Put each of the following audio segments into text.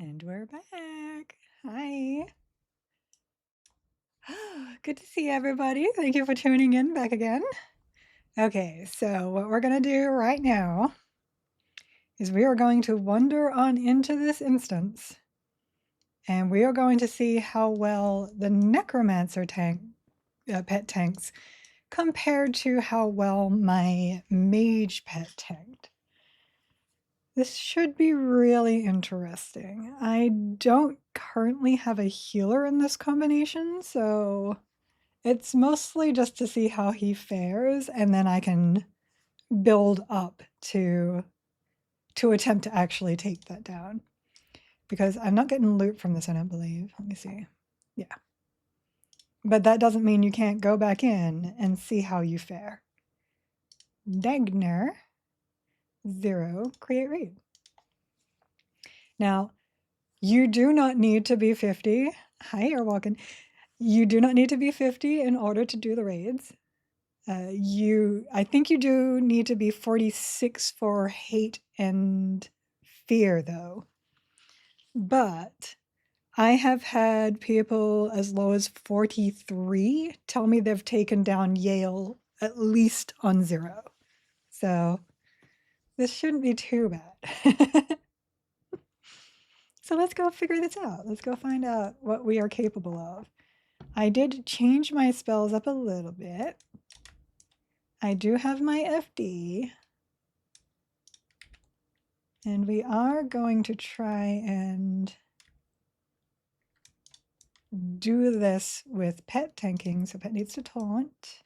And we're back. Hi. Good to see everybody. Thank you for tuning in back again. Okay, so what we're going to do right now is we are going to wander on into this instance and we are going to see how well the necromancer pet tanks compared to how well my mage pet tanked. This should be really interesting. I don't currently have a healer in this combination, so it's mostly just to see how he fares, and then I can build up to attempt to actually take that down. Because I'm not getting loot from this, I don't believe. Let me see. Yeah. But that doesn't mean you can't go back in and see how you fare. Dagner 0, create raid. Now, you do not need to be 50. Hi, you're walking. You do not need to be 50 in order to do the raids. I think you do need to be 46 for hate and fear, though. But I have had people as low as 43 tell me they've taken down Yael at least on 0. So this shouldn't be too bad. So let's go figure this out. Let's go find out what we are capable of. I did change my spells up a little bit. I do have my FD. And we are going to try and do this with pet tanking. So pet needs to taunt.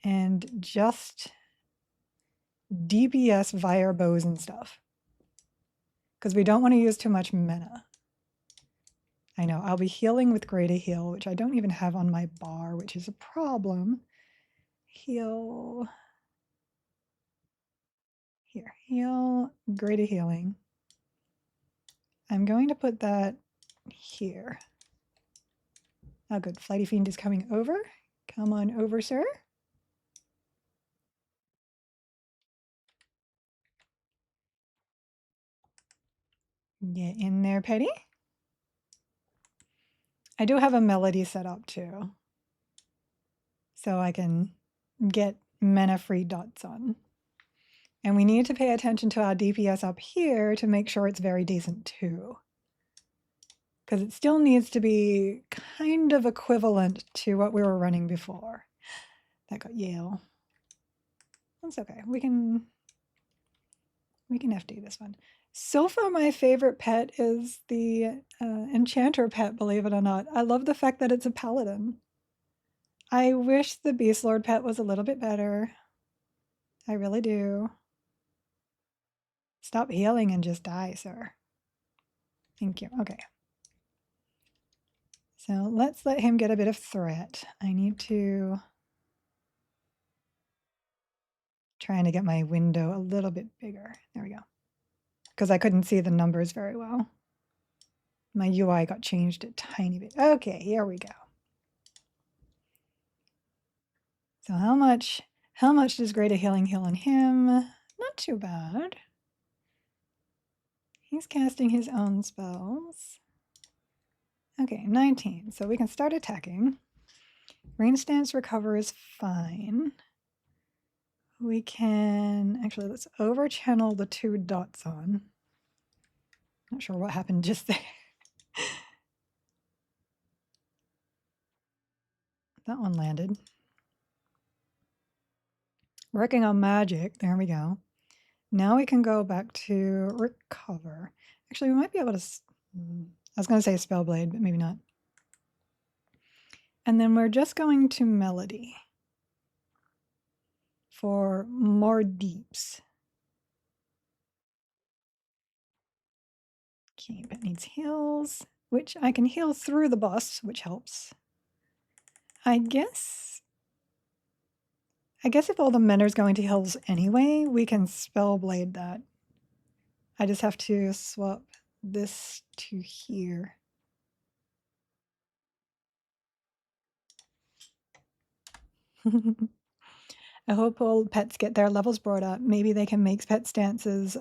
And just DPS via bows and stuff. Because we don't want to use too much mana. I know, I'll be healing with Greater Heal, which I don't even have on my bar, which is a problem. Heal. Here, heal, Greater Healing. I'm going to put that here. Oh, good. Flighty Fiend is coming over. Come on over, sir. Get in there, Petty. I do have a melody set up too, so I can get mana-free dots on. And we need to pay attention to our DPS up here to make sure it's very decent too. Because it still needs to be kind of equivalent to what we were running before. That got Yael. That's okay. We can FD this one. So far, my favorite pet is the Enchanter pet, believe it or not. I love the fact that it's a paladin. I wish the Beast Lord pet was a little bit better. I really do. Stop healing and just die, sir. Thank you. Okay. So let's let him get a bit of threat. I need to trying to get my window a little bit bigger. There we go. Because I couldn't see the numbers very well. My UI got changed a tiny bit. Okay, here we go. So how much does Greater Healing heal on him? Not too bad. He's casting his own spells. Okay, 19. So we can start attacking. Rain Stance Recover is fine. We can, actually, let's over channel the 2 dots on. Not sure what happened just there. That one landed. Working on magic, there we go. Now we can go back to recover. Actually, we might be able to, I was going to say Spellblade, but maybe not. And then we're just going to Melody for more deeps. Okay, that needs heals, which I can heal through the boss, which helps. I guess if all the men are going to heals anyway, we can Spellblade that. I just have to swap this to here. I hope all pets get their levels brought up. Maybe they can make pet stances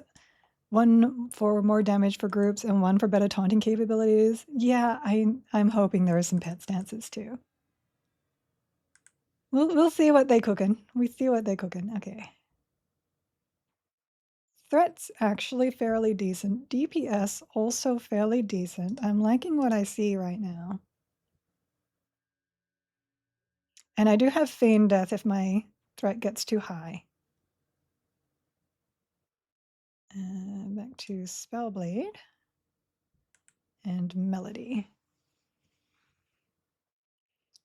1 for more damage for groups and 1 for better taunting capabilities. Yeah, I'm hoping there are some pet stances too. We'll see what they cooking. We see what they cooking. Okay. Threat's actually fairly decent. DPS also fairly decent. I'm liking what I see right now. And I do have Feign Death if my threat gets too high. Back to Spellblade and Melody.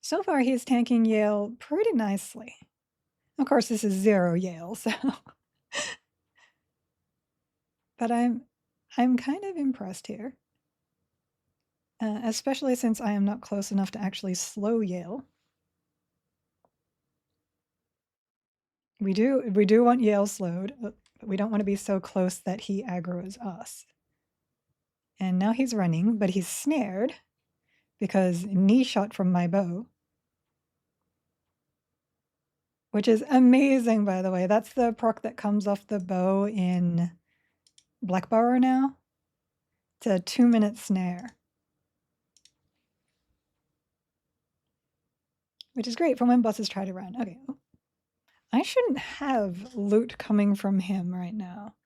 So far, he's tanking Yael pretty nicely. Of course, this is 0 Yael, so. But I'm kind of impressed here. Especially since I am not close enough to actually slow Yael. We do want Yael slowed, but we don't want to be so close that he aggroes us. And now he's running, but he's snared because knee shot from my bow. Which is amazing, by the way. That's the proc that comes off the bow in Blackborrow now. It's a 2-minute snare. Which is great for when bosses try to run. Okay. I shouldn't have loot coming from him right now.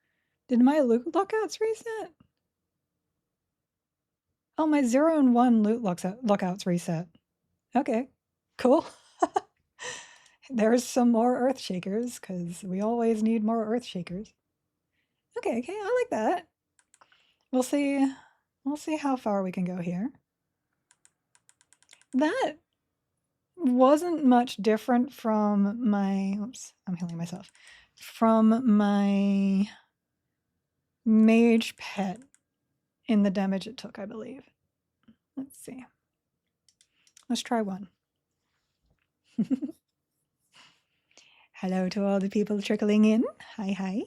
Did my loot lockouts reset? Oh, my 0 and 1 loot lockouts reset. Okay, cool. There's some more earth shakers, because we always need more earth shakers. Okay, I like that. We'll see how far we can go here. That wasn't much different from my, oops, I'm healing myself, from my mage pet in the damage it took, I believe. Let's see. Let's try one. Hello to all the people trickling in. Hi.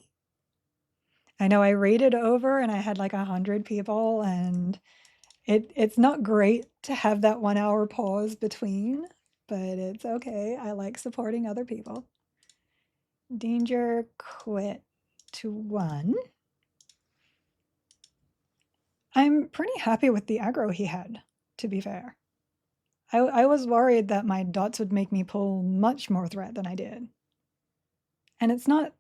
I know I raided over and I had like 100 people, and it's not great to have that 1 hour pause between, but it's okay. I like supporting other people. Danger quit to 1. I'm pretty happy with the aggro he had, to be fair. I was worried that my dots would make me pull much more threat than I did. And it's not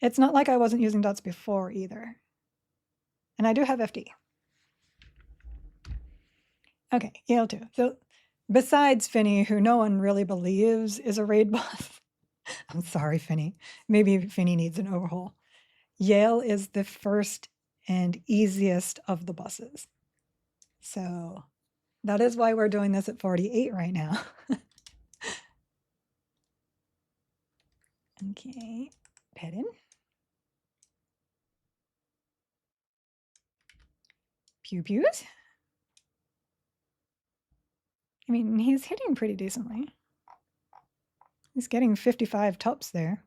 like I wasn't using dots before either. And I do have FD. Okay, Yael 2. So besides Finny, who no one really believes is a raid boss. I'm sorry, Finny. Maybe Finny needs an overhaul. Yael is the first and easiest of the bosses. So that is why we're doing this at 48 right now. Okay, pet in. Pew pews. I mean, he's hitting pretty decently. He's getting 55 tops there.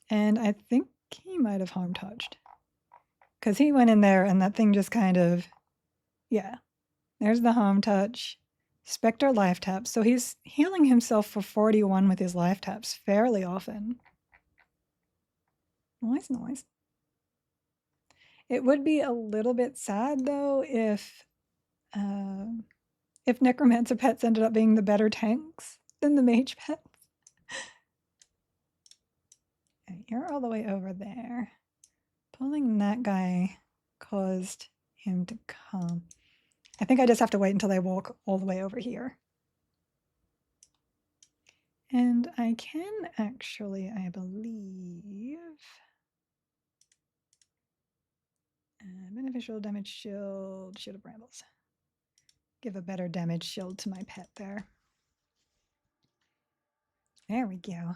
And I think he might have harm touched. Because he went in there and that thing just kind of, yeah. There's the harm touch. Spectre life taps. So he's healing himself for 41 with his life taps fairly often. Noise. It would be a little bit sad though if necromancer pets ended up being the better tanks than the mage pets. Okay, you're all the way over there. Pulling that guy caused him to come. I think I just have to wait until they walk all the way over here. And I can actually, I believe, beneficial damage shield, shield of brambles. Give a better damage shield to my pet there. There we go.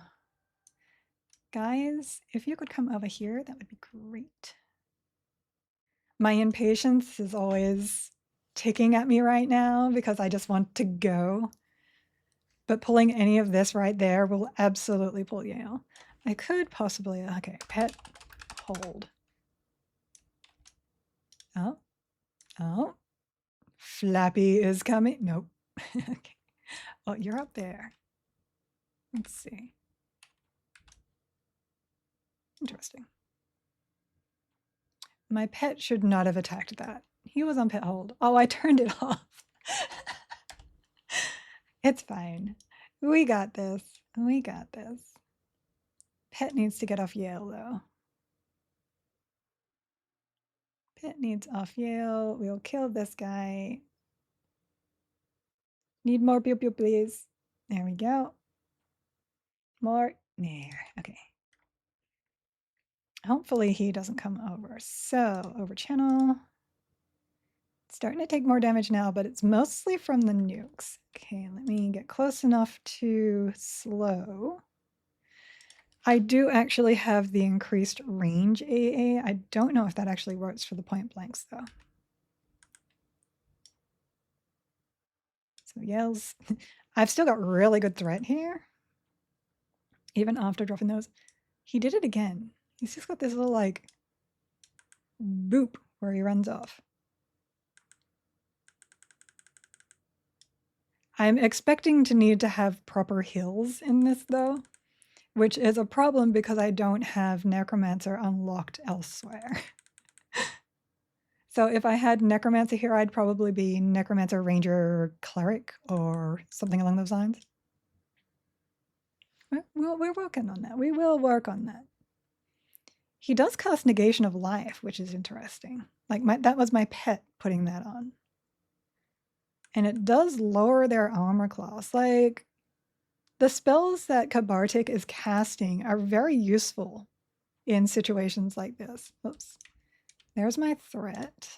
Guys, if you could come over here, that would be great. My impatience is always ticking at me right now because I just want to go. But pulling any of this right there will absolutely pull Yael. I could possibly, okay, pet, hold. Oh, Flappy is coming. Nope. Okay. Oh, you're up there. Let's see. Interesting. My pet should not have attacked that. He was on pet hold. Oh, I turned it off. It's fine. We got this. We got this. Pet needs to get off Yael, though. Pet needs off Yael. We'll kill this guy. Need more pew pew, please. There we go. More. There. Okay. Hopefully he doesn't come over. So, over channel. Starting to take more damage now, but it's mostly from the nukes. Okay, let me get close enough to slow. I do actually have the increased range AA. I don't know if that actually works for the point blanks, though. So Yael's... I've still got really good threat here. Even after dropping those. He did it again. He's just got this little, like, boop where he runs off. I'm expecting to need to have proper heals in this, though, which is a problem because I don't have Necromancer unlocked elsewhere. So if I had Necromancer here, I'd probably be Necromancer, Ranger, Cleric, or something along those lines. We're working on that. We will work on that. He does cast Negation of Life, which is interesting. Like that was my pet putting that on. And it does lower their armor class. Like, the spells that Kabartik is casting are very useful in situations like this. Oops. There's my threat.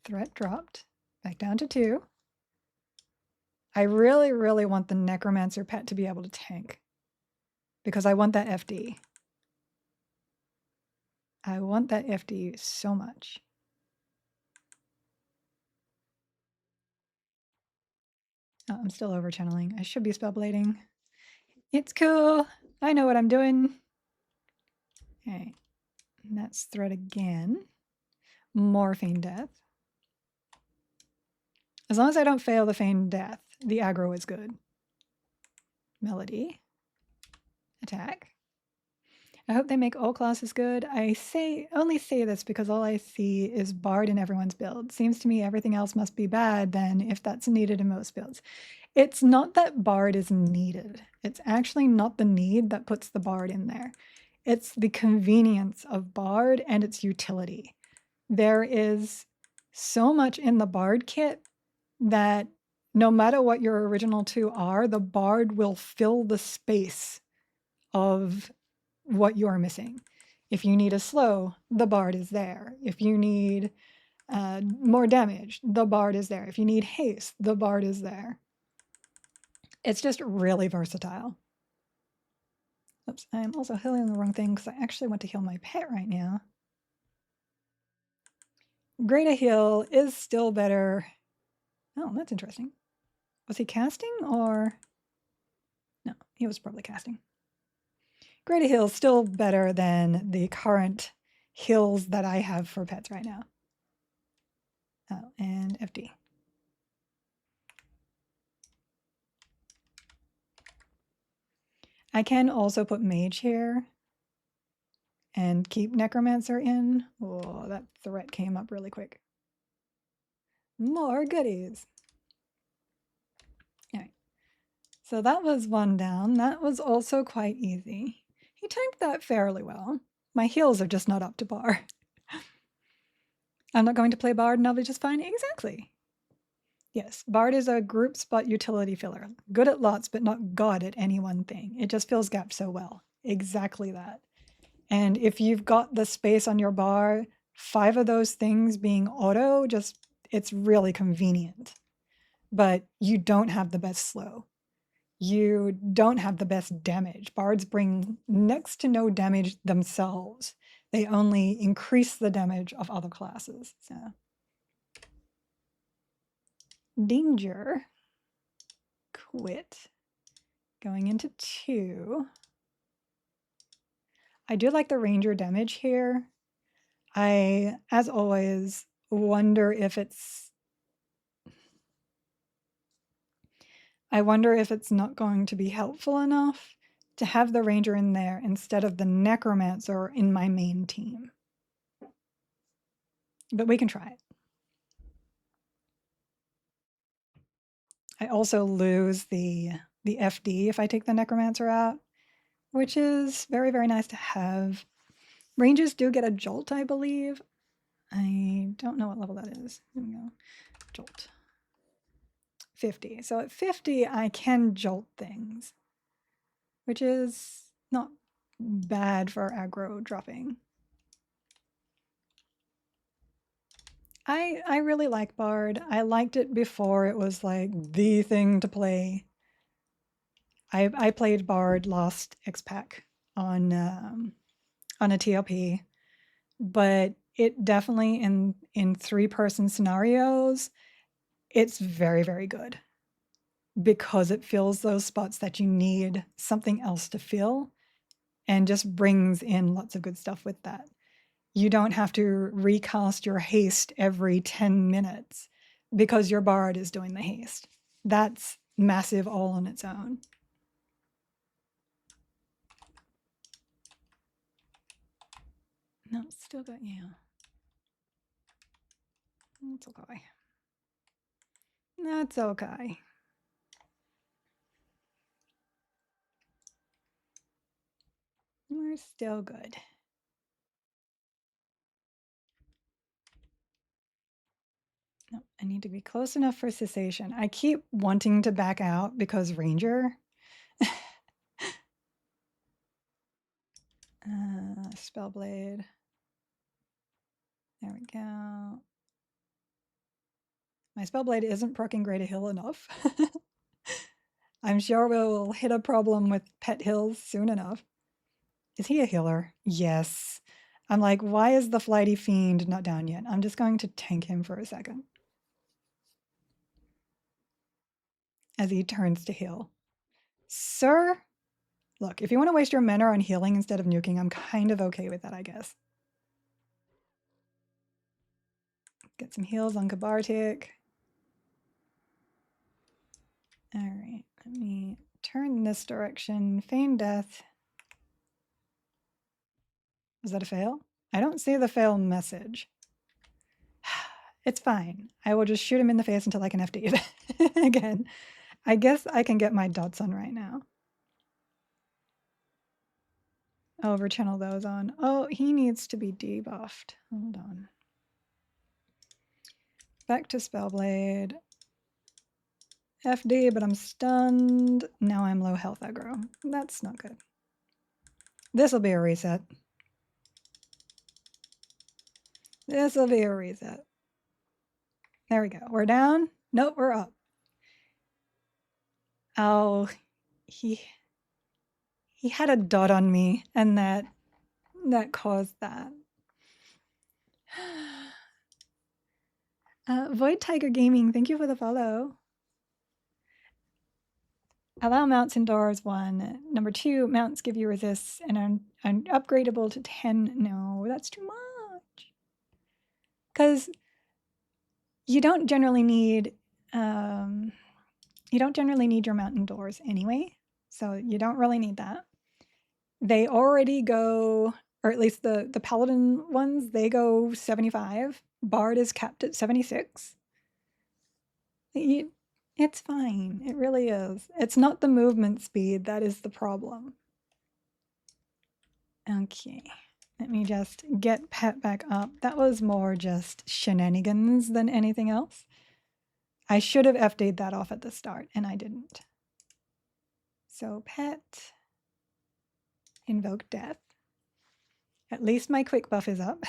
Threat dropped. Back down to 2. I really, really want the Necromancer pet to be able to tank. Because I want that FD. I want that FD so much. Oh, I'm still over channeling. I should be spellblading. It's cool. I know what I'm doing. Okay. And that's threat again. More Feign Death. As long as I don't fail the Feign Death, the aggro is good. Melody. Attack. I hope they make all classes good. I only say this because all I see is Bard in everyone's build. Seems to me everything else must be bad then if that's needed in most builds. It's not that Bard is needed. It's actually not the need that puts the Bard in there. It's the convenience of Bard and its utility. There is so much in the Bard kit that no matter what your original 2 are, the Bard will fill the space of what you are missing. If you need a slow, the Bard is there. If you need more damage, the Bard is there. If you need haste, the Bard is there. It's just really versatile. Oops, I'm also healing the wrong thing because I actually want to heal my pet right now. Greater heal is still better. Oh, that's interesting. Was he casting or? No, he was probably casting. Greater heal is still better than the current heals that I have for pets right now. Oh, and FD. I can also put Mage here and keep Necromancer in. Oh, that threat came up really quick. More goodies. All right. So that was one down. That was also quite easy. He tanked that fairly well. My heals are just not up to par. I'm not going to play Bard and I'll be just fine. Exactly. Yes, Bard is a group spot utility filler. Good at lots, but not God at any one thing. It just fills gaps so well. Exactly that. And if you've got the space on your bar, 5 of those things being auto, it's really convenient. But you don't have the best slow. You don't have the best damage. Bards bring next to no damage themselves. They only increase the damage of other classes. So. Danger. Quit. Going into 2. I do like the ranger damage here. I, as always, wonder if it's not going to be helpful enough to have the ranger in there instead of the necromancer in my main team. But we can try it. I also lose the FD if I take the necromancer out, which is very, very nice to have. Rangers do get a jolt, I believe. I don't know what level that is. Here we go. Jolt. 50. So at 50, I can jolt things, which is not bad for aggro dropping. I really like Bard. I liked it before it was like the thing to play. I played Bard last X-Pack on a TLP, but it definitely in 3-person scenarios, it's very, very good because it fills those spots that you need something else to fill and just brings in lots of good stuff with that. You don't have to recast your haste every 10 minutes because your Bard is doing the haste. That's massive all on its own. No, still got you. That's okay. That's okay. We're still good. No, I need to be close enough for cessation. I keep wanting to back out because Ranger. Spellblade. There we go. My Spellblade isn't proccing Greater Hill enough. I'm sure we'll hit a problem with Pet Hills soon enough. Is he a healer? Yes. I'm like, why is the Flighty Fiend not down yet? I'm just going to tank him for a second. As he turns to heal. Sir? Look, if you want to waste your mana on healing instead of nuking, I'm kind of okay with that, I guess. Get some heals on Kabartik. All right, let me turn this direction. Feign death. Was that a fail? I don't see the fail message. It's fine. I will just shoot him in the face until I can FD again. I guess I can get my dots on right now. Over channel those on. Oh, he needs to be debuffed. Hold on. Back to Spellblade. FD, but I'm stunned. Now I'm low health aggro. That's not good. This will be a reset. This will be a reset. There we go. We're down. Nope, we're up. Oh, he had a dot on me, and that caused that. Void Tiger Gaming, thank you for the follow. Allow mounts indoors, 1. Number 2, mounts give you resists and are upgradable to 10. No, that's too much. Because you don't generally need your mount indoors anyway, so you don't really need that. They already go, or at least the paladin ones, they go 75. Bard is capped at 76. It's fine. It really is. It's not the movement speed that is the problem. Okay. Let me just get Pet back up. That was more just shenanigans than anything else. I should have FD'd that off at the start, and I didn't. So Pet, invoke death. At least my quick buff is up.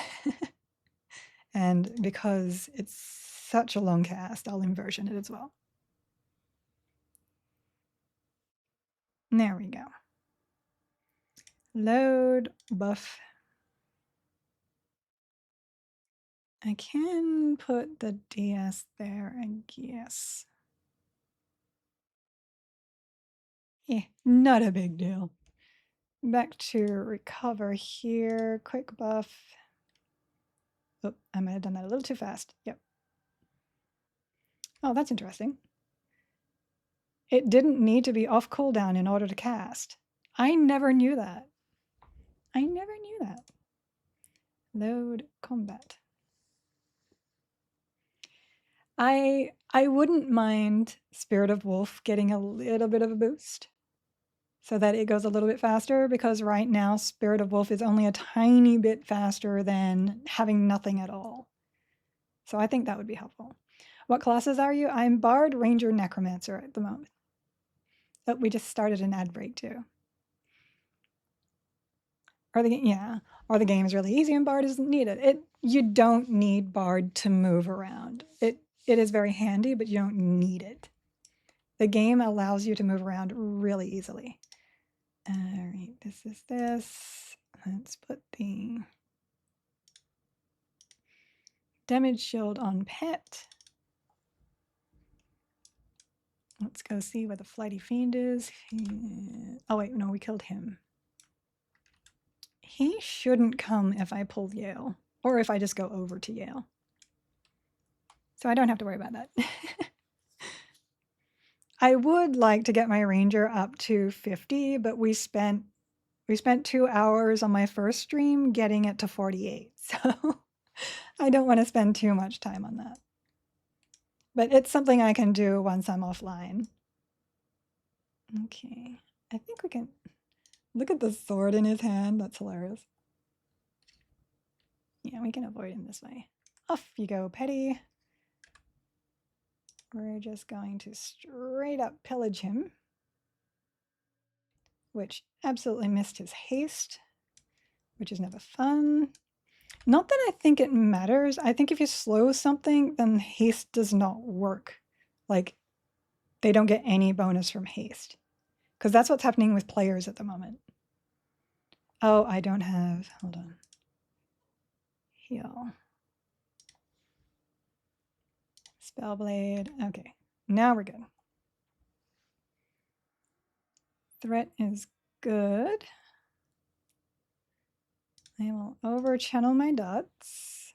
And because it's such a long cast, I'll inversion it as well. There we go. Load buff. I can put the DS there, I guess. Yeah, not a big deal. Back to recover here. Quick buff. Oh, I might have done that a little too fast. Yep. Oh, that's interesting. It didn't need to be off cooldown in order to cast. I never knew that. I never knew that. Load combat. I wouldn't mind Spirit of Wolf getting a little bit of a boost so that it goes a little bit faster, because right now Spirit of Wolf is only a tiny bit faster than having nothing at all. So I think that would be helpful. What classes are you? I'm Bard, Ranger, Necromancer at the moment. Oh, we just started an ad break too. Or the game is really easy and Bard isn't needed. You don't need Bard to move around. It is very handy, but you don't need it. The game allows you to move around really easily. All right, this is this. Let's put the damage shield on Pet. Let's go see where the Flighty Fiend is. Oh wait, no, we killed him. He shouldn't come if I pull Yael, or if I just go over to Yael. So I don't have to worry about that. I would like to get my Ranger up to 50, but we spent 2 hours on my first stream getting it to 48. So I don't want to spend too much time on that. But it's something I can do once I'm offline. Okay, I think we can look at the sword in his hand. That's hilarious. Yeah, we can avoid him this way. Off you go, Petty. We're just going to straight up pillage him, which absolutely missed his haste, which is never fun. Not that I think it matters. I think if you slow something, then haste does not work. Like, they don't get any bonus from haste, because that's what's happening with players at the moment. Oh, I don't have, hold on. Heal. Spellblade. Okay, now we're good. Threat is good. I will over-channel my dots,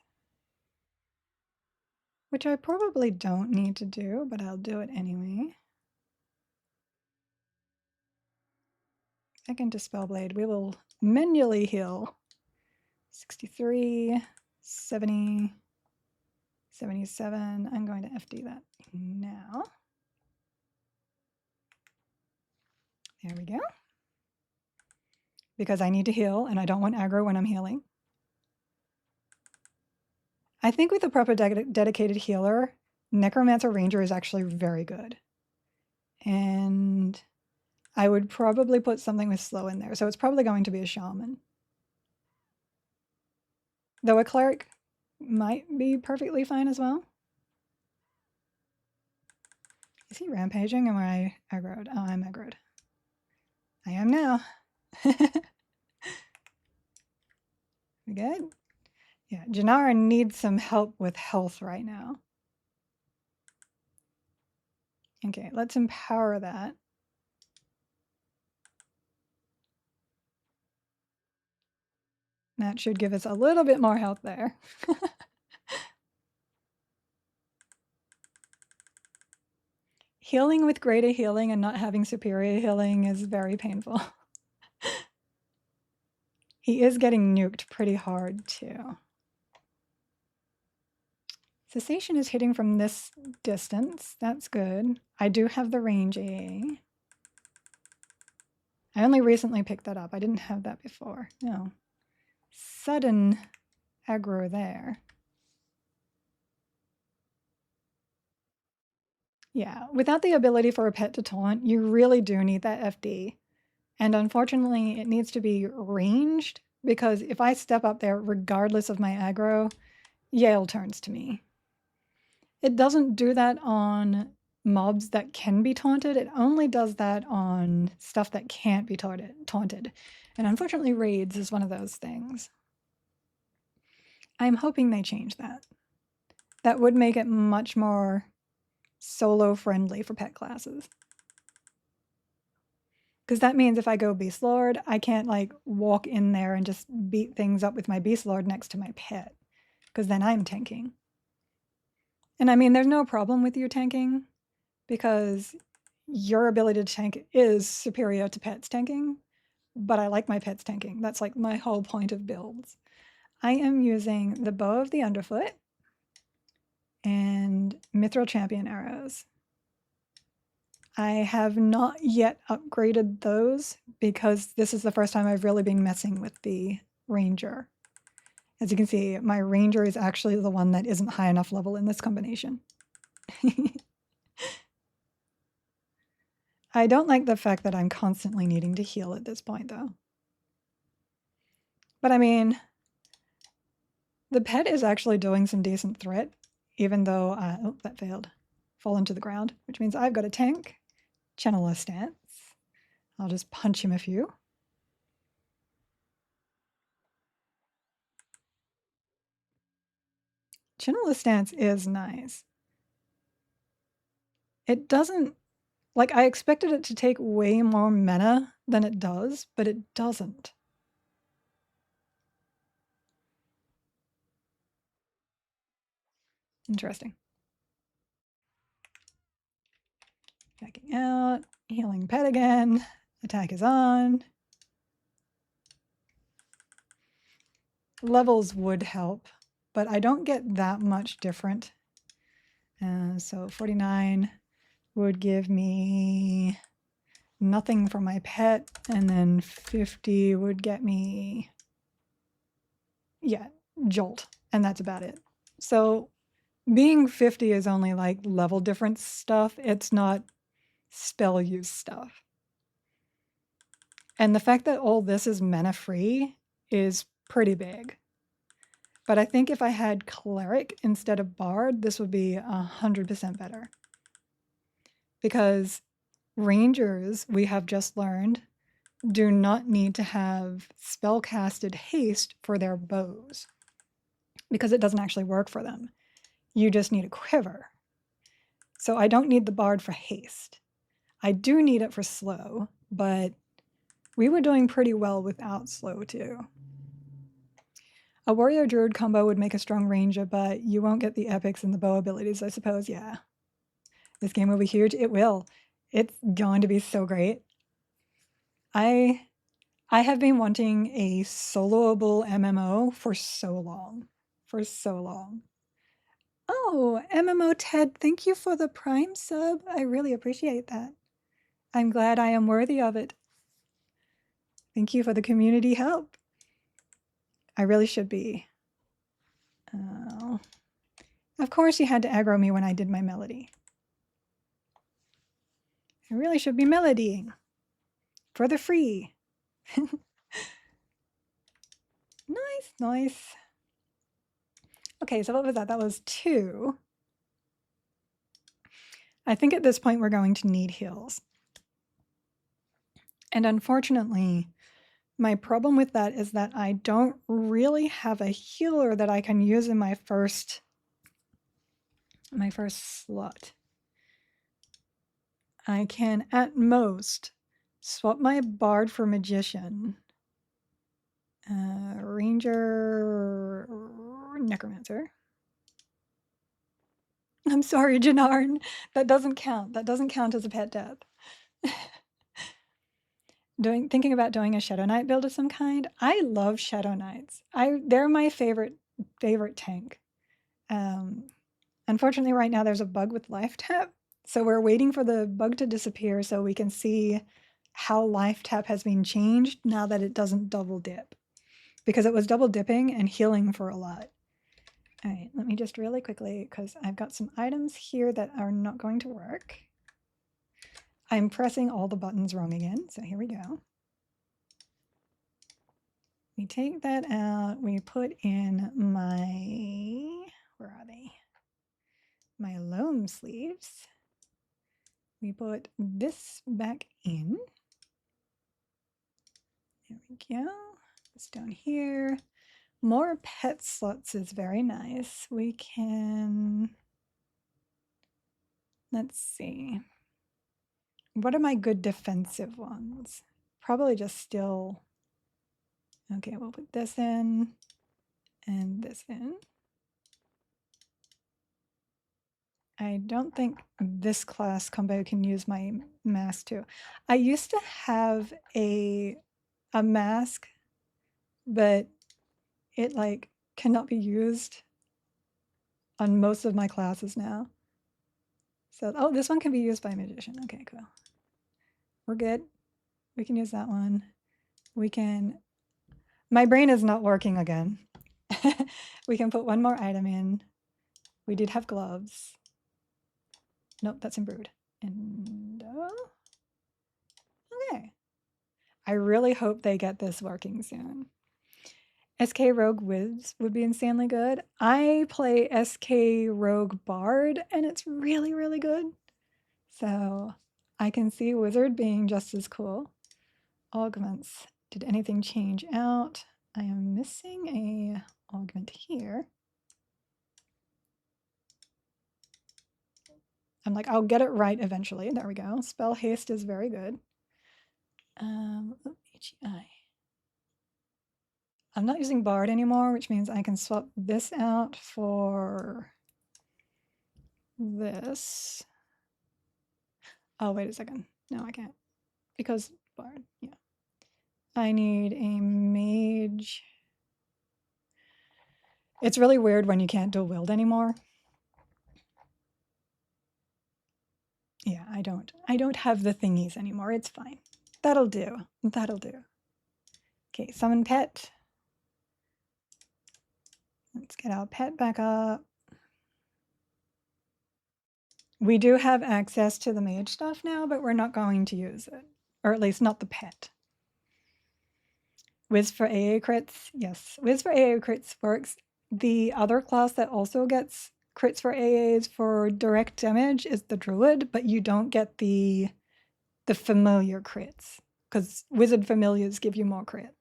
which I probably don't need to do, but I'll do it anyway. Second to Spellblade, we will manually heal. 63, 70, 77. I'm going to FD that now. There we go. Because I need to heal and I don't want aggro when I'm healing. I think with a proper dedicated healer, Necromancer Ranger is actually very good. And I would probably put something with slow in there. So it's probably going to be a shaman. Though a cleric might be perfectly fine as well. Is he rampaging? Am I aggroed? Oh, I'm aggroed. I am now. We good? Yeah, Janara needs some help with health right now. Okay, let's empower that. That should give us a little bit more health there. Healing with greater healing and not having superior healing is very painful. He is getting nuked pretty hard too. Cessation is hitting from this distance. That's good. I do have the range AA. I only recently picked that up. I didn't have that before. No. Sudden aggro there. Yeah, without the ability for a pet to taunt, you really do need that FD. And unfortunately, it needs to be ranged, because if I step up there, regardless of my aggro, Yael turns to me. It doesn't do that on mobs that can be taunted. It only does that on stuff that can't be taunted. And unfortunately, raids is one of those things. I'm hoping they change that. That would make it much more solo friendly for pet classes. Because that means if I go Beast Lord, I can't like walk in there and just beat things up with my Beast Lord next to my pet, because then I'm tanking. And I mean, there's no problem with you tanking, because your ability to tank is superior to pet's tanking, but I like my pets tanking. That's like my whole point of builds. I am using the Bow of the Underfoot and Mithril Champion arrows. I have not yet upgraded those because this is the first time I've really been messing with the Ranger. As you can see, my Ranger is actually the one that isn't high enough level in this combination. I don't like the fact that I'm constantly needing to heal at this point, though. But I mean, the pet is actually doing some decent threat, even though, oh, that failed. Fall into the ground, which means I've got a tank. Channeler stance. I'll just punch him a few. Channeler stance is nice. It doesn't, like, I expected it to take way more mana than it does, but it doesn't. Interesting. Backing out, healing pet again. Attack is on. Levels would help, but I don't get that much different. So 49 would give me nothing for my pet, and then 50 would get me, yeah, jolt, and that's about it. So being 50 is only like level difference stuff. It's not spell use stuff. And the fact that all this is mana free is pretty big. But I think if I had Cleric instead of Bard, this would be 100% better. Because Rangers, we have just learned, do not need to have spellcasted haste for their bows. Because it doesn't actually work for them. You just need a quiver. So I don't need the Bard for haste. I do need it for slow, but we were doing pretty well without slow too. A warrior druid combo would make a strong ranger, but you won't get the epics and the bow abilities, I suppose. Yeah. This game will be huge. It will. It's going to be so great. I have been wanting a soloable MMO for so long. For so long. Oh, MMO Ted, thank you for the Prime sub. I really appreciate that. I'm glad I am worthy of it. Thank you for the community help. I really should be. Oh. Of course you had to aggro me when I did my melody. I really should be melodying. For the free. Nice, nice. Okay, so what was that? That was 2. I think at this point we're going to need heals. And unfortunately, my problem with that is that I don't really have a healer that I can use in my first slot. I can, at most, swap my Bard for Magician. Ranger, Necromancer. I'm sorry, Janarn. That doesn't count. That doesn't count as a pet death. Thinking about doing a Shadow Knight build of some kind. I love Shadow Knights. They're my favorite tank. Unfortunately, right now there's a bug with life tap, so we're waiting for the bug to disappear so we can see how life tap has been changed now that it doesn't double dip, because it was double dipping and healing for a lot. All right, let me just really quickly, because I've got some items here that are not going to work. I'm pressing all the buttons wrong again, so here we go. We take that out, we put in my, where are they? My loam sleeves. We put this back in. There we go. This down here. More pet slots is very nice. We can, let's see. What are my good defensive ones? Probably just still. Okay, we'll put this in and this in. I don't think this class combo can use my mask too. I used to have a a mask, but it like cannot be used on most of my classes now. So, oh, this one can be used by a magician. Okay, cool. We're good. We can use that one. We can, my brain is not working again. We can put one more item in. We did have gloves. Nope, that's imbrued. And, okay. I really hope they get this working soon. SK Rogue Wiz would be insanely good. I play SK Rogue Bard and it's really, really good. So I can see Wizard being just as cool. Augments. Did anything change out? I am missing a augment here. I'm like, I'll get it right eventually. There we go. Spell haste is very good. HEI. I'm not using Bard anymore, which means I can swap this out for this. Oh, wait a second. No, I can't. Because Bard, yeah. I need a mage. It's really weird when you can't dual wield anymore. Yeah, I don't have the thingies anymore. It's fine. That'll do. That'll do. Okay, summon pet. Let's get our pet back up. We do have access to the mage stuff now, but we're not going to use it. Or at least not the pet. Wiz for AA crits? Yes. Wiz for AA crits works. The other class that also gets crits for AAs for direct damage is the druid, but you don't get the familiar crits. Because wizard familiars give you more crit.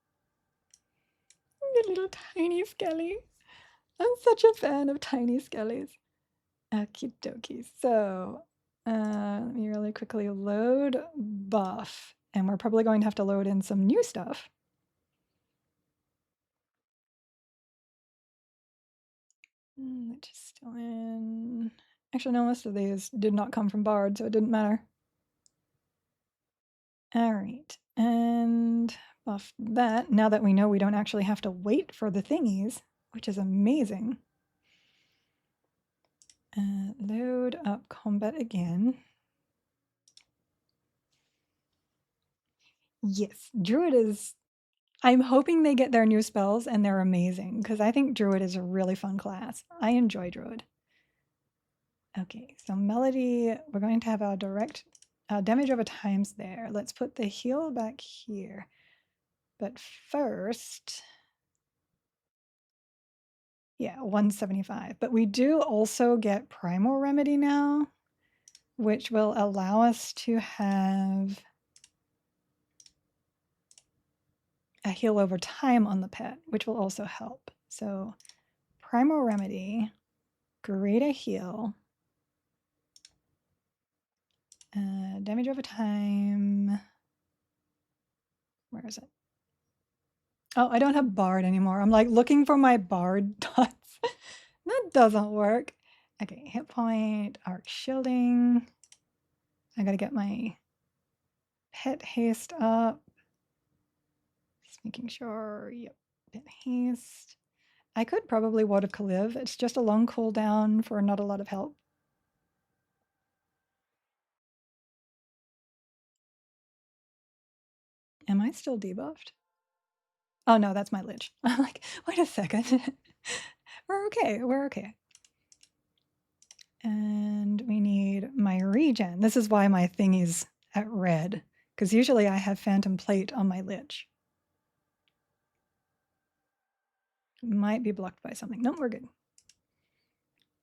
The little tiny skelly. I'm such a fan of tiny skellies. Okie dokie. So let me really quickly load buff. And we're probably going to have to load in some new stuff. Which is still in. Actually, no, most of these did not come from Bard, so it didn't matter. All right. And buff that. Now that we know we don't actually have to wait for the thingies, which is amazing. Load up combat again. Yes, Druid is. I'm hoping they get their new spells and they're amazing because I think Druid is a really fun class. I enjoy Druid. Okay, so Melody, we're going to have our direct damage over times there. Let's put the heal back here. But first, yeah, 175. But we do also get Primal Remedy now, which will allow us to have a heal over time on the pet, which will also help. So Primal Remedy, Greater Heal, damage over time. Where is it? Oh, I don't have Bard anymore. I'm like looking for my Bard dots. That doesn't work. Okay, hit point, arc shielding. I gotta get my pet haste up. Just making sure, yep, pet haste. I could probably Ward of Kaliv. It's just a long cooldown for not a lot of help. Am I still debuffed? Oh no, that's my Lich. I'm like, wait a second. We're okay, we're okay. And we need my regen. This is why my thingy's at red, because usually I have Phantom Plate on my Lich. Might be blocked by something. Nope, we're good.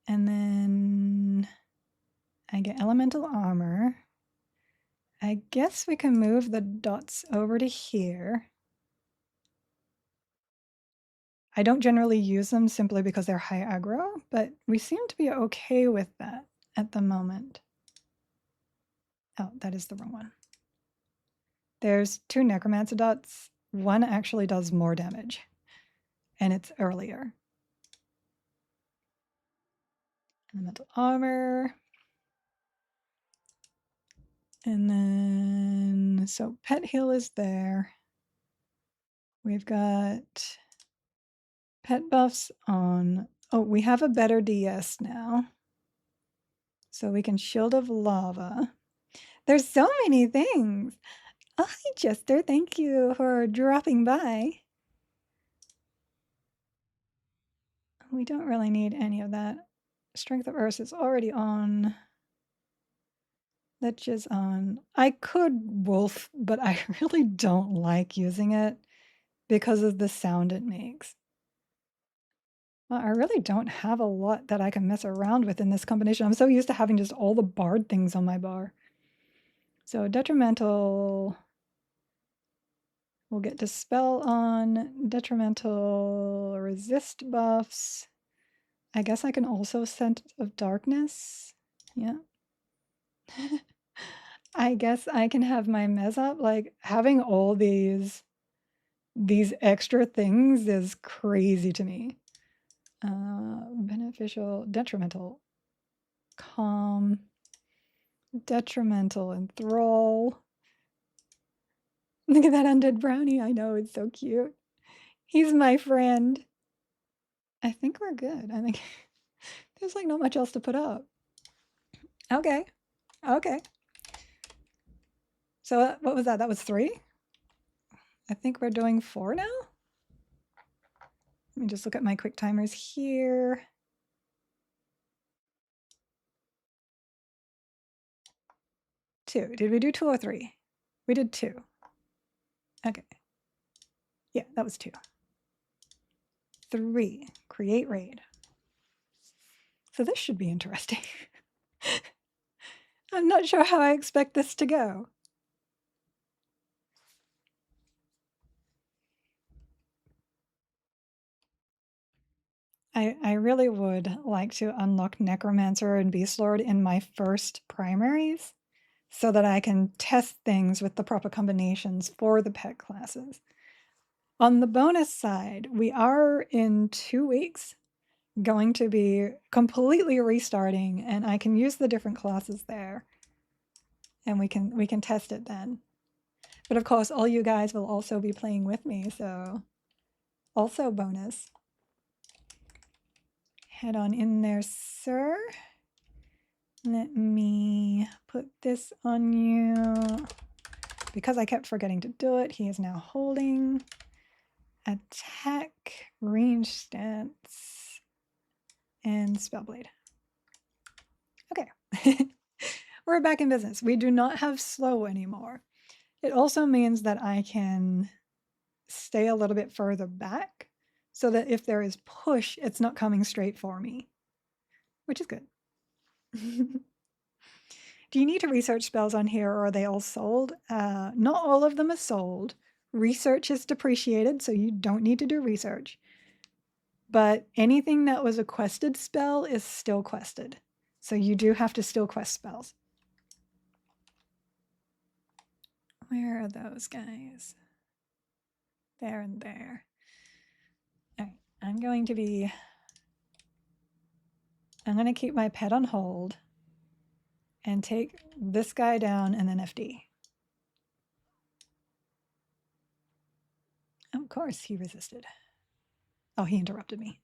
And then I get Elemental Armor. I guess we can move the dots over to here. I don't generally use them simply because they're high aggro, but we seem to be okay with that at the moment. Oh, that is the wrong one. There's 2 Necromancer dots. One actually does more damage, and it's earlier. Elemental Armor. And then, so Pet Heal is there. We've got pet buffs on. Oh, we have a better DS now. So we can Shield of Lava. There's so many things. Oh, hi, Chester. Thank you for dropping by. We don't really need any of that. Strength of Earth is already on. Lich is on. I could Wolf, but I really don't like using it because of the sound it makes. Well, I really don't have a lot that I can mess around with in this combination. I'm so used to having just all the bard things on my bar. So detrimental, we'll get Dispel on, detrimental resist buffs. I guess I can also Scent of Darkness. Yeah. I guess I can have my mess up. Like having all these extra things is crazy to me. Beneficial, detrimental, calm, detrimental, enthrall. Look at that undead brownie. I know, it's so cute. He's my friend. I think we're good. I think there's like not much else to put up. Okay. Okay. So what was that? That was 3? I think we're doing 4 now. Let me just look at my quick timers here. 2. Did we do 2 or 3? We did 2. Okay. Yeah, that was 2. 3. Create raid. So this should be interesting. I'm not sure how I expect this to go. I really would like to unlock Necromancer and Beastlord in my first primaries so that I can test things with the proper combinations for the pet classes. On the bonus side, we are in 2 weeks going to be completely restarting, and I can use the different classes there, and we can test it then. But of course, all you guys will also be playing with me, so also bonus. Head on in there, sir. Let me put this on you. Because I kept forgetting to do it, he is now holding. Attack, range stance, and Spellblade. Okay. We're back in business. We do not have slow anymore. It also means that I can stay a little bit further back so that if there is push, it's not coming straight for me, which is good. Do you need to research spells on here or are they all sold? Not all of them are sold. Research is depreciated, so you don't need to do research. But anything that was a quested spell is still quested. So you do have to still quest spells. Where are those guys? There and there. All right, I'm going to keep my pet on hold and take this guy down and then FD. Of course he resisted. Oh, he interrupted me.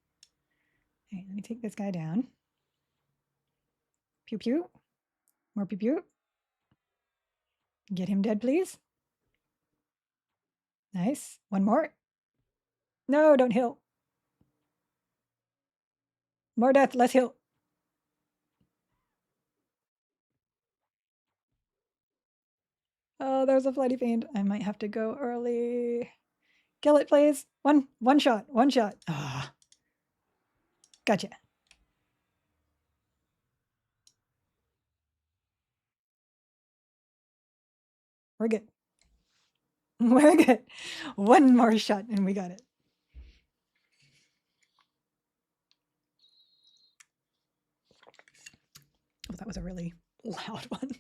Okay, let me take this guy down. Pew pew. More pew pew. Get him dead, please. Nice. One more. No, don't heal. More death, less heal. Oh, there's a Flighty Fiend. I might have to go early. Kill it, please. One shot. One shot. Ah. Gotcha. We're good. We're good. One more shot and we got it. Oh, that was a really loud one.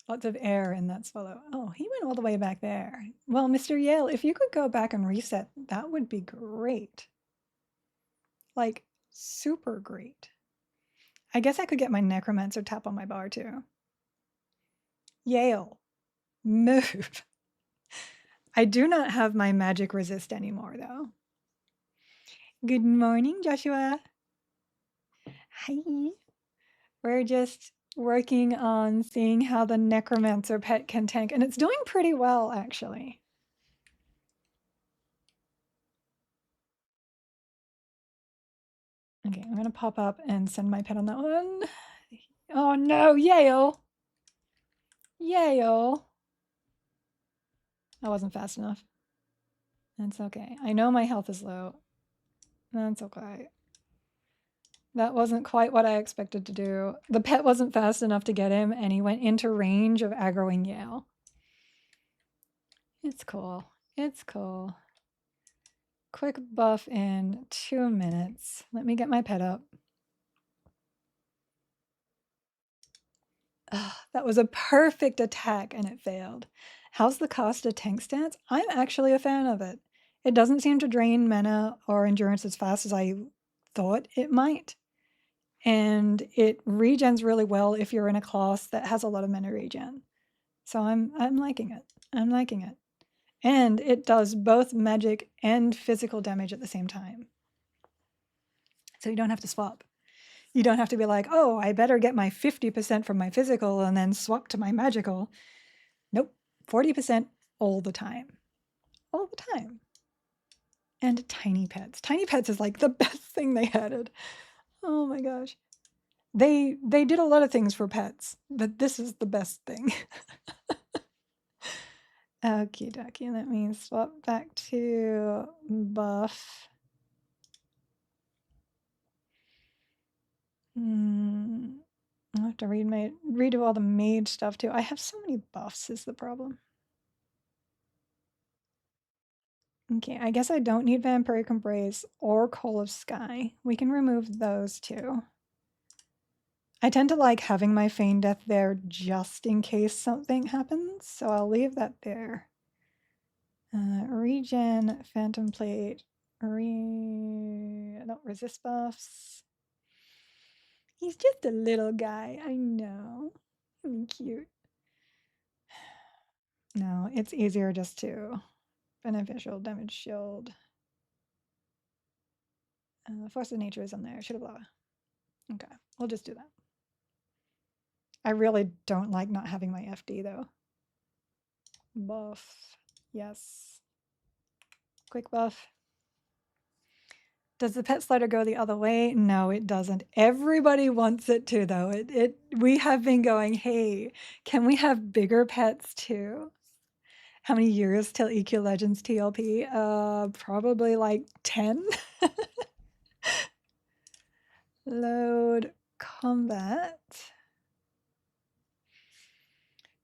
Lots of air in that swallow. Oh, he went all the way back there. Well, Mr. Yael, if you could go back and reset, that would be great. Like, super great. I guess I could get my Necromancer tap on my bar too. Yael, move. I do not have my magic resist anymore, though. Good morning, Joshua. Hi. We're just working on seeing how the necromancer pet can tank, and it's doing pretty well, actually. Okay, I'm gonna pop up and send my pet on that one. Oh no, Yael! Yael! I wasn't fast enough. That's okay. I know my health is low. That's okay. That wasn't quite what I expected to do. The pet wasn't fast enough to get him, and he went into range of aggroing Yael. It's cool. It's cool. Quick buff in 2 minutes. Let me get my pet up. Ugh, that was a perfect attack and it failed. How's the cost of tank stance? I'm actually a fan of it. It doesn't seem to drain mana or endurance as fast as I thought it might. And it regens really well if you're in a class that has a lot of mana regen. So I'm liking it. I'm liking it. And it does both magic and physical damage at the same time. So you don't have to swap. You don't have to be like, oh, I better get my 50% from my physical and then swap to my magical. Nope, 40% all the time. All the time. And tiny pets. Tiny pets is like the best thing they added. Oh my gosh. They did a lot of things for pets, but this is the best thing. Okie dokie, let me swap back to buff. I'll have to redo all the mage stuff too. I have so many buffs is the problem. Okay, I guess I don't need Vampiric Embrace or Coal of Sky. We can remove those two. I tend to like having my Feign Death there just in case something happens, so I'll leave that there. Regen, Phantom Plate, no, resist buffs. He's just a little guy, I know. Cute. No, it's easier just to beneficial damage shield. Force of Nature is on there. Should have blah. Okay, we'll just do that. I really don't like not having my FD though. Buff. Yes. Quick buff. Does the pet slider go the other way? No, it doesn't. Everybody wants it to though. We have been going, hey, can we have bigger pets too? How many years till EQ Legends TLP? Probably like 10. Load combat.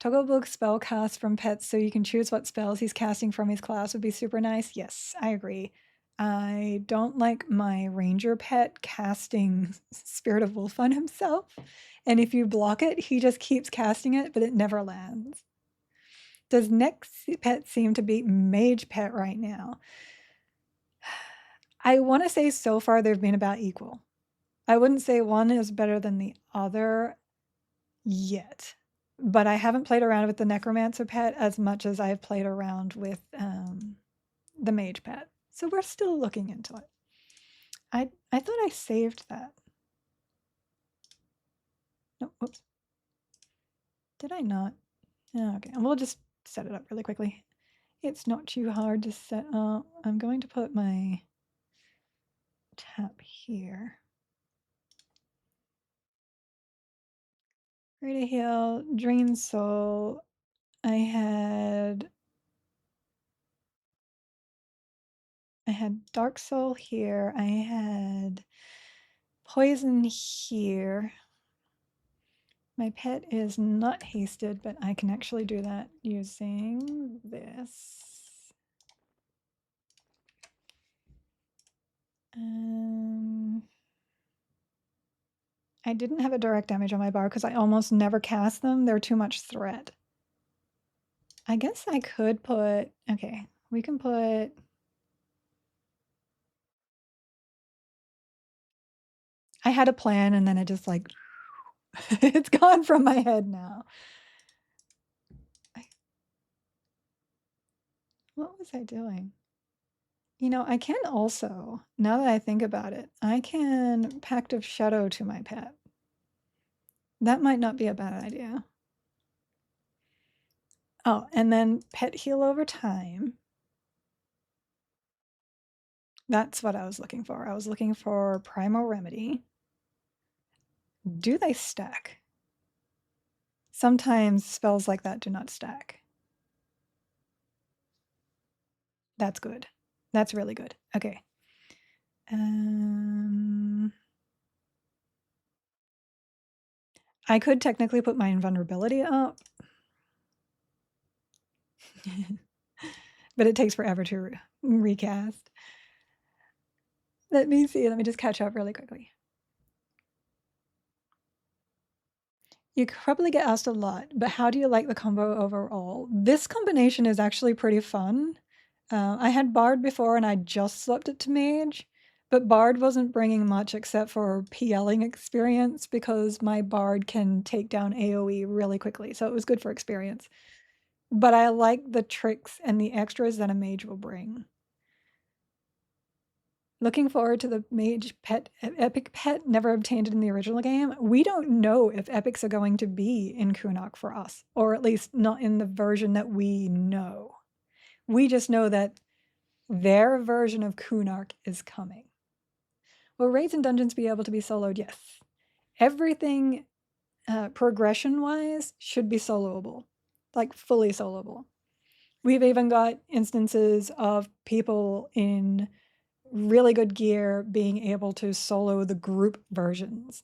Toggle book spell cast from pets so you can choose what spells he's casting from his class would be super nice. Yes, I agree. I don't like my ranger pet casting Spirit of Wolf on himself. And if you block it, he just keeps casting it, but it never lands. Does next pet seem to beat mage pet right now? I want to say so far they've been about equal. I wouldn't say one is better than the other yet. But I haven't played around with the necromancer pet as much as I've played around with the mage pet. So we're still looking into it. I thought I saved that. No, whoops. Did I not? Oh, okay, and we'll just set it up really quickly. It's not too hard to set up. I'm going to put my tap here. Rita Hill, Drain Soul. I had Dark Soul here. I had Poison here. My pet is not hasted, but I can actually do that using this. I didn't have a direct damage on my bar because I almost never cast them. They're too much threat. I guess I could put, okay, we can put, I had a plan and then it just like, it's gone from my head now. What was I doing? You know, I can also, now that I think about it, I can Pact of Shadow to my pet. That might not be a bad idea. Oh, and then pet heal over time. That's what I was looking for. I was looking for Primal Remedy. Do they stack? Sometimes spells like that do not stack. That's good. That's really good. Okay. I could technically put my invulnerability up, but it takes forever to recast. Let me see. Let me just catch up really quickly. You probably get asked a lot, but how do you like the combo overall? This combination is actually pretty fun. I had Bard before and I just swapped it to Mage, but Bard wasn't bringing much except for PLing experience because my Bard can take down AoE really quickly, so it was good for experience. But I like the tricks and the extras that a Mage will bring. Looking forward to the Mage pet, epic pet never obtained in the original game. We don't know if epics are going to be in Kunok for us, or at least not in the version that we know. We just know that their version of Kunark is coming. Will raids and dungeons be able to be soloed? Yes. Everything progression-wise should be soloable, like fully soloable. We've even got instances of people in really good gear being able to solo the group versions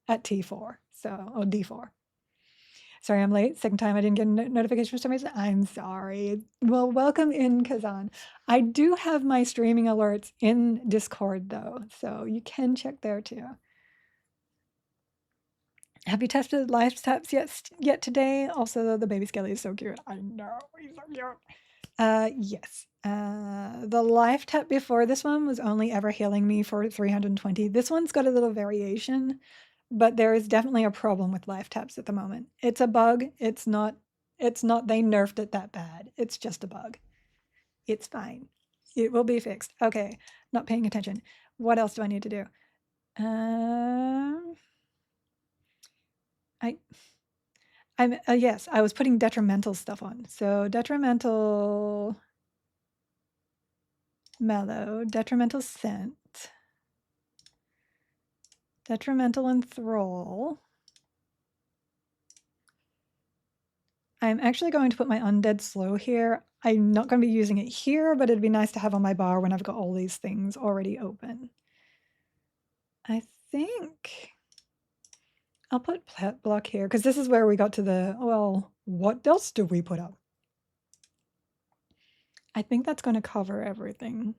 at T4, or D4. Sorry, I'm late. Second time I didn't get a notification for some reason. I'm sorry. Well, welcome in, Kazan. I do have my streaming alerts in Discord, though, so you can check there, too. Have you tested live taps yet today? Also, the baby skelly is so cute. I know, he's so cute. Yes. The life tap before this one was only ever healing me for 320. This one's got a little variation, but there is definitely a problem with life taps at the moment. It's a bug. It's not, they nerfed it that bad. It's just a bug. It's fine. It will be fixed. Okay, not paying attention. What else do I need to do? Yes, I was putting detrimental stuff on. So detrimental mellow, detrimental scent, detrimental enthrall. I'm actually going to put my undead slow here. I'm not going to be using it here, but it'd be nice to have on my bar when I've got all these things already open. I think I'll put pet block here because this is where we got to the, well, what else do we put up? I think that's going to cover everything.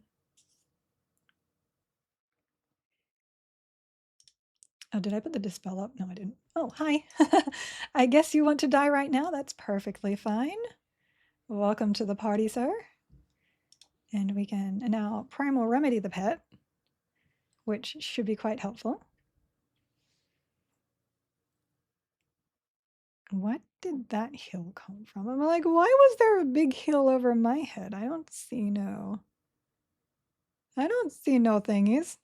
Oh, did I put the dispel up? No, I didn't. Oh, hi. I guess you want to die right now. That's perfectly fine. Welcome to the party, sir. And we can now primal remedy the pet, which should be quite helpful. What did that hill come from? I'm like, why was there a big hill over my head? I don't see no thingies.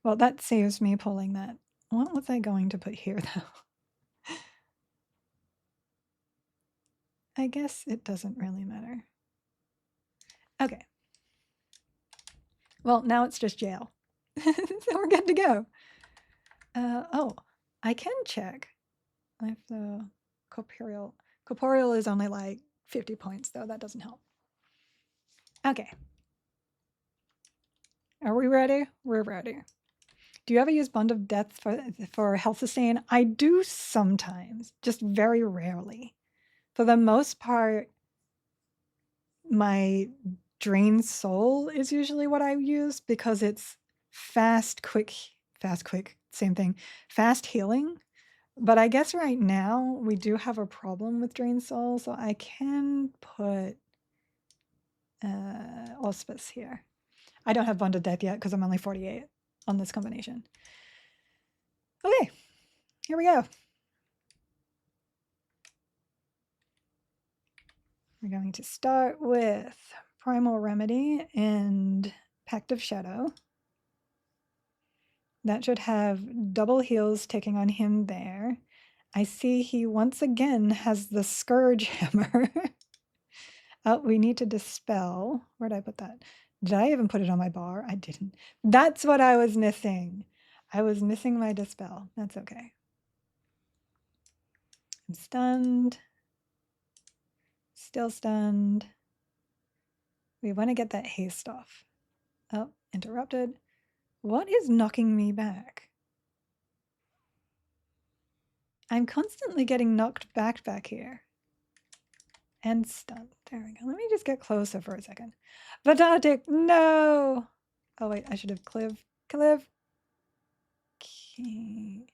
Well, that saves me pulling that. What was I going to put here, though? I guess it doesn't really matter. Okay. Well, now it's just Yael. So we're good to go. Oh, I can check. I have the corporeal. Corporeal is only like 50 points, though. That doesn't help. Okay. Are we ready? We're ready. Do you ever use Bond of Death for health sustain? I do sometimes, just very rarely. For the most part, my Drain Soul is usually what I use because it's fast, quick, same thing, fast healing. But I guess right now we do have a problem with Drain Soul, so I can put Auspice here. I don't have Bond of Death yet because I'm only 48 on this combination. Okay, here we go. We're going to start with Primal Remedy and Pact of Shadow. That should have double heals ticking on him there. I see he once again has the Scourge Hammer. Oh, we need to dispel. Where'd I put that? Did I even put it on my bar? I didn't. That's what I was missing. I was missing my dispel. That's okay. I'm stunned. Still stunned. We want to get that haste off. Oh, interrupted. What is knocking me back? I'm constantly getting knocked back here. And stunned. There we go. Let me just get closer for a second. Vadantic, no! Oh wait, I should have Cliv. Okay.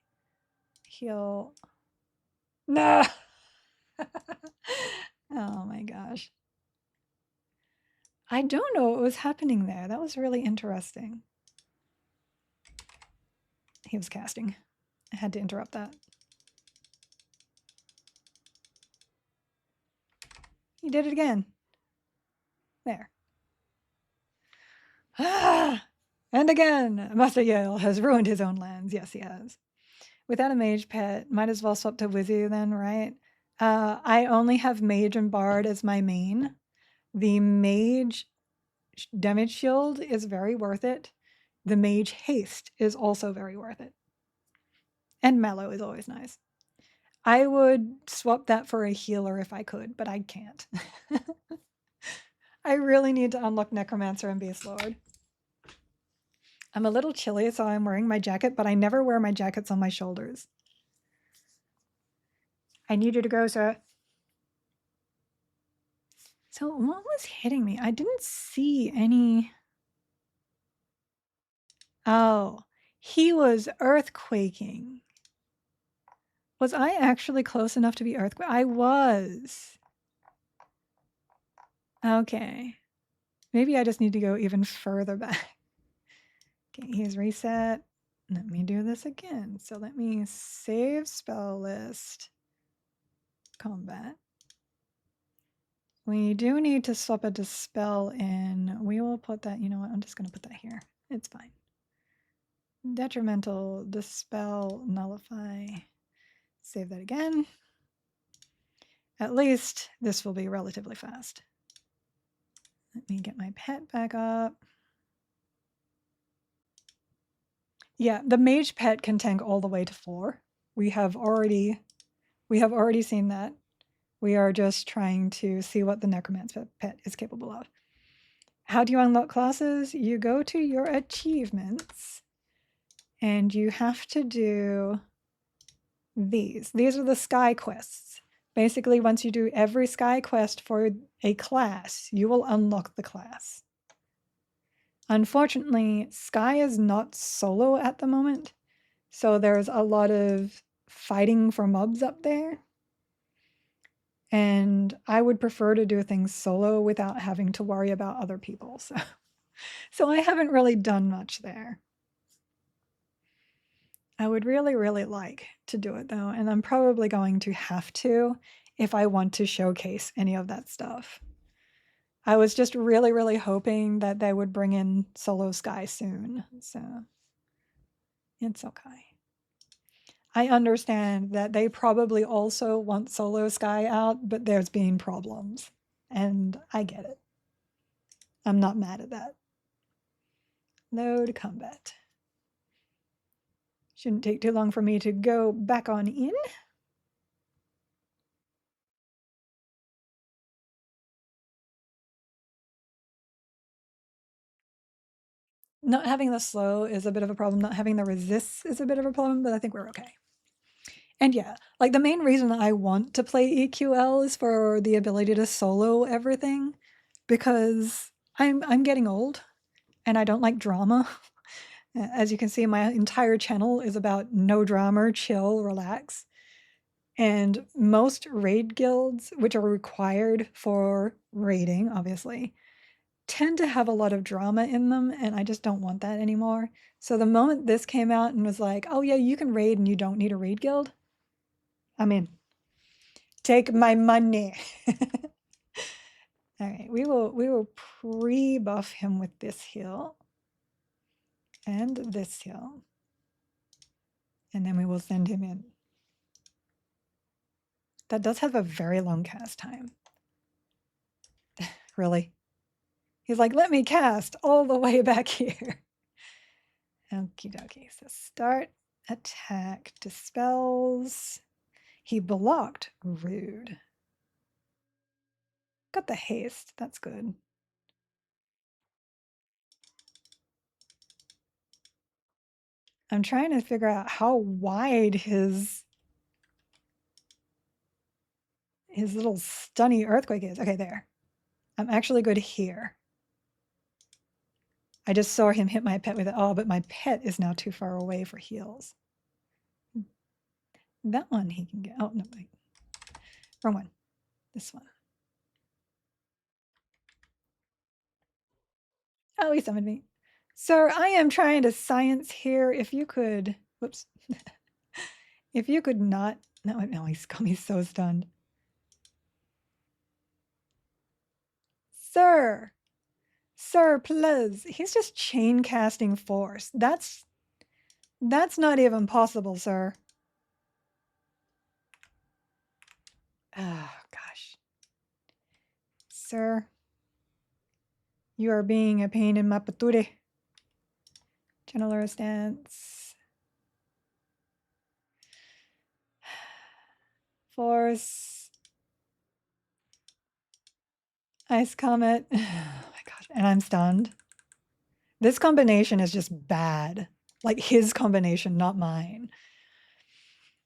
Heal. No! Oh my gosh. I don't know what was happening there. That was really interesting. He was casting. I had to interrupt that. He did it again. There. Ah! And again, Master Yael has ruined his own lands. Yes, he has. Without a mage pet, might as well swap to Wizzy then, right? I only have mage and bard as my main. The mage damage shield is very worth it. The mage haste is also very worth it. And mellow is always nice. I would swap that for a healer if I could, but I can't. I really need to unlock Necromancer and Beast Lord. I'm a little chilly, so I'm wearing my jacket, but I never wear my jackets on my shoulders. I need you to go, sir. So what was hitting me? I didn't see any. Oh, he was earthquaking. Was I actually close enough to be earthquake? I was. Okay. Maybe I just need to go even further back. Okay, he's reset. Let me do this again. So let me save spell list. Combat. We do need to swap a dispel in. We will put that, you know what, I'm just going to put that here. It's fine. Detrimental, dispel, nullify. Save that again. At least this will be relatively fast. Let me get my pet back up. Yeah, the mage pet can tank all the way to 4. We have already seen that. We are just trying to see what the necromancer pet is capable of. How do you unlock classes? You go to your achievements and you have to do these. These are the sky quests. Basically, once you do every sky quest for a class, you will unlock the class. Unfortunately, Sky is not solo at the moment, so there's a lot of fighting for mobs up there. And I would prefer to do things solo without having to worry about other people. So I haven't really done much there. I would really, really like to do it though, and I'm probably going to have to if I want to showcase any of that stuff. I was just really, really hoping that they would bring in Solo Sky soon, so it's okay. I understand that they probably also want Solo Sky out, but there's been problems, and I get it. I'm not mad at that. Load combat. Shouldn't take too long for me to go back on in. Not having the slow is a bit of a problem. Not having the resist is a bit of a problem, but I think we're okay. And yeah, like the main reason I want to play EQL is for the ability to solo everything, because I'm getting old and I don't like drama. As you can see, my entire channel is about no drama, chill, relax. And most raid guilds, which are required for raiding, obviously, tend to have a lot of drama in them, and I just don't want that anymore. So the moment this came out and was like, oh yeah, you can raid and you don't need a raid guild, I'm in. Take my money. All right, we will pre-buff him with this heal and this heal, and then we will send him in. That does have a very long cast time. Really? He's like, let me cast all the way back here. Okie dokie. So start, attack, dispels. He blocked. Rude. Got the haste. That's good. I'm trying to figure out how wide his little stunny earthquake is. Okay, there. I'm actually good here. I just saw him hit my pet with it. Oh, but my pet is now too far away for heals. That one he can get. Oh, no, wait. Wrong one. This one. Oh, he summoned me. Sir, I am trying to science here. If you could, whoops. If you could not, no, he's got me so stunned. Sir, please. He's just chain casting force. That's not even possible, sir. Oh, gosh. Sir, you are being a pain in my patootie. Channeler stance. Force. Ice Comet. Oh my gosh. And I'm stunned. This combination is just bad. Like his combination, not mine.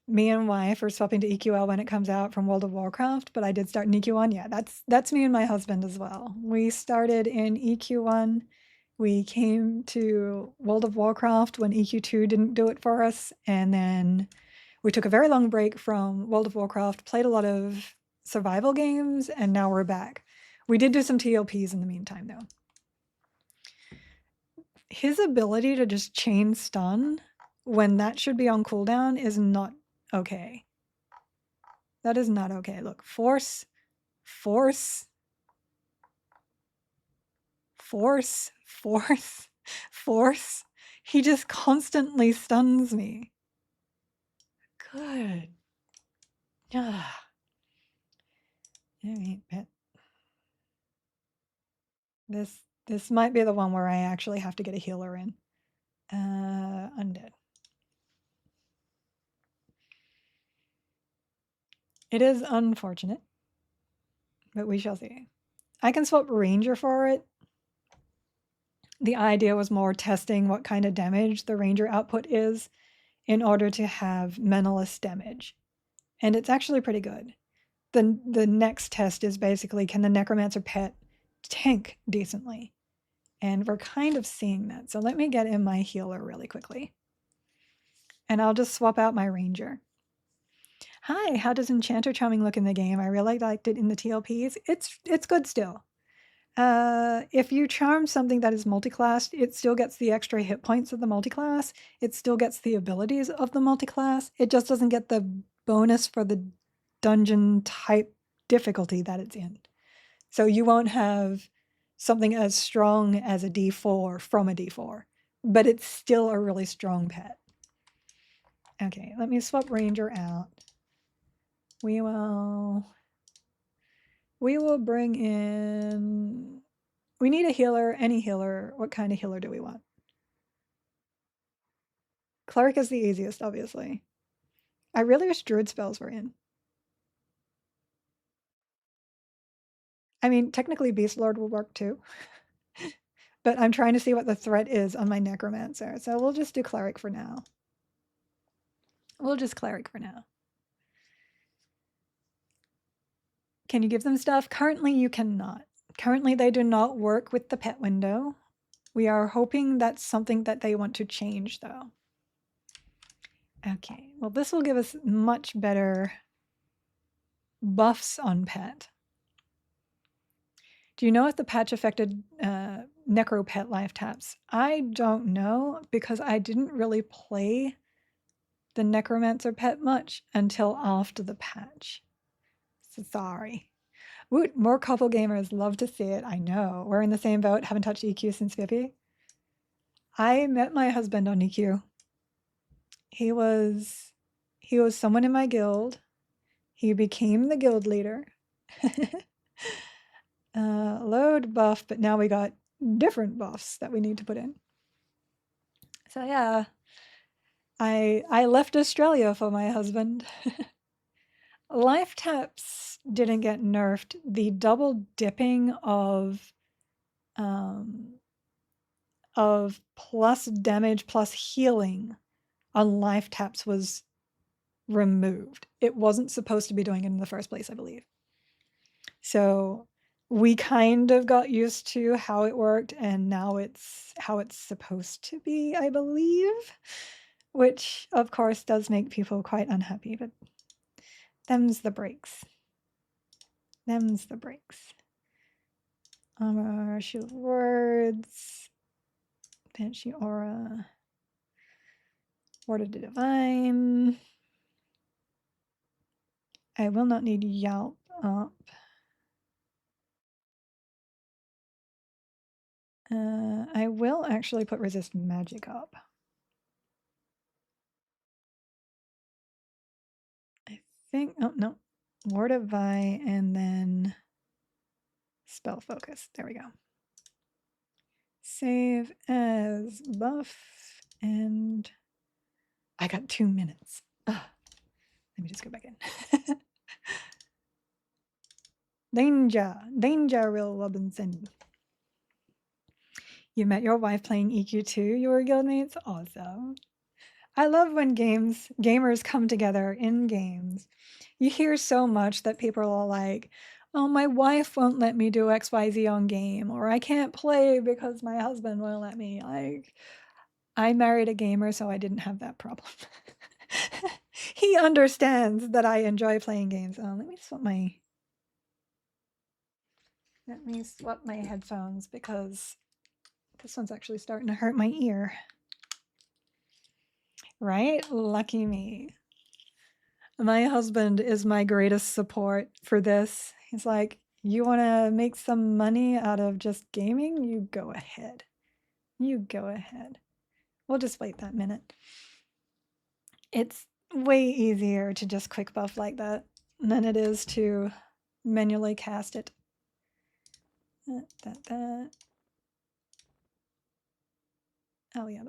Me and wife are swapping to EQL when it comes out from World of Warcraft, but I did start in EQ1. Yeah, that's me and my husband as well. We started in EQ1. We came to World of Warcraft when EQ2 didn't do it for us, and then we took a very long break from World of Warcraft, played a lot of survival games, and now we're back. We did do some TLPs in the meantime, though. His ability to just chain stun when that should be on cooldown is not okay. That is not okay. Look, force, force, force, force, force. He just constantly stuns me. Good. Ah. All right, bet. This might be the one where I actually have to get a healer in. Undead. It is unfortunate, but we shall see. I can swap Ranger for it. The idea was more testing what kind of damage the Ranger output is in order to have mentalist damage. And it's actually pretty good. The next test is basically, can the Necromancer pet tank decently? And we're kind of seeing that. So let me get in my healer really quickly. And I'll just swap out my Ranger. Hi, how does Enchanter Charming look in the game? I really liked it in the TLPs. It's good still. If you charm something that is multiclassed, it still gets the extra hit points of the multiclass. It still gets the abilities of the multiclass. It just doesn't get the bonus for the dungeon type difficulty that it's in. So you won't have something as strong as a D4 from a D4, but it's still a really strong pet. Okay, let me swap Ranger out. We will bring in, we need a healer, any healer. What kind of healer do we want? Cleric is the easiest, obviously. I really wish Druid spells were in. I mean, technically Beast Lord will work too. But I'm trying to see what the threat is on my Necromancer. So we'll just do Cleric for now. We'll just Cleric for now. Can you give them stuff? Currently, you cannot. Currently, they do not work with the pet window. We are hoping that's something that they want to change, though. Okay, well, this will give us much better buffs on pet. Do you know if the patch affected necro pet life taps? I don't know, because I didn't really play the Necromancer pet much until after the patch. So sorry. Woot, more couple gamers. Love to see it. I know. We're in the same boat. Haven't touched EQ since Vippy. I met my husband on EQ. He was someone in my guild. He became the guild leader. Load buff, but now we got different buffs that we need to put in. So yeah, I left Australia for my husband. Life taps didn't get nerfed. The double dipping of plus damage plus healing on life taps was removed. It wasn't supposed to be doing it in the first place, I believe. So we kind of got used to how it worked, and now it's how it's supposed to be, I believe, which of course does make people quite unhappy, but them's the breaks. Them's the breaks. Shoot words. Banshee aura. Word of the divine. I will not need Yelp up. I will actually put resist magic up. I think, oh no, word of vi and then spell focus. There we go. Save as buff, and I got 2 minutes. Let me just go back in. Danger, Will Robinson. You met your wife playing EQ2, your guildmates? Awesome. I love when gamers come together in games. You hear so much that people are like, oh, my wife won't let me do XYZ on game, or I can't play because my husband won't let me. Like, I married a gamer, so I didn't have that problem. He understands that I enjoy playing games. Let me swap my headphones because this one's actually starting to hurt my ear. Right? Lucky me. My husband is my greatest support for this. He's like, you want to make some money out of just gaming? You go ahead. You go ahead. We'll just wait that minute. It's way easier to just quick buff like that than it is to manually cast it. That. Oh yeah,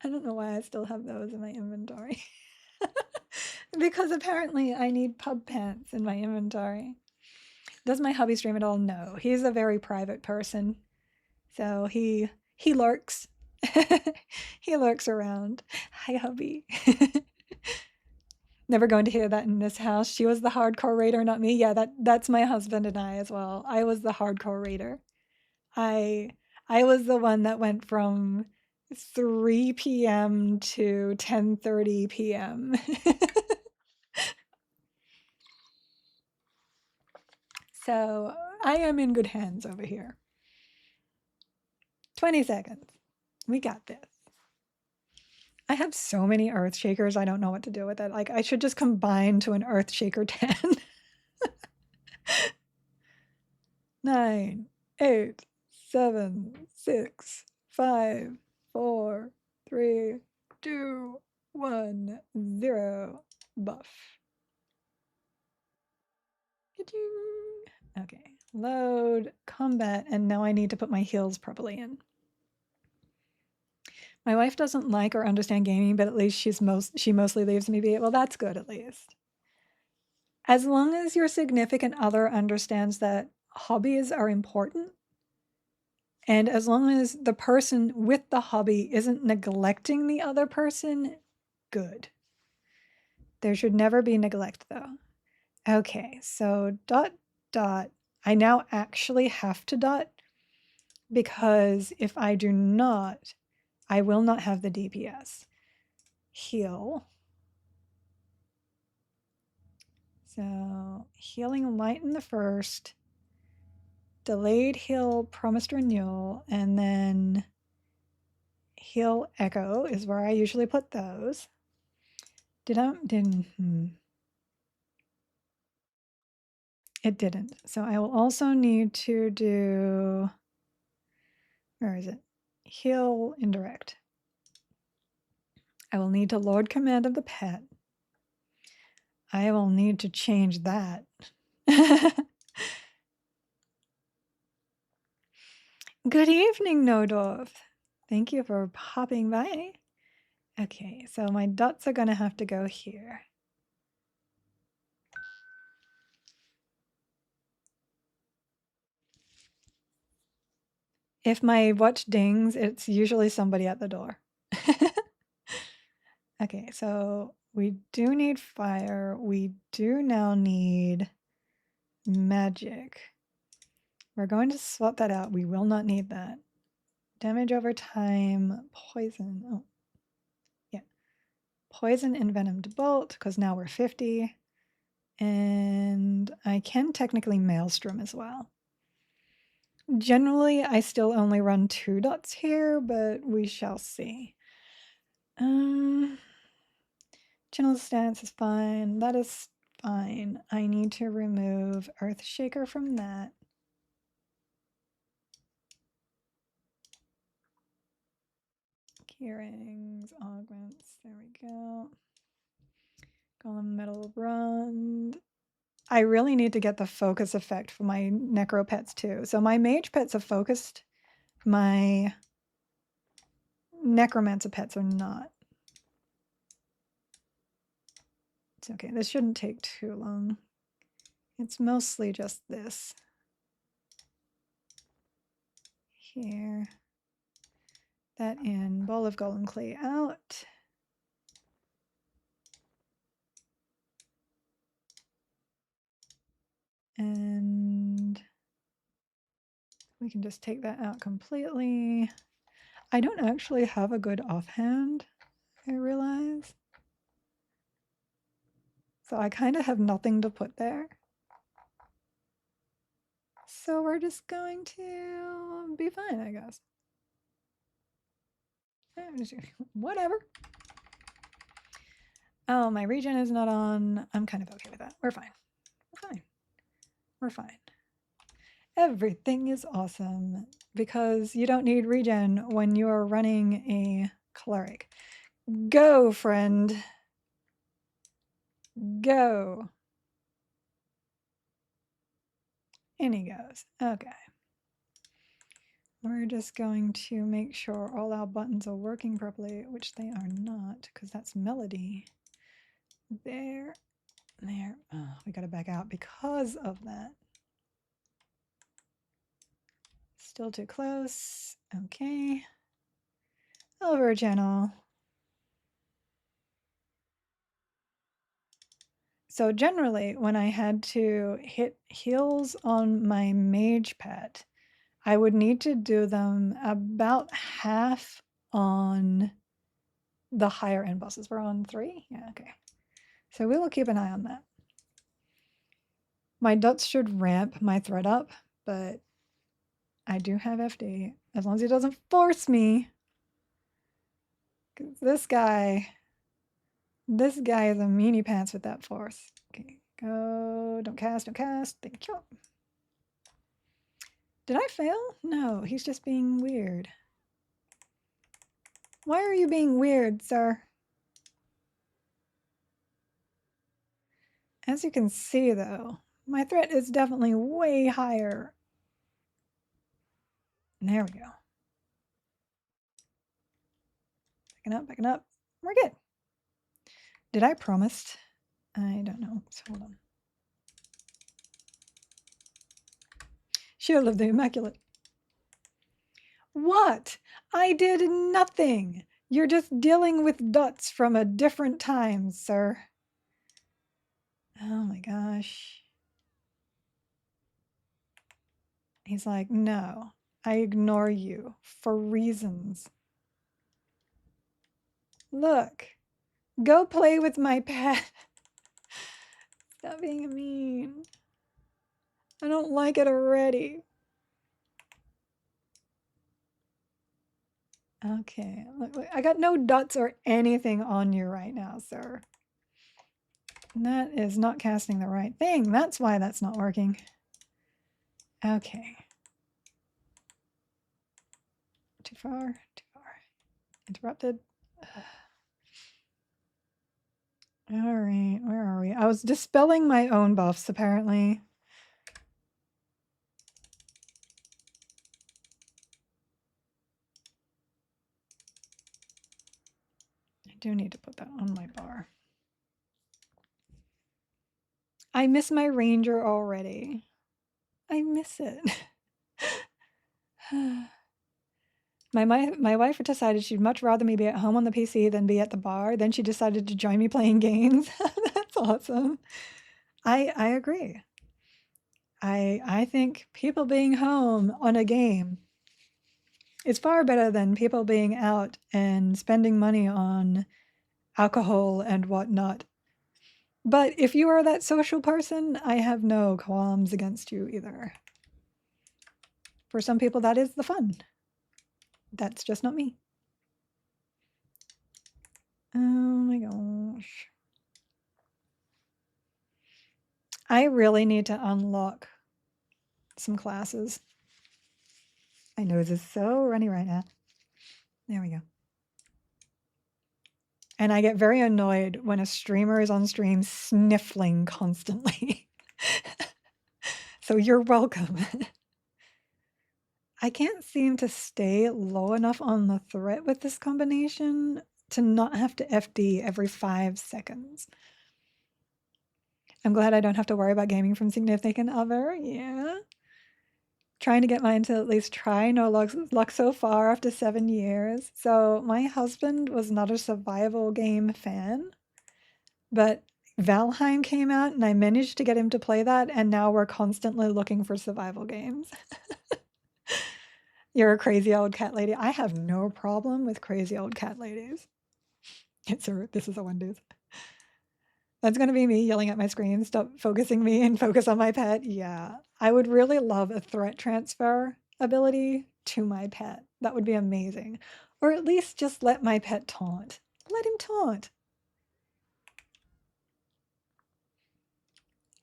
I don't know why I still have those in my inventory. Because apparently I need pub pants in my inventory. Does my hubby stream at all? No. He's a very private person. So he lurks. He lurks around. Hi, hubby. Never going to hear that in this house. She was the hardcore raider, not me. Yeah, that's my husband and I as well. I was the hardcore raider. I was the one that went from 3 p.m. to 10:30 p.m. So I am in good hands over here. 20 seconds. We got this. I have so many earth shakers, I don't know what to do with it. Like, I should just combine to an earth shaker 10. 9, 8, 7, 6, 5, 4, 3, 2, 1, 0. Buff. Okay, load, combat, and now I need to put my heals properly in. My wife doesn't like or understand gaming, but at least she mostly leaves me be. Well, that's good at least. As long as your significant other understands that hobbies are important, and as long as the person with the hobby isn't neglecting the other person, good. There should never be neglect though. Okay, so ... I now actually have to dot because if I do not, I will not have the DPS. Heal. So healing light in the first, delayed heal, promised renewal, and then heal echo is where I usually put those. It didn't. So I will also need to do, where is it? Heal indirect. I will need to load command of the pet. I will need to change that. Good evening, Nodorf. Thank you for popping by. Okay, so my dots are gonna have to go here. If my watch dings, it's usually somebody at the door. Okay, so we do need fire. We do now need magic. We're going to swap that out. We will not need that. Damage over time, poison. Oh, yeah. Poison envenomed bolt, because now we're 50. And I can technically maelstrom as well. Generally, I still only run 2 dots here, but we shall see. Channel stance is fine. That is fine. I need to remove Earthshaker from that. Keyrings, augments, there we go. Golem metal run. I really need to get the focus effect for my necro pets too. So my mage pets are focused. My necromancer pets are not. It's okay. This shouldn't take too long. It's mostly just this. Here. That in. Bowl of golden clay out. And we can just take that out completely. I don't actually have a good offhand, I realize. So I kind of have nothing to put there. So we're just going to be fine, I guess. Whatever. Oh, my regen is not on. I'm kind of okay with that. We're fine. We're fine. We're fine. Everything is awesome because you don't need regen when you are running a cleric. Go, friend. Go. In he goes. Okay. We're just going to make sure all our buttons are working properly, which they are not, because that's melody. There. There. Oh, we got to back out because of that. Still too close. Okay. Over channel. So generally, when I had to hit heals on my mage pet, I would need to do them about half on the higher end bosses. We're on 3? Yeah, okay. So we will keep an eye on that. My dots should ramp my threat up, but I do have FD. As long as he doesn't force me. Because this guy is a meanie pants with that force. Okay, go. Don't cast, don't cast. Thank you. Did I fail? No, he's just being weird. Why are you being weird, sir? As you can see, though, my threat is definitely way higher. There we go. Backing up, backing up. We're good. Did I promise? I don't know. So hold on. Shield of the Immaculate. What? I did nothing. You're just dealing with dots from a different time, sir. Oh my gosh. He's like, no, I ignore you for reasons. Look, go play with my pet. Stop being mean. I don't like it already. Okay, look, I got no dots or anything on you right now, sir. That is not casting the right thing. That's why that's not working. Okay. Too far, too far. Interrupted. All right, where are we? I was dispelling my own buffs, apparently. I do need to put that on my bar. I miss my ranger already. I miss it. My wife decided she'd much rather me be at home on the PC than be at the bar. Then she decided to join me playing games. That's awesome. I agree. I think people being home on a game is far better than people being out and spending money on alcohol and whatnot. But if you are that social person, I have no qualms against you either. For some people, that is the fun. That's just not me. Oh my gosh. I really need to unlock some classes. My nose is so runny right now. There we go. And I get very annoyed when a streamer is on stream sniffling constantly. So you're welcome. I can't seem to stay low enough on the threat with this combination to not have to FD every 5 seconds. I'm glad I don't have to worry about gaming from significant other. Yeah. Trying to get mine to at least try. No luck so far after 7 years. So my husband was not a survival game fan, but Valheim came out and I managed to get him to play that, and now we're constantly looking for survival games. You're a crazy old cat lady. I have no problem with crazy old cat ladies. This is a Wendy's. That's going to be me yelling at my screen, stop focusing me and focus on my pet. Yeah, I would really love a threat transfer ability to my pet. That would be amazing. Or at least just let my pet taunt. Let him taunt.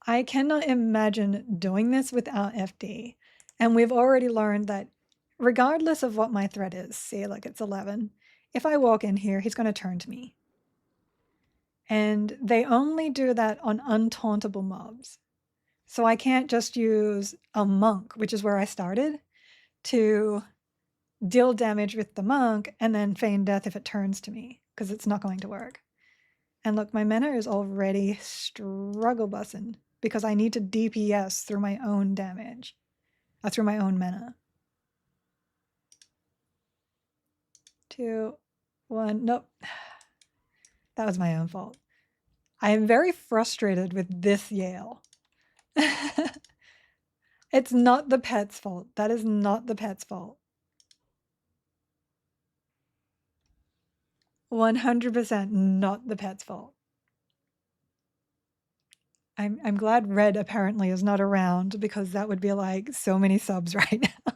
I cannot imagine doing this without FD. And we've already learned that regardless of what my threat is, say like it's 11, if I walk in here, he's going to turn to me. And they only do that on untauntable mobs. So I can't just use a monk, which is where I started, to deal damage with the monk and then feign death if it turns to me, because it's not going to work. And look, my mana is already struggle bussing because I need to DPS through my own damage, through my own mana. 2, 1, nope. That was my own fault. I am very frustrated with this Yael. It's not the pet's fault. That is not the pet's fault. 100% not the pet's fault. I'm glad Red apparently is not around, because that would be like so many subs right now.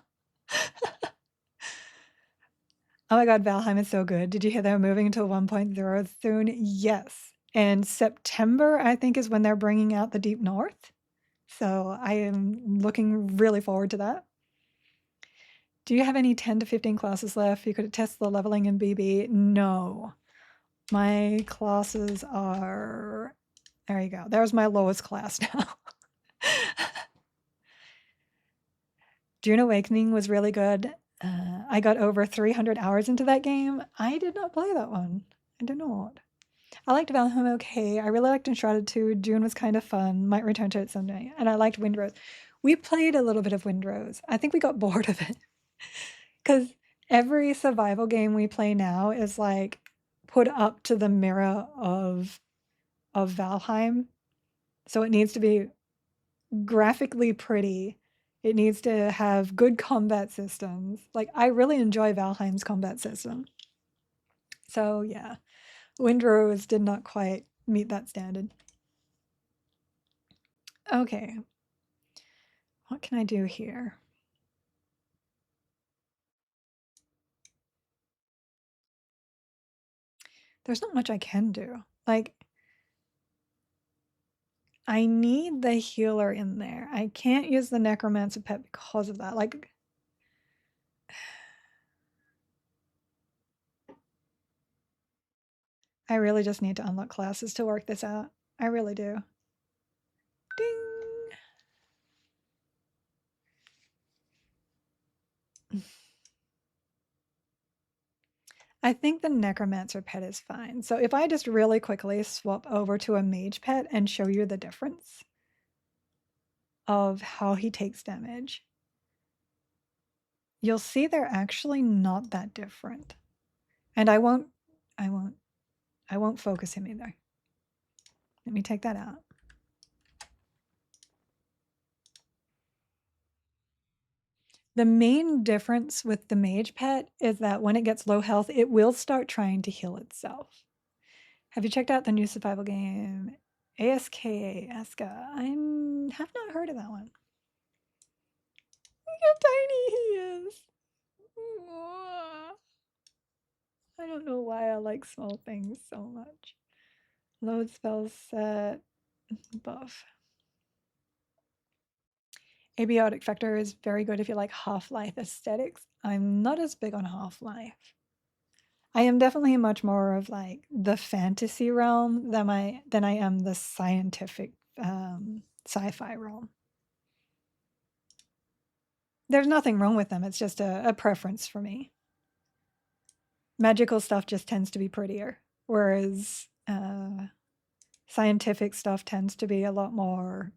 Oh my god, Valheim is so good. Did you hear they're moving to 1.0 soon? Yes. And September, I think, is when they're bringing out the Deep North. So I am looking really forward to that. Do you have any 10 to 15 classes left? You could test the leveling in BB. No. My classes are... There you go. There's my lowest class now. Dune Awakening was really good. I got over 300 hours into that game. I did not play that one. I did not. I liked Valheim okay. I really liked Uncharted 2. Dune was kind of fun. Might return to it someday. And I liked Windrose. We played a little bit of Windrose. I think we got bored of it. Because every survival game we play now is like put up to the mirror of Valheim. So it needs to be graphically pretty. It needs to have good combat systems. Like, I really enjoy Valheim's combat system. So yeah, Windrose did not quite meet that standard. Okay, what can I do here? There's not much I can do. Like, I need the healer in there. I can't use the necromancer pet because of that. Like, I really just need to unlock classes to work this out. I really do. Ding! I think the necromancer pet is fine. So if I just really quickly swap over to a mage pet and show you the difference of how he takes damage, you'll see they're actually not that different. And I won't focus him either. Let me take that out. The main difference with the mage pet is that when it gets low health, it will start trying to heal itself. Have you checked out the new survival game ASKA? Aska? I have not heard of that one. Look how tiny he is. I don't know why I like small things so much. Load spell set, buff. Abiotic Vector is very good if you like Half-Life aesthetics. I'm not as big on Half-Life. I am definitely much more of like the fantasy realm than I am the scientific sci-fi realm. There's nothing wrong with them. It's just a preference for me. Magical stuff just tends to be prettier, whereas scientific stuff tends to be a lot more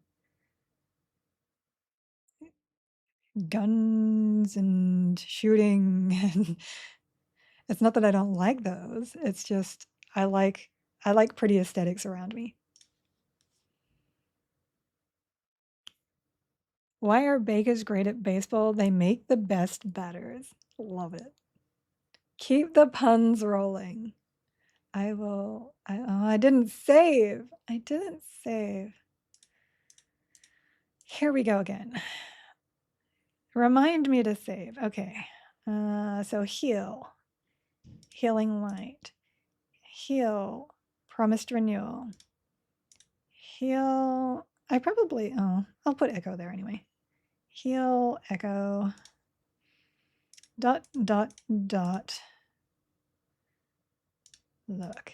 guns and shooting. It's not that I don't like those. It's just I like pretty aesthetics around me. Why are bakers great at baseball? They make the best batters. Love it. Keep the puns rolling. Oh, I didn't save. I didn't save. Here we go again. Remind me to save. Okay. So heal. Healing light. Heal. Promised renewal. Heal. I'll put echo there anyway. Heal, echo, dot, dot, dot. Look.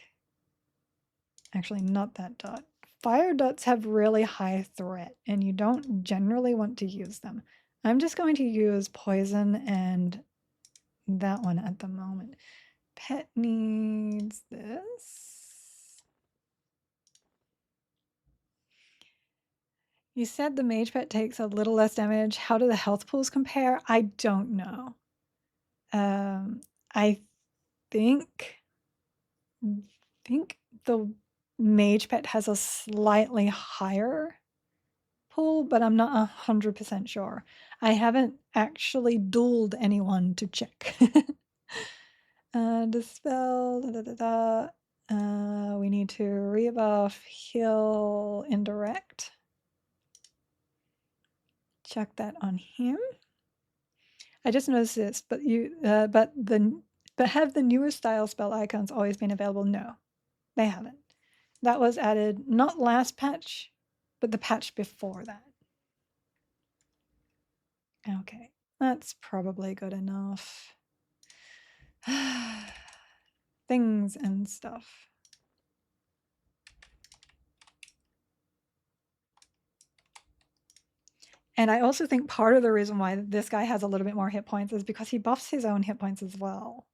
Actually, not that dot. Fire dots have really high threat, and you don't generally want to use them. I'm just going to use poison and that one at the moment. Pet needs this. You said the mage pet takes a little less damage. How do the health pools compare? I don't know. I think the mage pet has a slightly higher pool, but I'm not 100% sure. I haven't actually dueled anyone to check. Dispel, da, da, da, da. We need to rebuff, heal, indirect. Check that on him. I just noticed this, but have the newer style spell icons always been available? No, they haven't. That was added not last patch, but the patch before that. Okay, that's probably good enough. Things and stuff. And I also think part of the reason why this guy has a little bit more hit points is because he buffs his own hit points as well.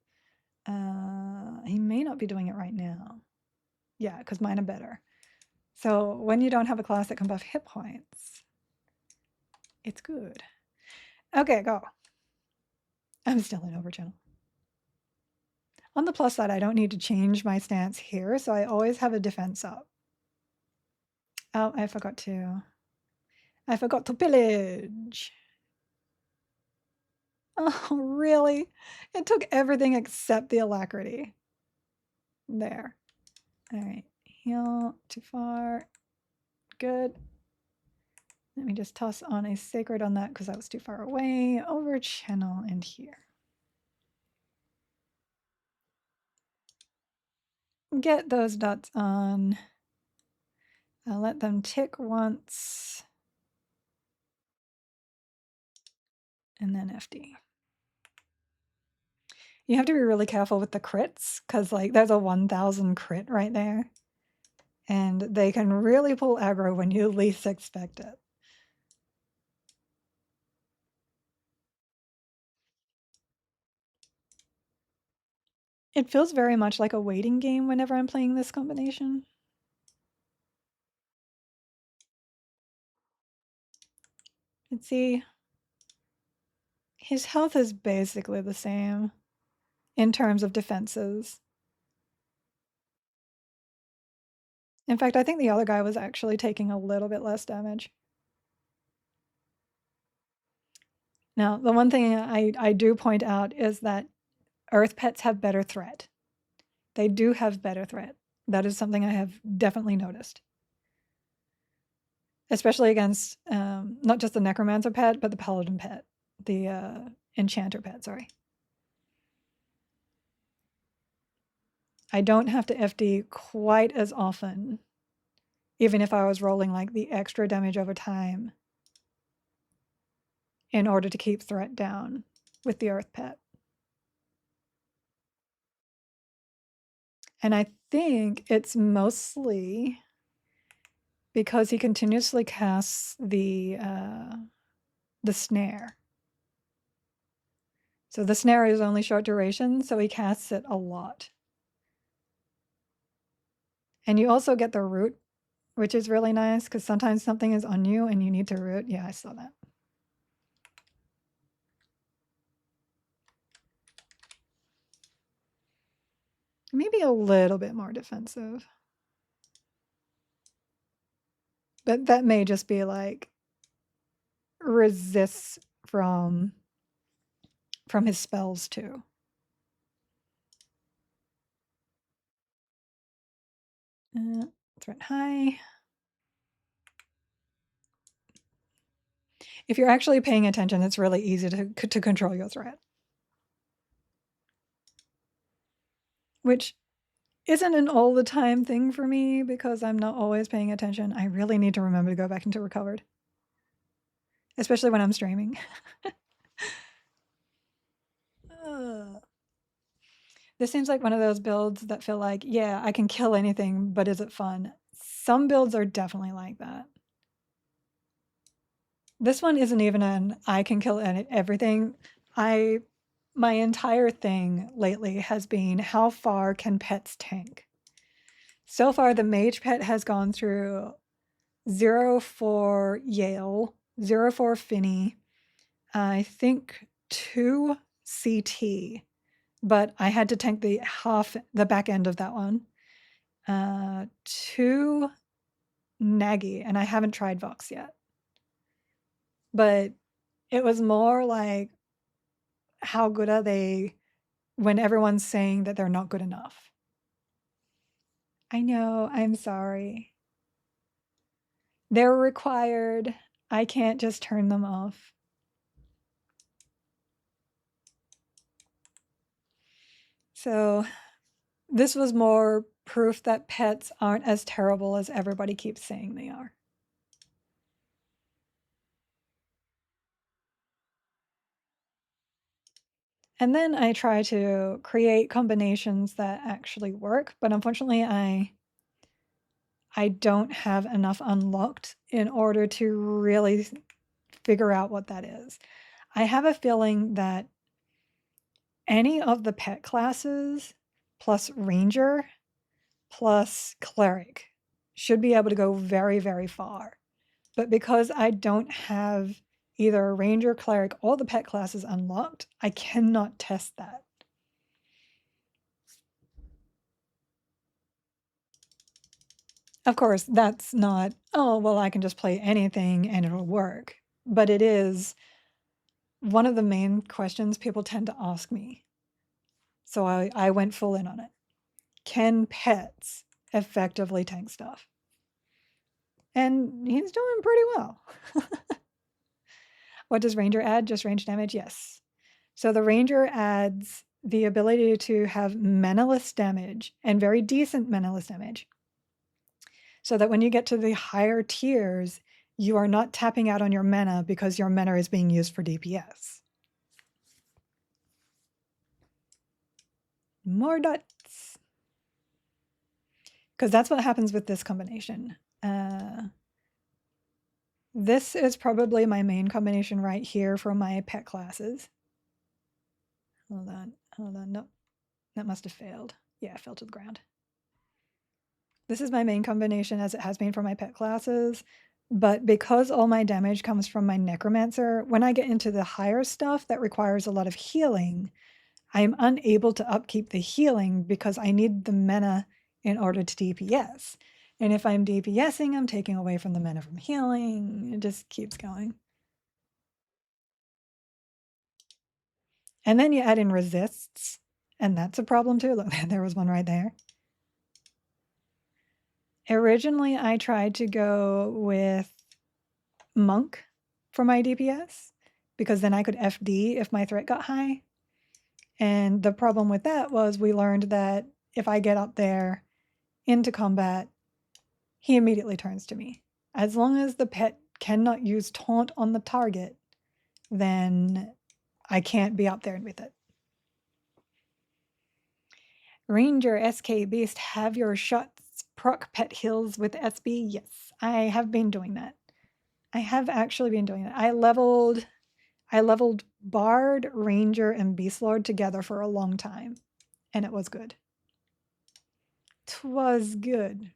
He may not be doing it right now. Yeah, because mine are better. So when you don't have a class that can buff hit points, it's good. Okay, go. I'm still in overchannel. On the plus side, I don't need to change my stance here, so I always have a defense up. Oh, I forgot to pillage. Oh, really? It took everything except the alacrity. There. All right, heal too far. Good. Let me just toss on a sacred on that because that was too far away. Over channel and here. Get those dots on. I'll let them tick once. And then FD. You have to be really careful with the crits, because like there's a 1000 crit right there. And they can really pull aggro when you least expect it. It feels very much like a waiting game whenever I'm playing this combination. Let's see. His health is basically the same in terms of defenses. In fact, I think the other guy was actually taking a little bit less damage. Now, the one thing I do point out is that Earth pets have better threat. They do have better threat. That is something I have definitely noticed. Especially against not just the Necromancer pet, but the Paladin pet. The Enchanter pet, sorry. I don't have to FD quite as often, even if I was rolling like the extra damage over time in order to keep threat down with the Earth pet. And I think it's mostly because he continuously casts the snare. So the snare is only short duration, so he casts it a lot. And you also get the root, which is really nice, because sometimes something is on you and you need to root. Yeah, I saw that. Maybe a little bit more defensive. But that may just be like resists from his spells too. Threat high. If you're actually paying attention, it's really easy to control your threat. Which isn't an all the time thing for me because I'm not always paying attention. I really need to remember to go back into recovered. Especially when I'm streaming. This seems like one of those builds that feel like, yeah, I can kill anything, but is it fun? Some builds are definitely like that. This one isn't even an I can kill everything. My entire thing lately has been how far can pets tank? So far, the mage pet has gone through 0 for Yael, 0 for Finny, I think 2 CT, but I had to tank the back end of that one. 2 Nagy, and I haven't tried Vox yet. But it was more like, how good are they when everyone's saying that they're not good enough? I know, I'm sorry. They're required. I can't just turn them off. So this was more proof that pets aren't as terrible as everybody keeps saying they are. And then I try to create combinations that actually work, but unfortunately I don't have enough unlocked in order to really figure out what that is. I have a feeling that any of the pet classes plus ranger plus cleric should be able to go very, very far. But because I don't have either ranger, cleric, or the pet classes unlocked, I cannot test that. Of course, that's not, oh, well, I can just play anything and it'll work. But it is one of the main questions people tend to ask me. So I went full in on it. Can pets effectively tank stuff? And he's doing pretty well. What does Ranger add? Just range damage? Yes. So the Ranger adds the ability to have manaless damage and very decent manaless damage. so that when you get to the higher tiers, you are not tapping out on your mana because your mana is being used for DPS. More dots. Because that's what happens with this combination. This is probably my main combination right here for my pet classes. Hold on, nope. That must have failed. Yeah, it fell to the ground. This is my main combination as it has been for my pet classes, but because all my damage comes from my necromancer, when I get into the higher stuff that requires a lot of healing, I am unable to upkeep the healing because I need the mana in order to DPS. And if I'm DPSing, I'm taking away from the mana from healing. It just keeps going. And then you add in resists, and that's a problem too. Look, there was one right there. Originally, I tried to go with Monk for my DPS because then I could FD if my threat got high. And the problem with that was we learned that if I get up there into combat, he immediately turns to me. As long as the pet cannot use taunt on the target, then I can't be up there with it. Ranger SK Beast, have your shots proc pet heals with SB? Yes, I have been doing that. I have actually been doing that. I leveled Bard, Ranger, and Beast Lord together for a long time, and it was good. 'Twas good.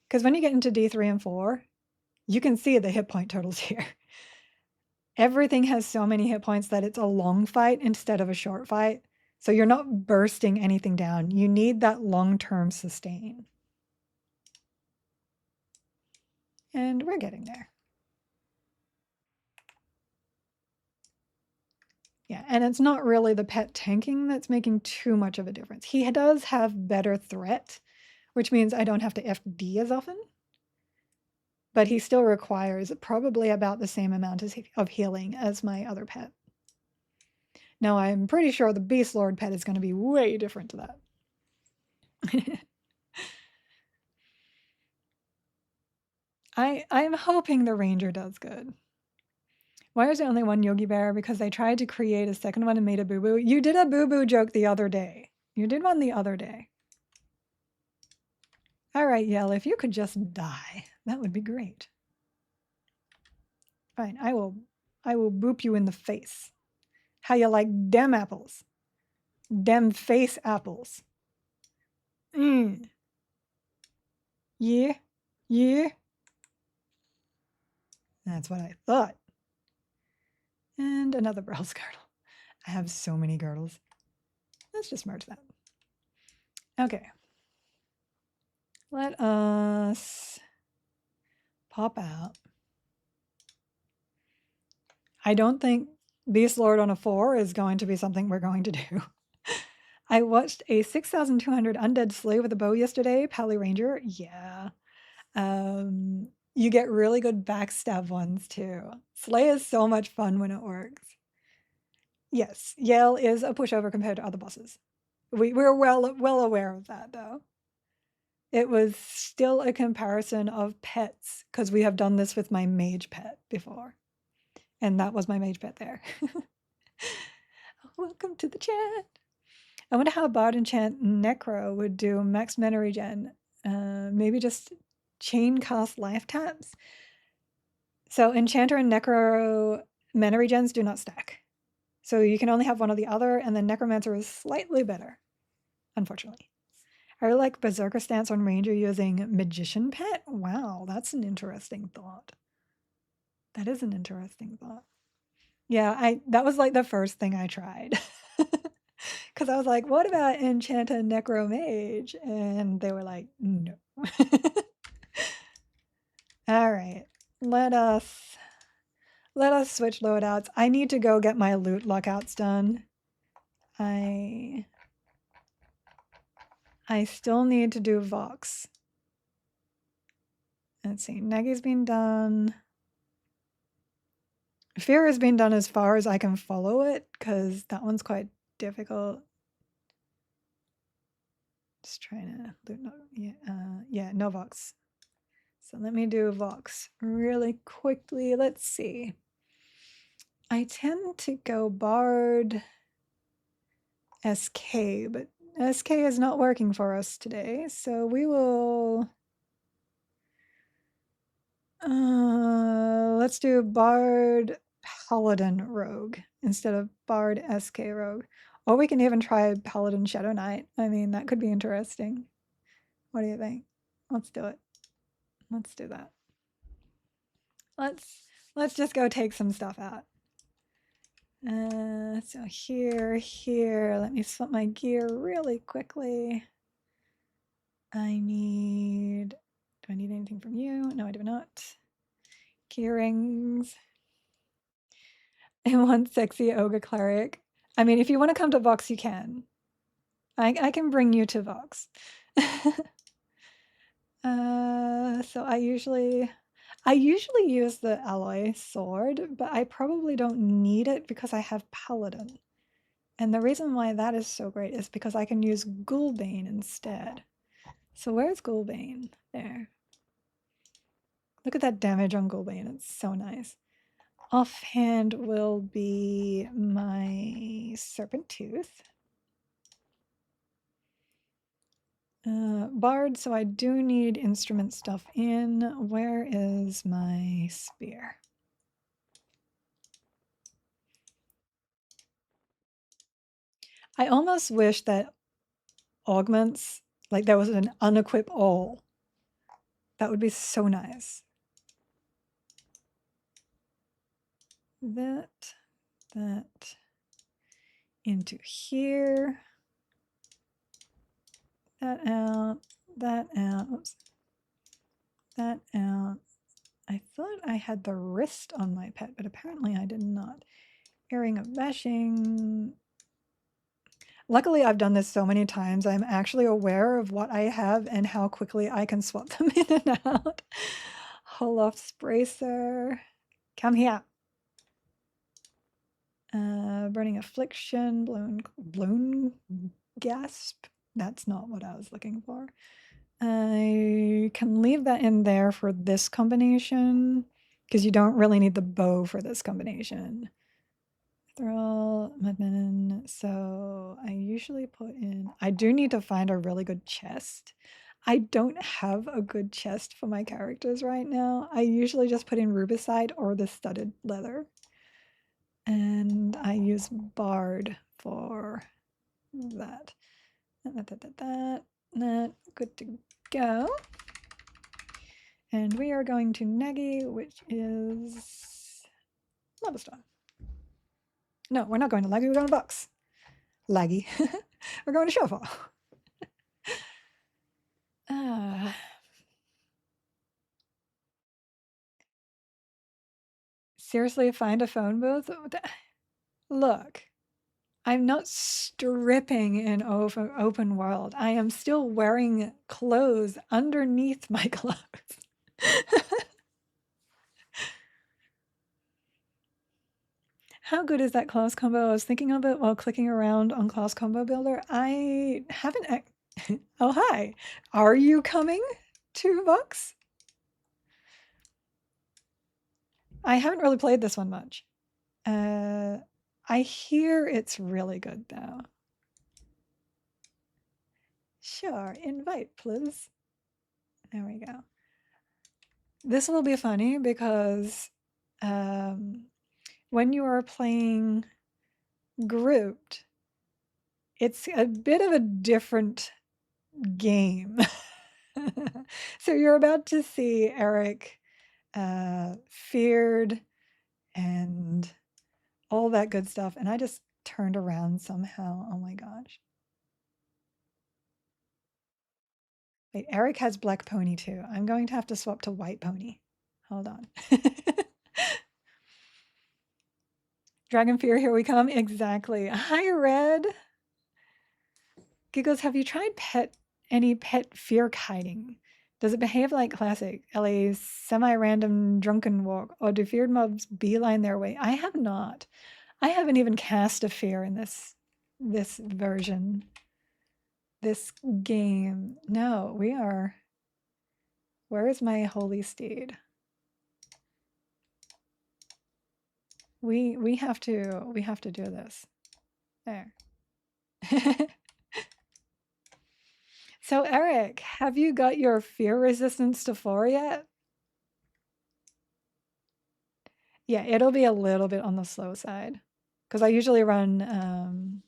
Because when you get into D3 and 4, you can see the hit point totals here. Everything has so many hit points that it's a long fight instead of a short fight. So you're not bursting anything down. You need that long-term sustain. And we're getting there. Yeah, and it's not really the pet tanking that's making too much of a difference. He does have better threat, which means I don't have to FD as often. But he still requires probably about the same amount of healing as my other pet. Now, I'm pretty sure the Beast Lord pet is going to be way different to that. I'm hoping the Ranger does good. Why is there only one Yogi Bear? Because I tried to create a second one and made a boo-boo. You did a boo-boo joke the other day. You did one the other day. All right, Yael, if you could just die, that would be great. Fine, I will boop you in the face. How you like dem apples? Dem face apples. Yeah, yeah. That's what I thought. And another Browse girdle. I have so many girdles. Let's just merge that. Okay. Let us pop out. I don't think Beast Lord on a 4 is going to be something we're going to do. I watched a 6,200 undead slay with a bow yesterday. Pally Ranger. Yeah. You get really good backstab ones too. Slay is so much fun when it works. Yes, Yael is a pushover compared to other bosses. We're well aware of that though. It was still a comparison of pets because we have done this with my mage pet before. And that was my mage pet there. Welcome to the chat. I wonder how Bard Enchant Necro would do max mana regen. Maybe just chain cast life taps. So Enchanter and Necro mana regens do not stack. So you can only have one or the other, and then Necromancer is slightly better, unfortunately. I really like Berserker stance on Ranger using Magician Pet. Wow, that's an interesting thought. That is an interesting thought. Yeah, that was like the first thing I tried. Because I was like, what about Enchant a Necro Mage? And they were like, no. All right, let us switch loadouts. I need to go get my loot lockouts done. I still need to do Vox. Let's see, Negi's been done. Fear has been done as far as I can follow it, because that one's quite difficult. Just trying to, yeah, no Vox. So let me do Vox really quickly. Let's see. I tend to go Bard SK, but SK is not working for us today. So we will, let's do Bard Paladin Rogue instead of Bard SK Rogue. Or we can even try Paladin Shadow Knight. I mean, that could be interesting. What do you think? Let's do it. Let's do that. Let's just go take some stuff out. So here, let me swap my gear really quickly. Do I need anything from you? No, I do not. Gearings. I want sexy Ogre Cleric. I mean, if you want to come to Vox, you can. I can bring you to Vox. So I usually use the alloy sword, but I probably don't need it because I have Paladin. And the reason why that is so great is because I can use Ghoulbane instead. So where's Ghoulbane? There. Look at that damage on Ghoulbane. It's so nice. Offhand will be my Serpent Tooth. Bard, so I do need instrument stuff in. Where is my spear? I almost wish that augments, like there was an unequip all. That would be so nice. That into here. That out, oops. That out. I thought I had the wrist on my pet, but apparently I did not. Airing of meshing. Luckily, I've done this so many times, I'm actually aware of what I have and how quickly I can swap them in and out. Holof's Bracer. Come here. Burning Affliction, blown gasp. That's not what I was looking for. I can leave that in there for this combination because you don't really need the bow for this combination. Thrall, Mudman. So I usually put in, I do need to find a really good chest. I don't have a good chest for my characters right now. I usually just put in Rubicide or the studded leather. And I use Bard for that. That. Good to go. And we are going to Negi, which is Lobestone. No, we're not going to Laggy, we're going to Vox. Laggy. We're going to Showfall. Seriously, find a phone booth? Look, I'm not stripping in open world. I am still wearing clothes underneath my clothes. How good is that class combo? I was thinking of it while clicking around on class combo builder. I haven't. Oh, hi. Are you coming to Vox? I haven't really played this one much. I hear it's really good though. Sure, invite please. There we go. This will be funny because when you are playing grouped, it's a bit of a different game. So you're about to see Eric feared and all that good stuff. And I just turned around somehow. Oh my gosh. Wait, Eric has black pony too. I'm going to have to swap to white pony. Hold on. Dragon Fear, here we come. Exactly. Hi, Red. Giggles, have you tried any pet fear kiting? Does it behave like classic LA's semi-random drunken walk, or do feared mobs beeline their way? I have not. I haven't even cast a fear in this version. this game. No, we are. Where is my holy steed? We have to do this. There. So Eric, have you got your fear resistance to 4 yet? Yeah, it'll be a little bit on the slow side because I usually run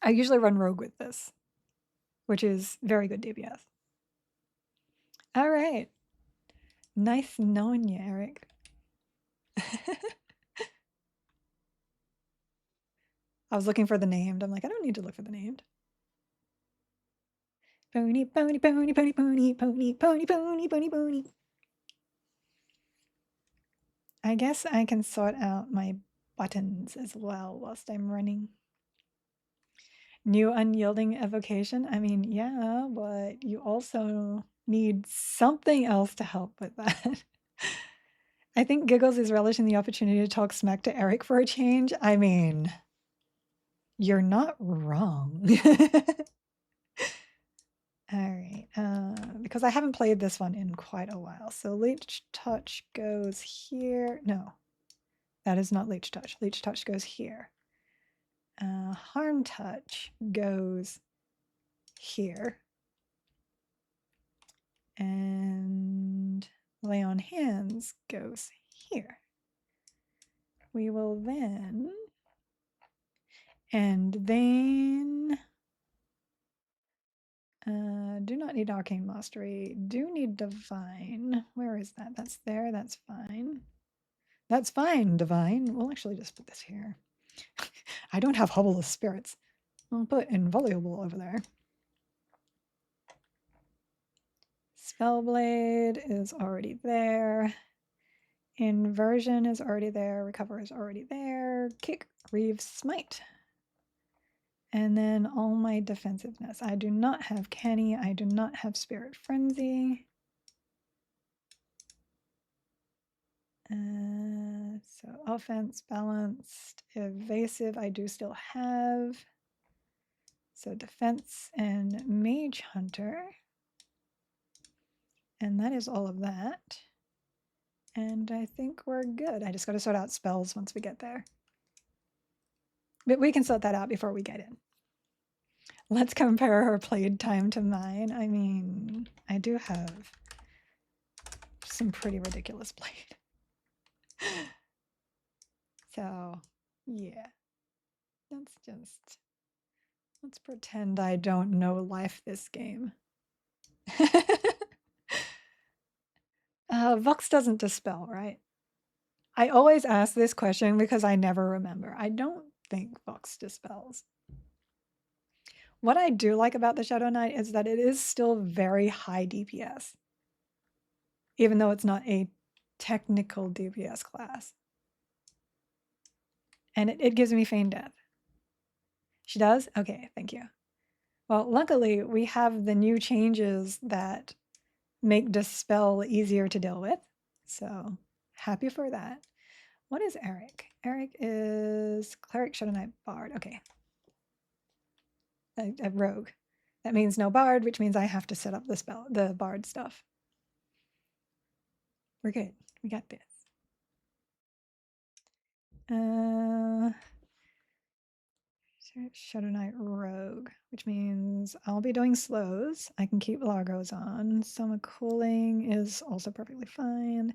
rogue with this, which is very good DPS. All right. Nice knowing you, Eric. I was looking for the named. I'm like, I don't need to look for the named. Pony, pony, pony, pony, pony, pony, pony, pony, pony, pony. I guess I can sort out my buttons as well whilst I'm running. New unyielding evocation? I mean, yeah, but you also need something else to help with that. I think Giggles is relishing the opportunity to talk smack to Eric for a change. I mean, you're not wrong. All right, because I haven't played this one in quite a while. So Leech Touch goes here. No, that is not Leech Touch. Leech Touch goes here. Harm Touch goes here. And Lay on Hands goes here. We will then, and then, do not need Arcane Mastery, do need Divine. Where is that? That's there, that's fine. That's fine, Divine. We'll actually just put this here. I don't have Hubble of Spirits. I'll put Invaluable over there. Spellblade is already there. Inversion is already there. Recover is already there. Kick, Reeve, Smite. And then all my defensiveness. I do not have Kenny. I do not have Spirit Frenzy. So offense, balanced, evasive, I do still have. So defense and Mage Hunter. And that is all of that. And I think we're good. I just got to sort out spells once we get there. But we can sort that out before we get in. Let's compare her played time to mine. I mean, I do have some pretty ridiculous played. So, yeah. Let's pretend I don't know life this game. Vox doesn't dispel, right? I always ask this question because I never remember. I don't think Vox dispels. What I do like about the Shadow Knight is that it is still very high DPS, even though it's not a technical DPS class. And it gives me Feign Death. She does? Okay, thank you. Well, luckily, we have the new changes that make Dispel easier to deal with. So happy for that. What is Eric? Eric is Cleric, Shadow Knight, Bard. Okay. A rogue. That means no Bard, which means I have to set up the Bard stuff. We're good. We got this. Shadow Knight Rogue, which means I'll be doing slows. I can keep Largos on. Summer Cooling is also perfectly fine.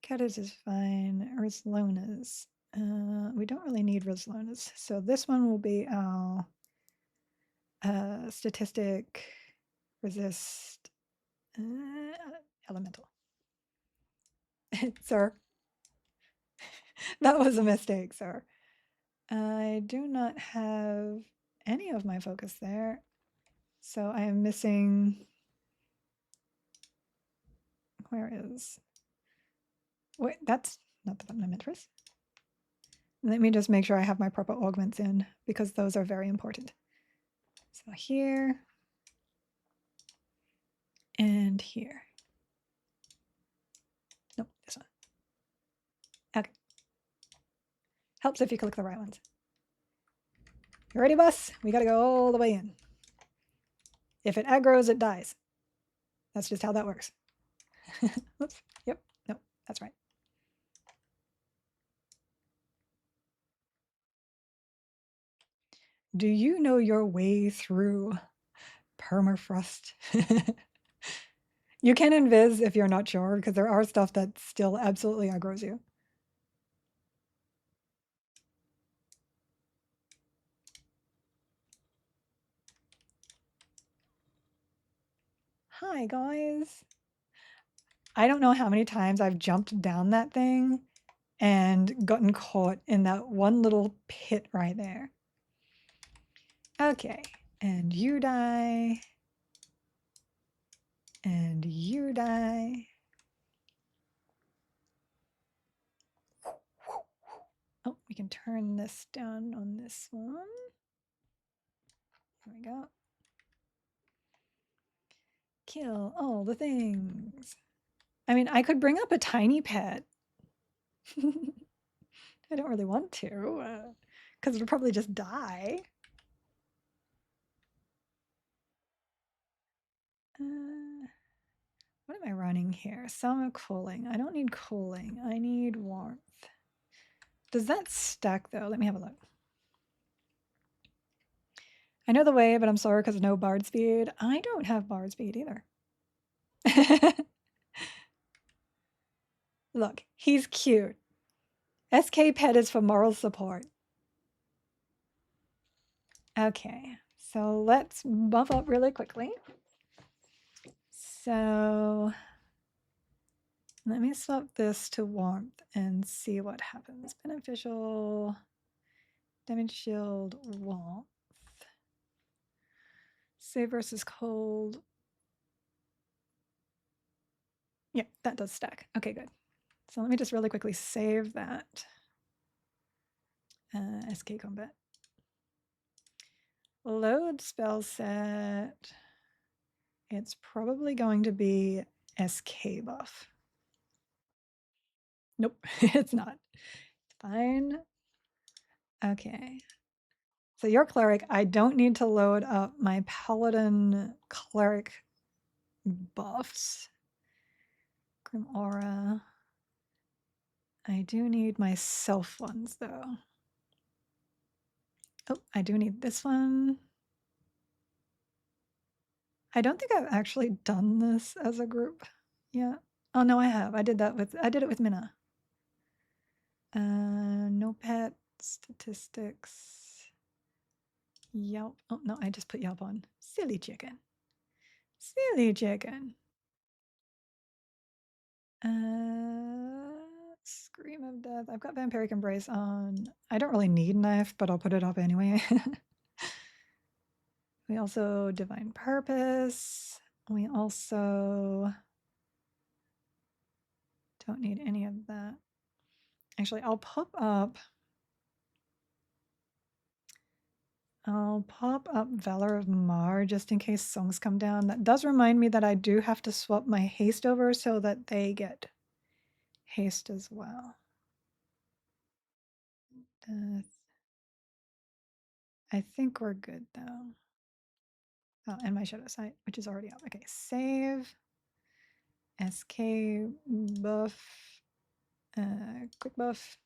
Catus is fine. Rizlona's. We don't really need Rizlona's. So this one will be our statistic resist elemental. Sir. That was a mistake, sir. I do not have any of my focus there. So I am missing. Where is. Wait, that's not the button I meant first. Let me just make sure I have my proper augments in because those are very important. So here and here. Nope, this one. Okay. Helps if you click the right ones. You ready, boss? We gotta go all the way in. If it aggroes, it dies. That's just how that works. Oops. Yep. Nope. That's right. Do you know your way through permafrost? You can invis if you're not sure, because there are stuff that still absolutely aggroes you. Hi, guys. I don't know how many times I've jumped down that thing and gotten caught in that one little pit right there. Okay, and you die. And you die. Oh, we can turn this down on this one. There we go. Kill all the things. I mean, I could bring up a tiny pet. I don't really want to, because it'll probably just die. What am I running here? Summer cooling. I don't need cooling. I need warmth. Does that stack though? Let me have a look. I know the way, but I'm sorry because no bard speed. I don't have bard speed either. Look, he's cute. SK pet is for moral support. Okay, so let's buff up really quickly. So let me swap this to warmth and see what happens. Beneficial, damage shield, warmth. Save versus cold. Yeah, that does stack. Okay, good. So let me just really quickly save that. SK combat. Load spell set. It's probably going to be SK buff. Nope, it's not. Fine. Okay. So your cleric, I don't need to load up my paladin cleric buffs. Grim Aura. I do need my self ones though. Oh, I do need this one. I don't think I've actually done this as a group yet. Oh no, I have. I did it with Minna. No pet statistics. Yelp. Oh no, I just put Yelp on. Silly chicken. Silly chicken. Scream of Death. I've got Vampiric Embrace on. I don't really need Knife, but I'll put it up anyway. We also Divine Purpose. We also don't need any of that. Actually, I'll pop up Valor of Mar just in case songs come down. That does remind me that I do have to swap my haste over so that they get haste as well. I think we're good though. Oh, and my shadow sight, which is already up. Okay, save. SK buff. Quick buff.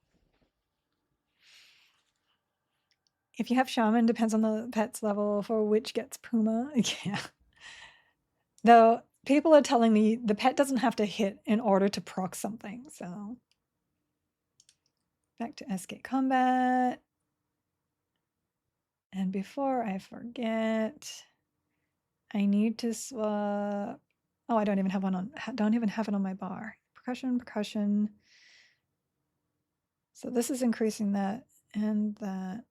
If you have shaman, depends on the pet's level for which gets Puma. Yeah. Though people are telling me the pet doesn't have to hit in order to proc something. So back to SK combat. And before I forget, I need to swap. Oh, I don't even have one on. Don't even have it on my bar. Percussion, percussion. So this is increasing that and that.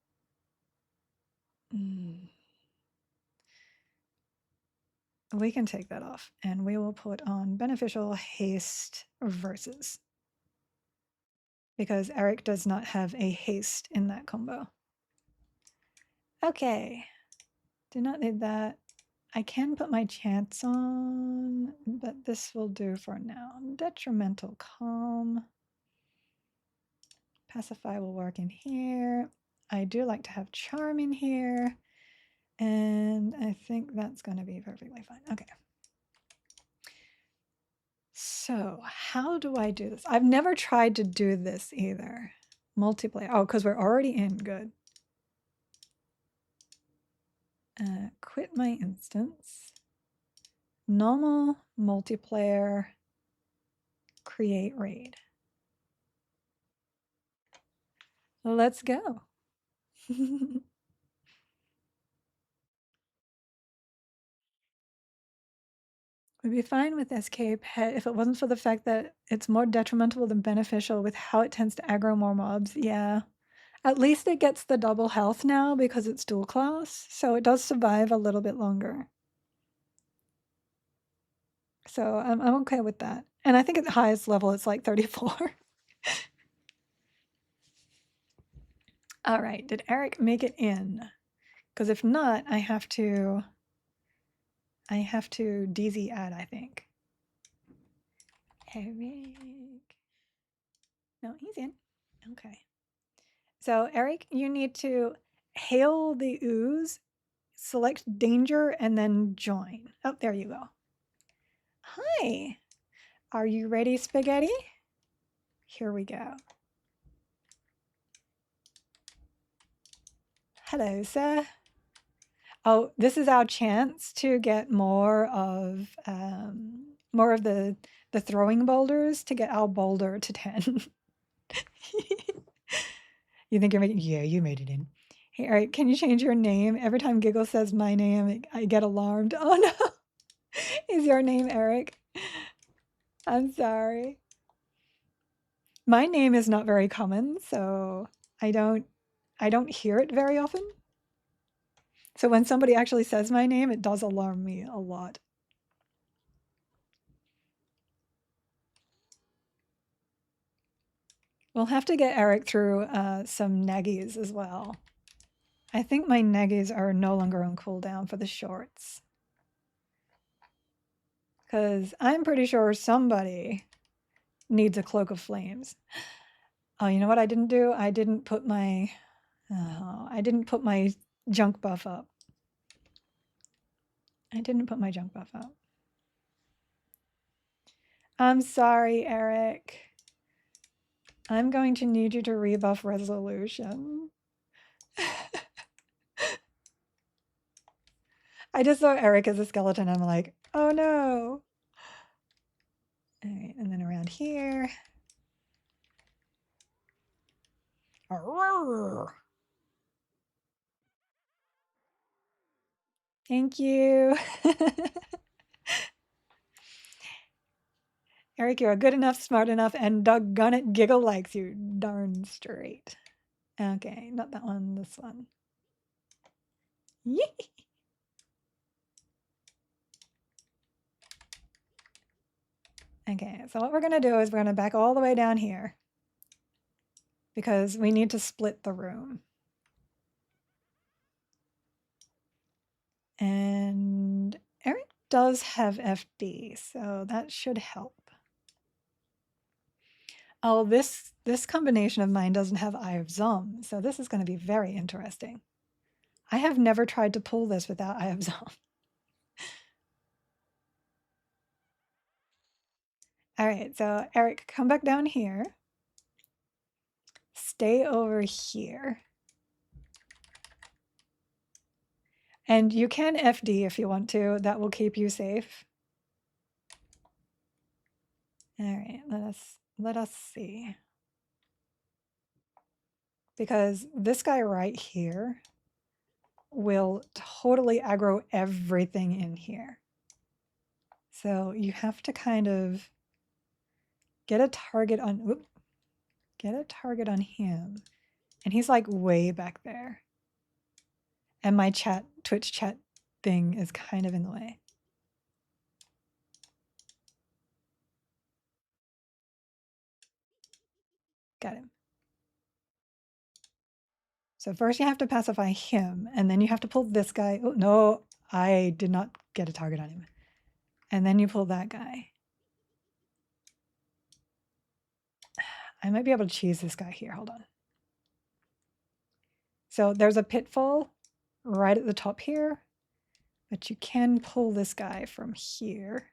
We can take that off and we will put on beneficial haste versus, because Eric does not have a haste in that combo. Okay, do not need that. I can put my chance on, but this will do for now. Detrimental calm. Pacify will work in here. I do like to have charm in here. And I think that's going to be perfectly fine. Okay. So how do I do this? I've never tried to do this either. Multiplayer. Oh, because we're already in. Good. Quit my instance. Normal multiplayer. Create raid. Let's go. We'd be fine with escape if it wasn't for the fact that it's more detrimental than beneficial with how it tends to aggro more mobs. Yeah. At least it gets the double health now because it's dual class, so it does survive a little bit longer. So I'm okay with that. And I think at the highest level it's like 34. All right, did Eric make it in? Because if not, I have to DZ add, I think. Eric. No, he's in. Okay. So Eric, you need to hail the ooze, select danger, and then join. Oh, there you go. Hi. Are you ready, Spaghetti? Here we go. Hello, sir. Oh, this is our chance to get more of the throwing boulders to get our boulder to 10. You think you're making? Yeah, you made it in. Hey, Eric, can you change your name? Every time Giggle says my name, I get alarmed. Oh no, is your name Eric? I'm sorry. My name is not very common, so I don't hear it very often. So when somebody actually says my name, it does alarm me a lot. We'll have to get Eric through some neggies as well. I think my neggies are no longer on cooldown for the shorts. Because I'm pretty sure somebody needs a cloak of flames. Oh, you know what I didn't do? I didn't put my junk buff up. I didn't put my junk buff up. I'm sorry, Eric. I'm going to need you to rebuff resolution. I just saw Eric as a skeleton. I'm like, oh no. All right, and then around here. Thank you. Eric, you're good enough, smart enough, and doggone it, Giggle likes you. Darn straight. Okay, not that one, this one. Yee. Okay, so what we're going to do is we're going to back all the way down here because we need to split the room. And Eric does have FD, so that should help. Oh, this combination of mine doesn't have Eye of Zom, so this is going to be very interesting. I have never tried to pull this without Eye of Zom. All right, so Eric, come back down here. Stay over here. And you can FD if you want to. That will keep you safe. All right, let us see. Because this guy right here will totally aggro everything in here. So you have to kind of get a target on him. And he's like way back there. And my Twitch chat thing is kind of in the way. Got him. So first you have to pacify him, and then you have to pull this guy. Oh, no, I did not get a target on him. And then you pull that guy. I might be able to cheese this guy here. Hold on. So there's a pitfall right at the top here, but you can pull this guy from here.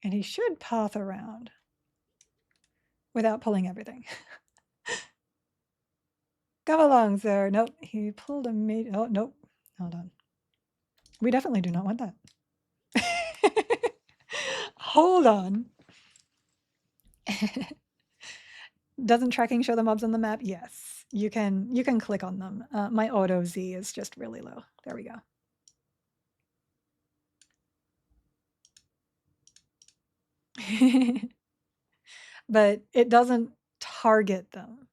And he should path around without pulling everything. Come along, sir. Nope, he pulled a major. Oh, nope. Hold on. We definitely do not want that. Hold on. Doesn't tracking show the mobs on the map? Yes. You can click on them. My auto Z is just really low. There we go. But it doesn't target them.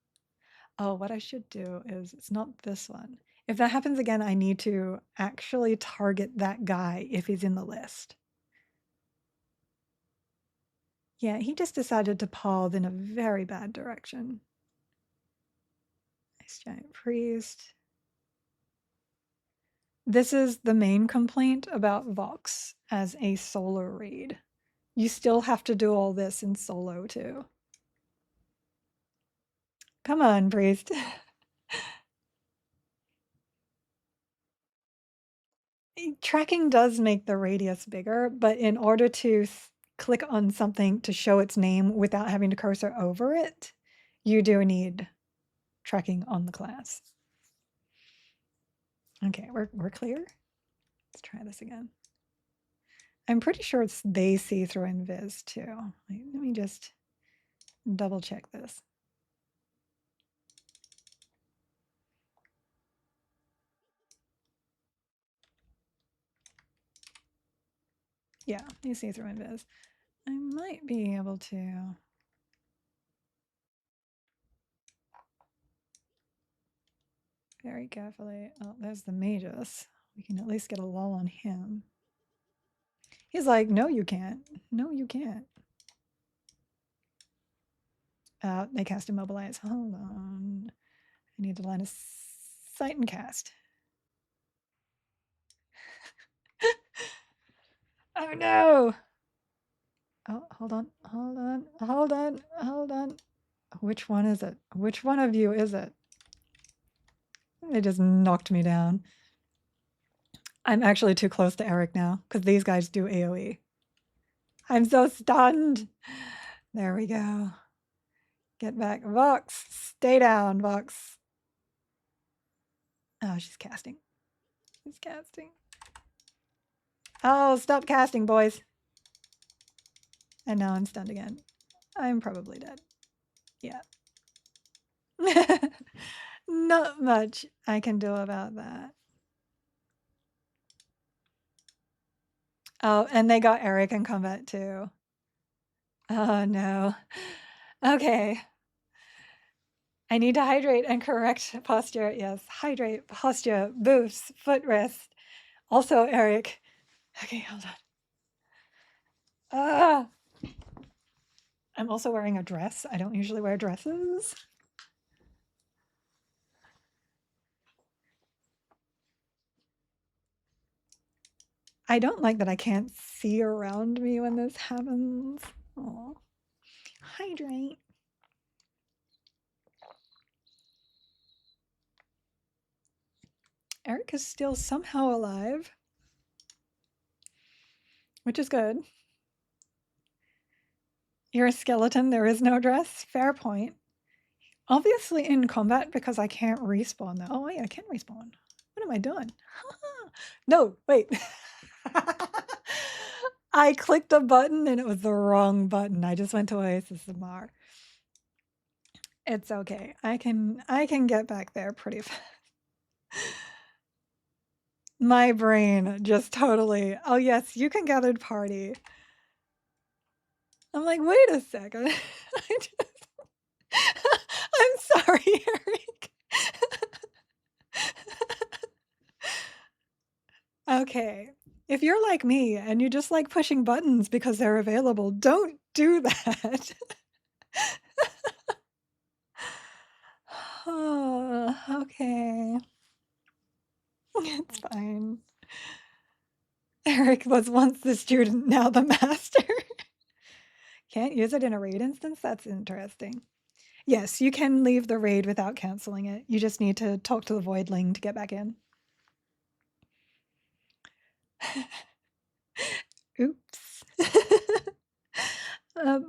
Oh, what I should do is, it's not this one. If that happens again, I need to actually target that guy if he's in the list. Yeah, he just decided to path in a very bad direction. Nice giant priest. This is the main complaint about Vox as a solo raid. You still have to do all this in solo too. Come on, priest. Tracking does make the radius bigger, but in order to click on something to show its name without having to cursor over it, you do need tracking on the class. Okay, we're clear. Let's try this again. I'm pretty sure they see through invis too. Let me just double check this. Yeah, you see through invis. I might be able to. Very carefully. Oh, there's the magus. We can at least get a lull on him. He's like, no, you can't. No, you can't. They cast Immobilize. Hold on. I need to line of sight and cast. Oh no! Oh, hold on, hold on, hold on, hold on. Which one is it? Which one of you is it? They just knocked me down. I'm actually too close to Eric now because these guys do AoE. I'm so stunned. There we go. Get back. Vox, stay down, Vox. Oh, she's casting. She's casting. Oh, stop casting, boys. And now I'm stunned again. I'm probably dead. Yeah. Not much I can do about that. Oh, and they got Eric in combat too. Oh no. Okay. I need to hydrate and correct posture. Yes, hydrate, posture, boost, footrest. Also, Eric. Okay, hold on. Ah! I'm also wearing a dress. I don't usually wear dresses. I don't like that I can't see around me when this happens. Oh, hydrate. Eric is still somehow alive, which is good. You're a skeleton, there is no dress. Fair point. Obviously in combat because I can't respawn though. Oh wait, I can respawn. What am I doing? No, wait. I clicked a button and it was the wrong button. I just went to Oasis of Mar. It's okay. I can get back there pretty fast. My brain just totally, oh yes, you can gathered party. I'm like, wait a second. I'm sorry, Eric. Okay. If you're like me and you just like pushing buttons because they're available, don't do that. Oh, okay. It's fine. Eric was once the student, now the master. can't use it in a raid instance? That's interesting. Yes, you can leave the raid without canceling it. You just need to talk to the voidling to get back in. Oops.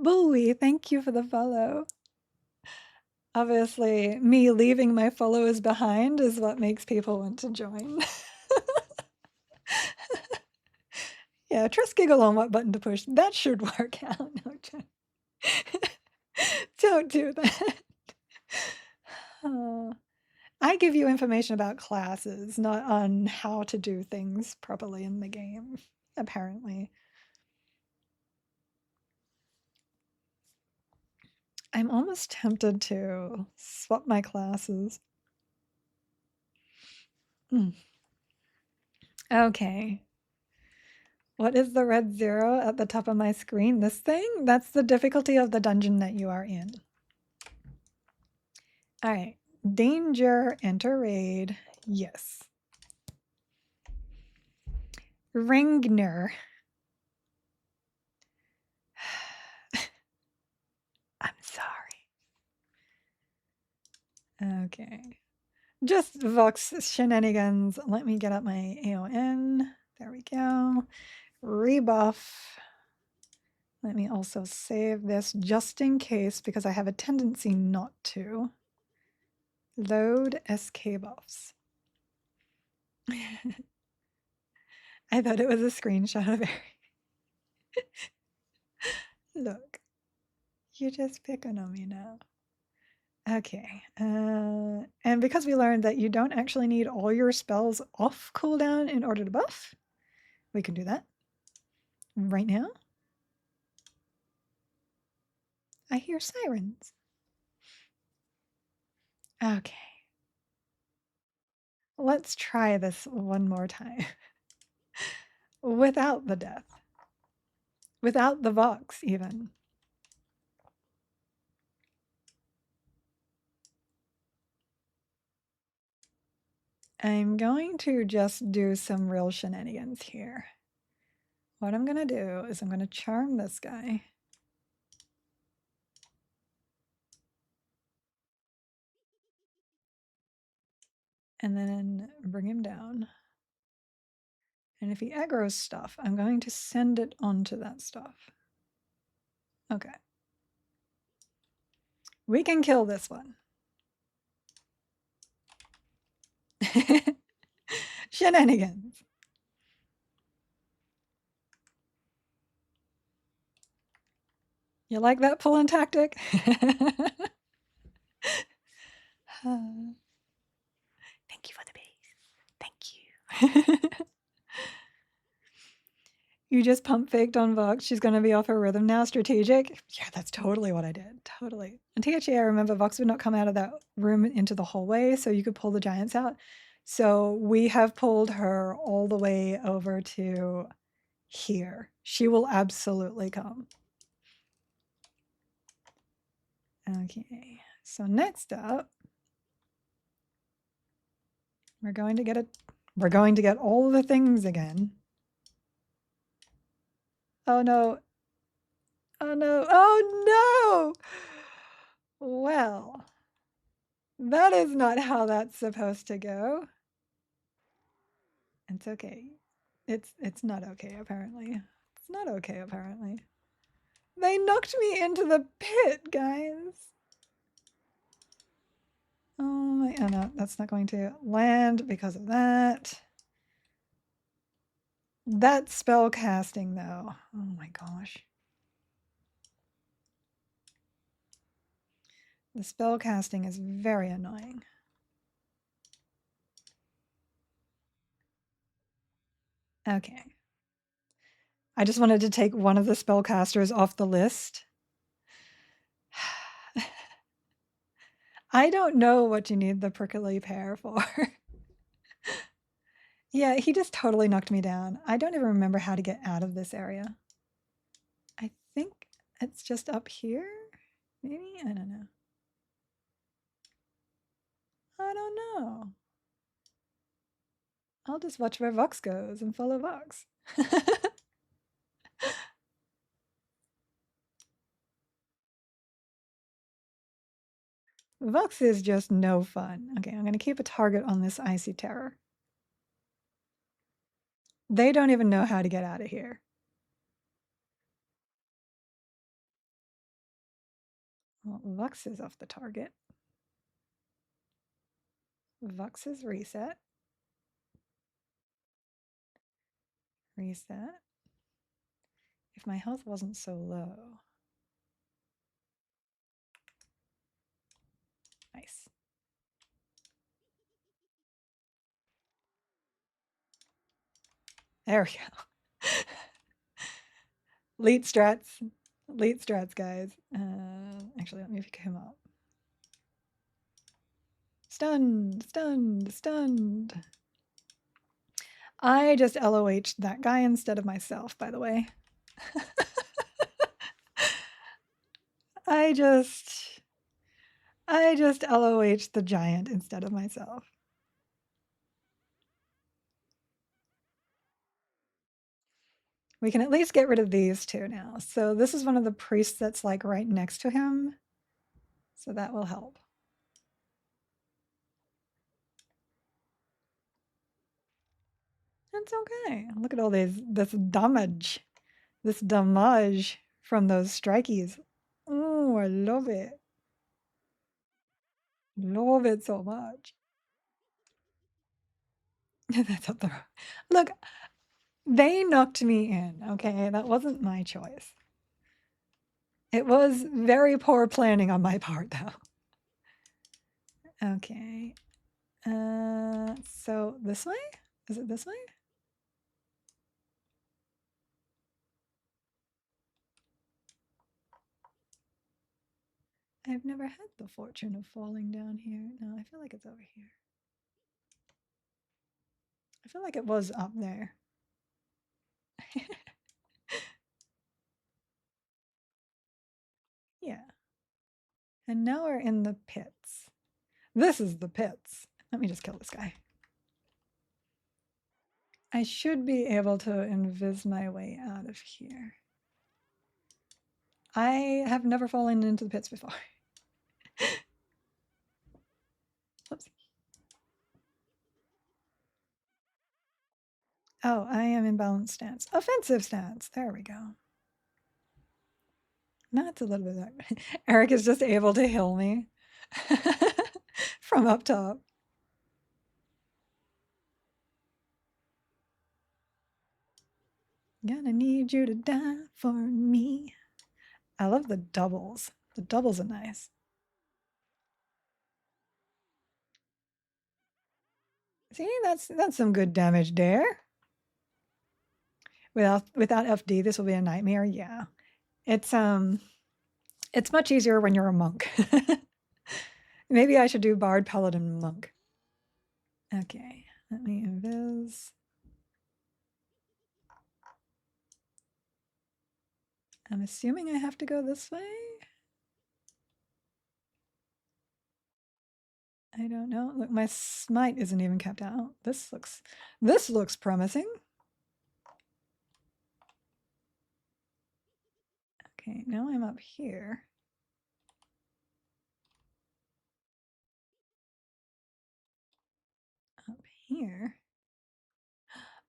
Bully, thank you for the follow. Obviously, me leaving my followers behind is what makes people want to join. Yeah, trust giggle on what button to push. That should work out. No, don't do that. I give you information about classes, not on how to do things properly in the game, apparently. I'm almost tempted to swap my classes. Okay. What is the red 0 at the top of my screen? This thing? That's the difficulty of the dungeon that you are in. All right. Danger, enter raid. Yes. Ringner. I'm sorry. Okay. Just Vox shenanigans. Let me get up my AON. There we go. Rebuff. Let me also save this just in case because I have a tendency not to. Load SK buffs. I thought it was a screenshot of it. Look, you're just picking on me now. Okay, and because we learned that you don't actually need all your spells off cooldown in order to buff, we can do that right now. I hear sirens. Okay. Let's try this one more time. Without the death. Without the Vox, even. I'm going to just do some real shenanigans here. What I'm going to do is I'm going to charm this guy. And then bring him down. And if he aggroes stuff, I'm going to send it onto that stuff. Okay. We can kill this one. Shenanigans. You like that pull-in tactic? Thank you for the base. Thank you. You just pump faked on Vox. She's going to be off her rhythm now. Strategic. Yeah, that's totally what I did. Totally. And THA, I remember Vox would not come out of that room into the hallway, so you could pull the giants out. So we have pulled her all the way over to here. She will absolutely come. Okay. So next up, we're going to get all the things again. Oh no. Oh no. Oh no. Well, that is not how that's supposed to go. It's okay. It's not okay, apparently. It's not okay, apparently. They knocked me into the pit, guys. Oh my, oh no, that's not going to land because of that. That spell casting, though. Oh my gosh. The spell casting is very annoying. Okay. I just wanted to take one of the spellcasters off the list. I don't know what you need the prickly pear for. Yeah, he just totally knocked me down. I don't even remember how to get out of this area. I think it's just up here, maybe? I don't know. I don't know. I'll just watch where Vox goes and follow Vox. Vox is just no fun. Okay, I'm going to keep a target on this icy terror. They don't even know how to get out of here. Well, Vox is off the target. Vox is reset. Reset. If my health wasn't so low. Nice. There we go. Leet strats. Leet strats, guys. Actually, let me pick him up. Stunned, stunned, stunned. I just LOH'd that guy instead of myself, by the way. I just LOH'd the giant instead of myself. We can at least get rid of these two now. So this is one of the priests that's like right next to him. So that will help. That's okay. Look at all this damage. This damage from those strikies. Oh, I love it. Love it so much. That's up there. Look, they knocked me in, okay? That wasn't my choice. It was very poor planning on my part, though. Okay. So this way? Is it this way? I've never had the fortune of falling down here. No, I feel like it's over here. I feel like it was up there. Yeah. And now we're in the pits. This is the pits. Let me just kill this guy. I should be able to invis my way out of here. I have never fallen into the pits before. Oops. Oh, I am in balanced stance. Offensive stance. There we go. That's a little bit of that. Eric is just able to heal me from up top. Gonna need you to die for me. I love the doubles. The doubles are nice. See, that's some good damage there. Without FD, this will be a nightmare. Yeah, it's much easier when you're a monk. Maybe I should do Bard, Paladin, Monk. Okay, let me invis. I'm assuming I have to go this way. I don't know. Look, my smite isn't even kept out. This looks promising. Okay, now I'm up here. Up here.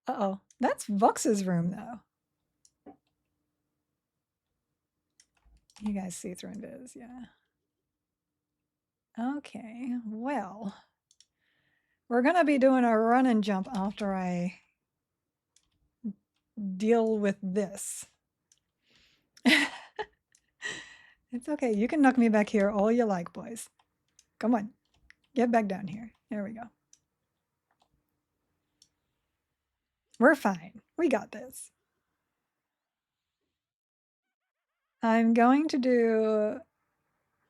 Uh-oh, that's Vox's room though. You guys see through invis, yeah. Okay, well, we're gonna be doing a run and jump after I deal with this. It's okay, you can knock me back here all you like, boys. Come on, get back down here. There we go. We're fine, we got this. I'm going to do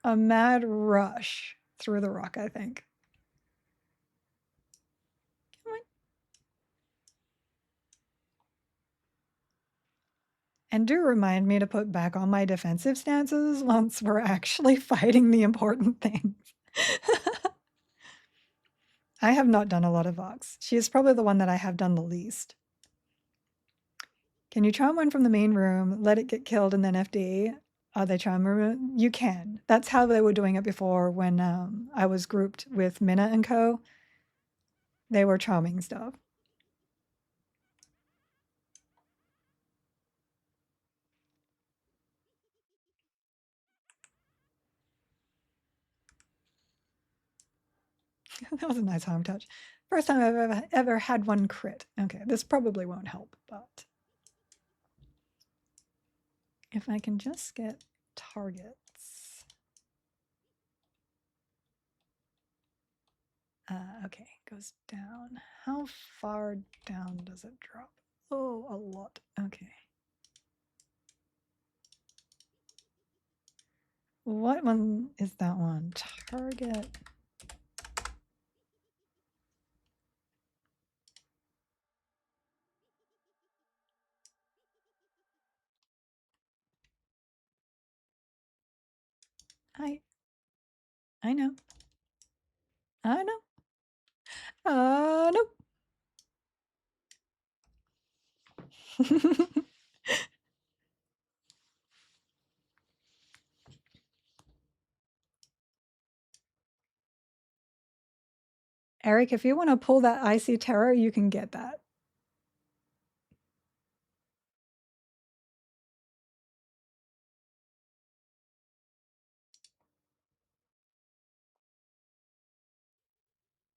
a mad rush through the rock, I think. Come on. And do remind me to put back on my defensive stances once we're actually fighting the important things. I have not done a lot of Vox. She is probably the one that I have done the least. Can you charm one from the main room, let it get killed, and then FD? Are they charm? You can. That's how they were doing it before when I was grouped with Minna and Co. They were charming stuff. That was a nice harm touch. First time I've ever had one crit. Okay, this probably won't help, but if I can just get targets. Okay, goes down. How far down does it drop? Oh, a lot. Okay. What one is that one? Target. I know. I know. Nope. Eric, if you want to pull that Icy Terror, you can get that.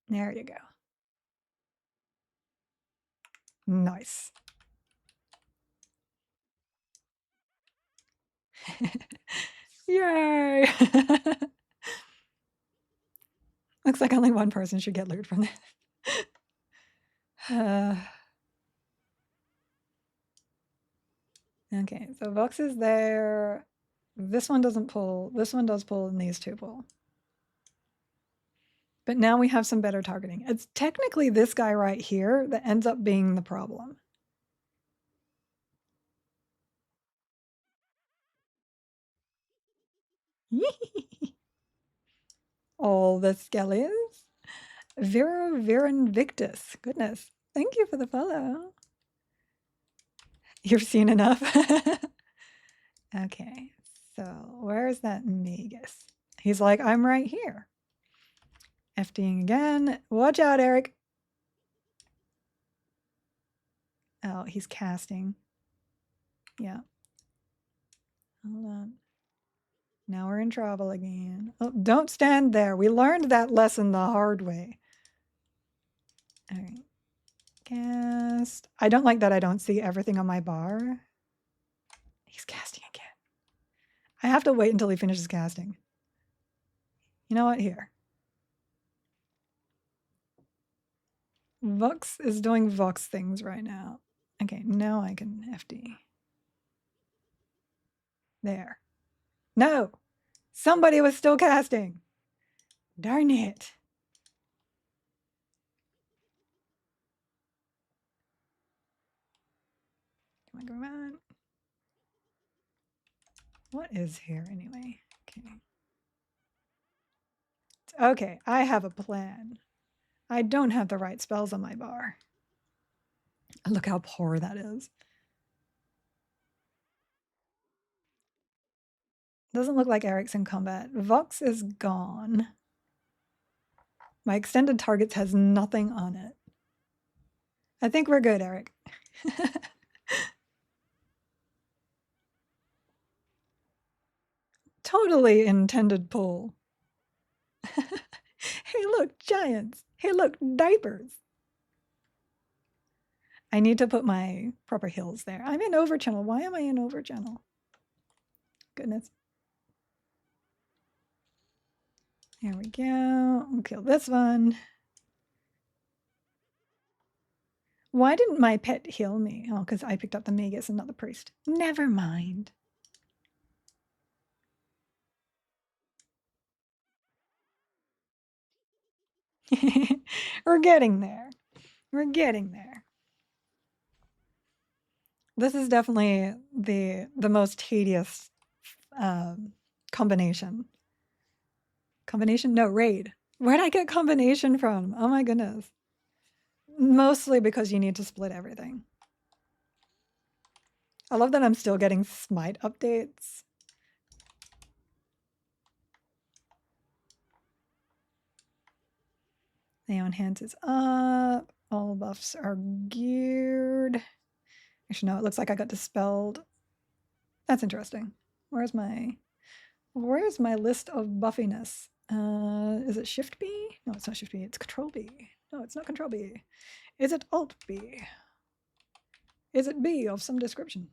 There you go. Nice. Yay! Looks like only one person should get loot from this. Okay, so Vox is there. This one doesn't pull. This one does pull, and these two pull. But now we have some better targeting. It's technically this guy right here that ends up being the problem. All the skellies. Vera Invictus. Goodness. Thank you for the follow. You've seen enough. Okay, so where is that Magus? He's like, I'm right here. FDing again. Watch out, Eric. Oh, he's casting. Yeah. Hold on. Now we're in trouble again. Oh, don't stand there. We learned that lesson the hard way. All right. Cast. I don't like that I don't see everything on my bar. He's casting again. I have to wait until he finishes casting. You know what? Here. Vox is doing Vox things right now. Okay, now I can FD. There. No! Somebody was still casting. Darn it. Come on. What is here anyway? Okay. Okay, I have a plan. I don't have the right spells on my bar. Look how poor that is. Doesn't look like Eric's in combat. Vox is gone. My extended targets has nothing on it. I think we're good, Eric. Totally intended pull. Hey, look, giants. Hey, look, diapers. I need to put my proper heals there. I'm in overchannel. Why am I in overchannel? Goodness. There we go. We'll kill this one. Why didn't my pet heal me? Oh, because I picked up the Magus and not the priest. Never mind. We're getting there. We're getting there. This is definitely the most tedious combination. Combination? No, raid. Where'd I get combination from? Oh my goodness. Mostly because you need to split everything. I love that I'm still getting smite updates. Leon hands is up. All buffs are geared. Actually, no, it looks like I got dispelled. That's interesting. Where's my list of buffiness? Is it Shift B? No, it's not Shift B. It's Control B. No, it's not Control B. Is it Alt B? Is it B of some description?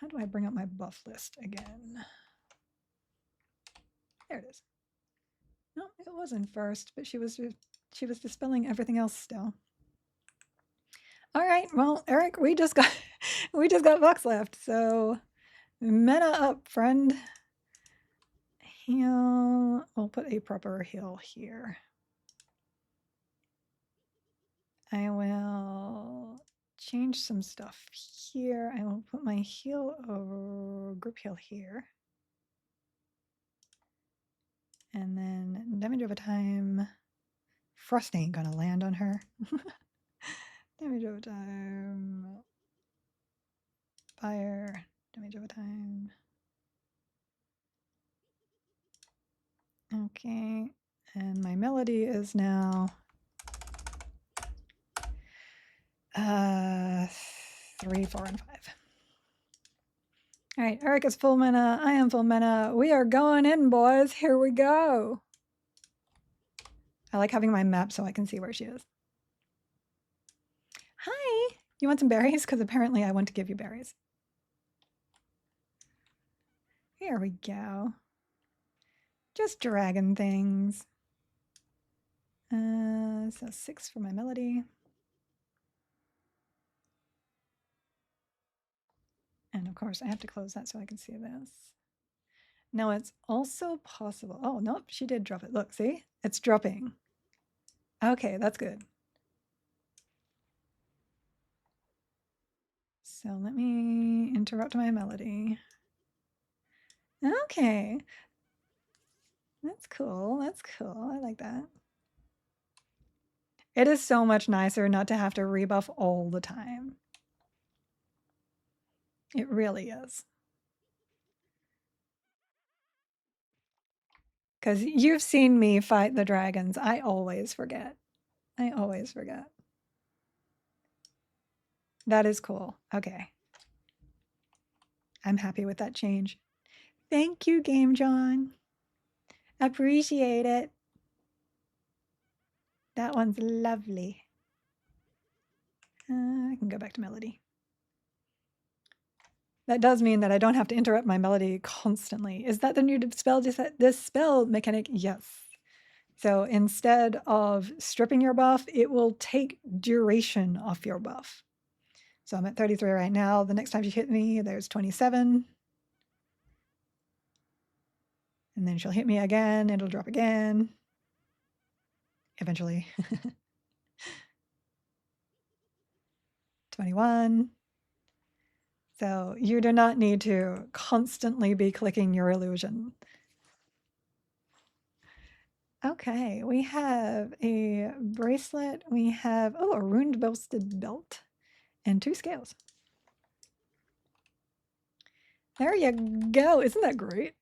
How do I bring up my buff list again? There it is. No, it wasn't first, but she was dispelling everything else still. All right, well, Eric, we just got bucks left, so meta up, friend. Heal. We'll put a proper heal here. I will change some stuff here. I will put my heal or group heal here. And then damage over time. Frost ain't gonna land on her. Damage over time. Fire. Damage over time. Okay. And my melody is now 3, 4, and 5. All right, Eric is full mana. I am full mana. We are going in, boys. Here we go. I like having my map so I can see where she is. Hi. You want some berries? Because apparently I want to give you berries. Here we go. Just dragon things. So 6 for my melody. And of course, I have to close that so I can see this. Now it's also possible. Oh, nope, she did drop it. Look, see? It's dropping. Okay, that's good. So let me interrupt my melody. Okay. That's cool. That's cool. I like that. It is so much nicer not to have to rebuff all the time. It really is. Because you've seen me fight the dragons. I always forget. I always forget. That is cool. Okay. I'm happy with that change. Thank you, Game John. Appreciate it. That one's lovely. I can go back to melody. That does mean that I don't have to interrupt my melody constantly. Is that the new dispel mechanic? Yes. So instead of stripping your buff, it will take duration off your buff. So I'm at 33 right now. The next time she hit me, there's 27. And then she'll hit me again. It'll drop again. Eventually. 21. So you do not need to constantly be clicking your illusion. Okay, we have a bracelet. We have, oh, a runed belted belt and 2 scales. There you go. Isn't that great?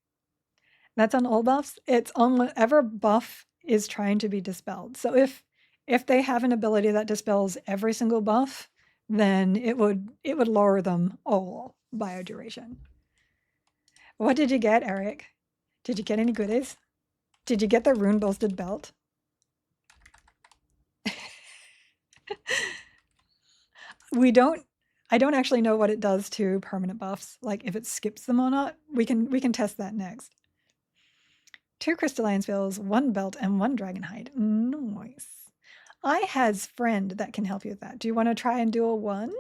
That's on all buffs. It's on whatever buff is trying to be dispelled. So if they have an ability that dispels every single buff, then it would lower them all by a duration. What did you get, Eric? Did you get any goodies? Did you get the rune bolstered belt? I don't actually know what it does to permanent buffs, like if it skips them or not. We can test that next. 2 crystalline spells, 1 belt, and 1 dragon hide. Nice. I has friend that can help you with that. Do you want to try and do a 1?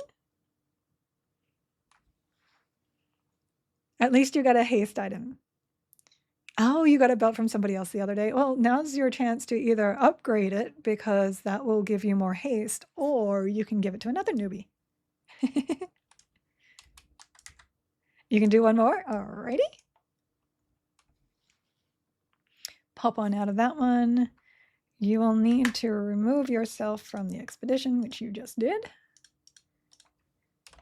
At least you got a haste item. Oh, you got a belt from somebody else the other day. Well, now's your chance to either upgrade it because that will give you more haste, or you can give it to another newbie. You can do one more. Alrighty. Pop on out of that one. You will need to remove yourself from the expedition, which you just did.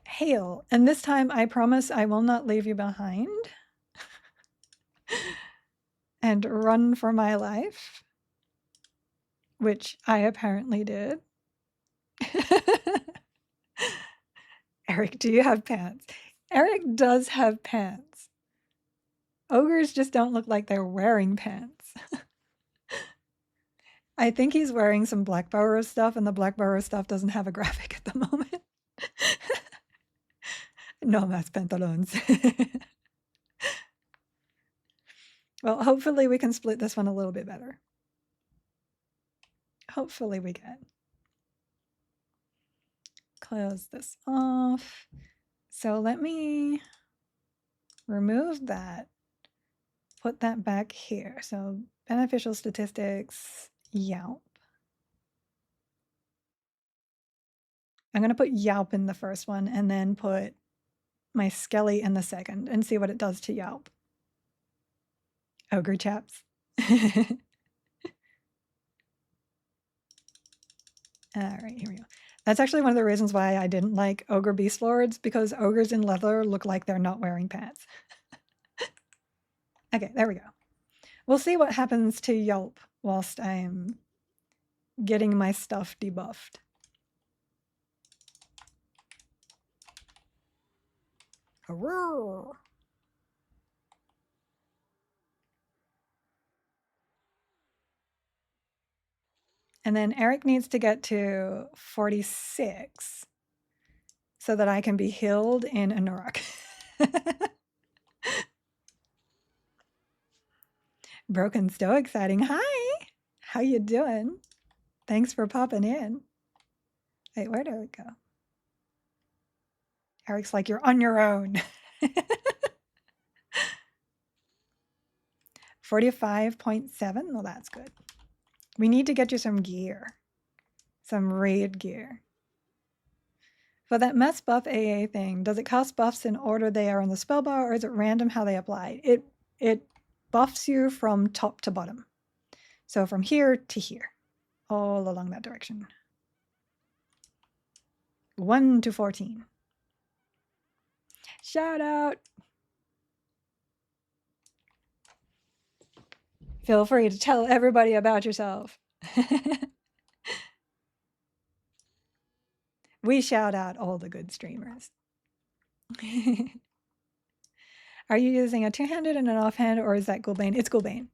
Hail. And this time I promise I will not leave you behind. And run for my life. which I apparently did. Eric, do you have pants? Eric does have pants. Ogres just don't look like they're wearing pants. I think he's wearing some Black Burrow stuff, and the Black Burrow stuff doesn't have a graphic at the moment. No más pantalones. Well, hopefully we can split this one a little bit better. Hopefully we can. Close this off. So let me remove that. Put that back here. So beneficial statistics, Yelp. I'm going to put Yelp in the first one and then put my Skelly in the second and see what it does to Yelp. Ogre chaps. All right, here we go. That's actually one of the reasons why I didn't like Ogre Beast Lords, because ogres in leather look like they're not wearing pants. Okay, there we go. We'll see what happens to Yelp whilst I'm getting my stuff debuffed. Hurrah! And then Eric needs to get to 46 so that I can be healed in Anurok. Broken Stow, exciting. Hi, how you doing? Thanks for popping in. Wait, where did it go? Eric's like, you're on your own. 45.7, well, that's good. We need to get you some gear, some raid gear. For that mess buff AA thing, does it cost buffs in order they are on the spell bar, or is it random how they apply? It buffs you from top to bottom. So from here to here, all along that direction. 1 to 14. Shout out. Feel free to tell everybody about yourself. We shout out all the good streamers. Are you using a two-handed and an offhand, or is that Gulbane? It's Gulbane.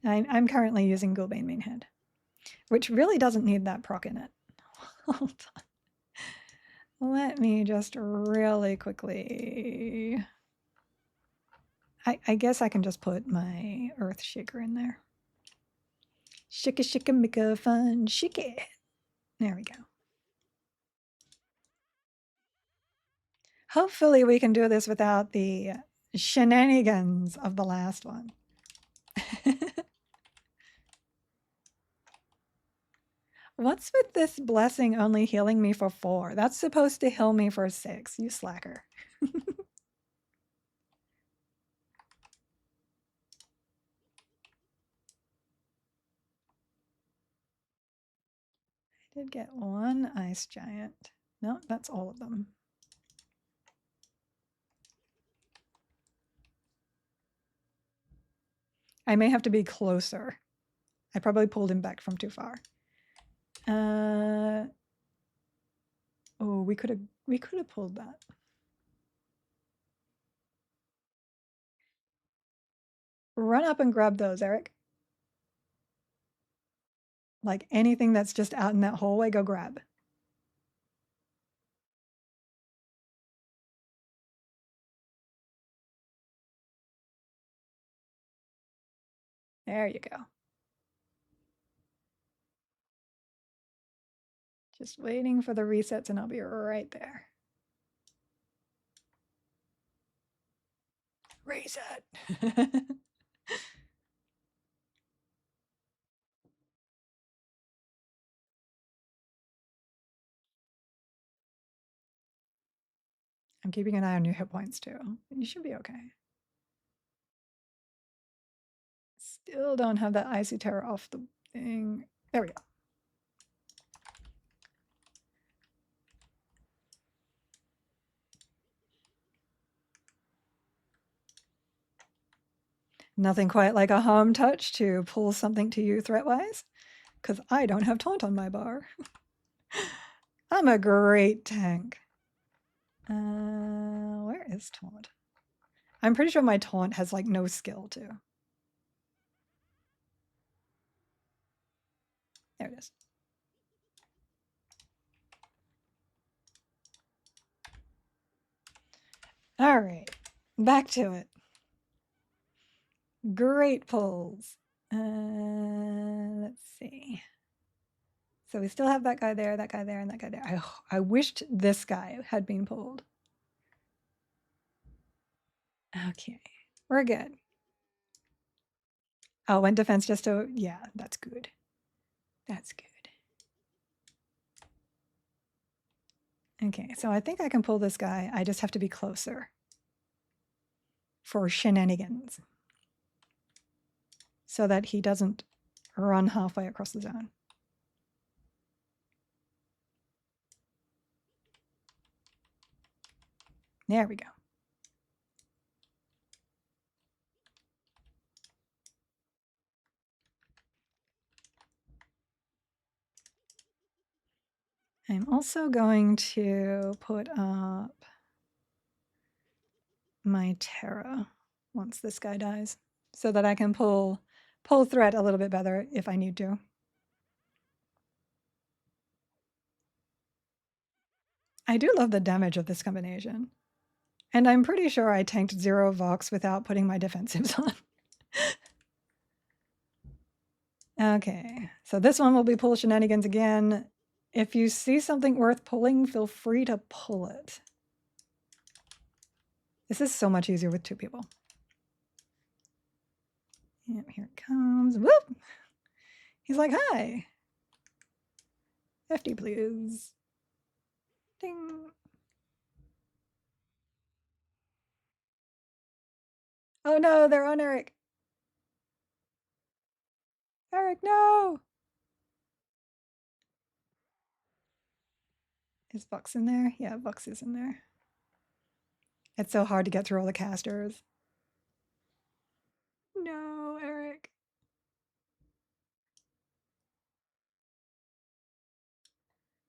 I'm currently using Gulbane main hand, which really doesn't need that proc in it. Hold on. Let me just really quickly... I guess I can just put my Earth Shaker in there. Shika shika mika fun, shake it. There we go. Hopefully we can do this without the shenanigans of the last one. What's with this blessing only healing me for 4? That's supposed to heal me for 6, you slacker. I did get one ice giant. No, that's all of them. I may have to be closer. I probably pulled him back from too far. Oh, we could have pulled that. Run up and grab those, Eric. Like anything that's just out in that hallway, go grab. There you go. Just waiting for the resets and I'll be right there. Reset. I'm keeping an eye on your hit points too. You should be okay. Still don't have that Icy Terror off the thing. There we go. Nothing quite like a home touch to pull something to you threat-wise. because I don't have taunt on my bar. I'm a great tank. Where is taunt? I'm pretty sure my taunt has like no skill too. There it is. All right, back to it. Great pulls. Let's see. So we still have that guy there, and that guy there. I wished this guy had been pulled. Okay, we're good. Oh, and defense just to, yeah, that's good. That's good. Okay, so I think I can pull this guy. I just have to be closer for shenanigans so that he doesn't run halfway across the zone. There we go. I'm also going to put up my Terra once this guy dies so that I can pull threat a little bit better if I need to. I do love the damage of this combination. And I'm pretty sure I tanked 0 Vox without putting my defensives on. Okay, so this one will be pull shenanigans again. If you see something worth pulling, feel free to pull it. This is so much easier with 2 people. Yep, here it comes. Whoop! He's like, hi. 50, please. Ding. Oh no, they're on Eric. Eric, no! Is Vox in there? Yeah, Vox is in there. It's so hard to get through all the casters. No, Eric.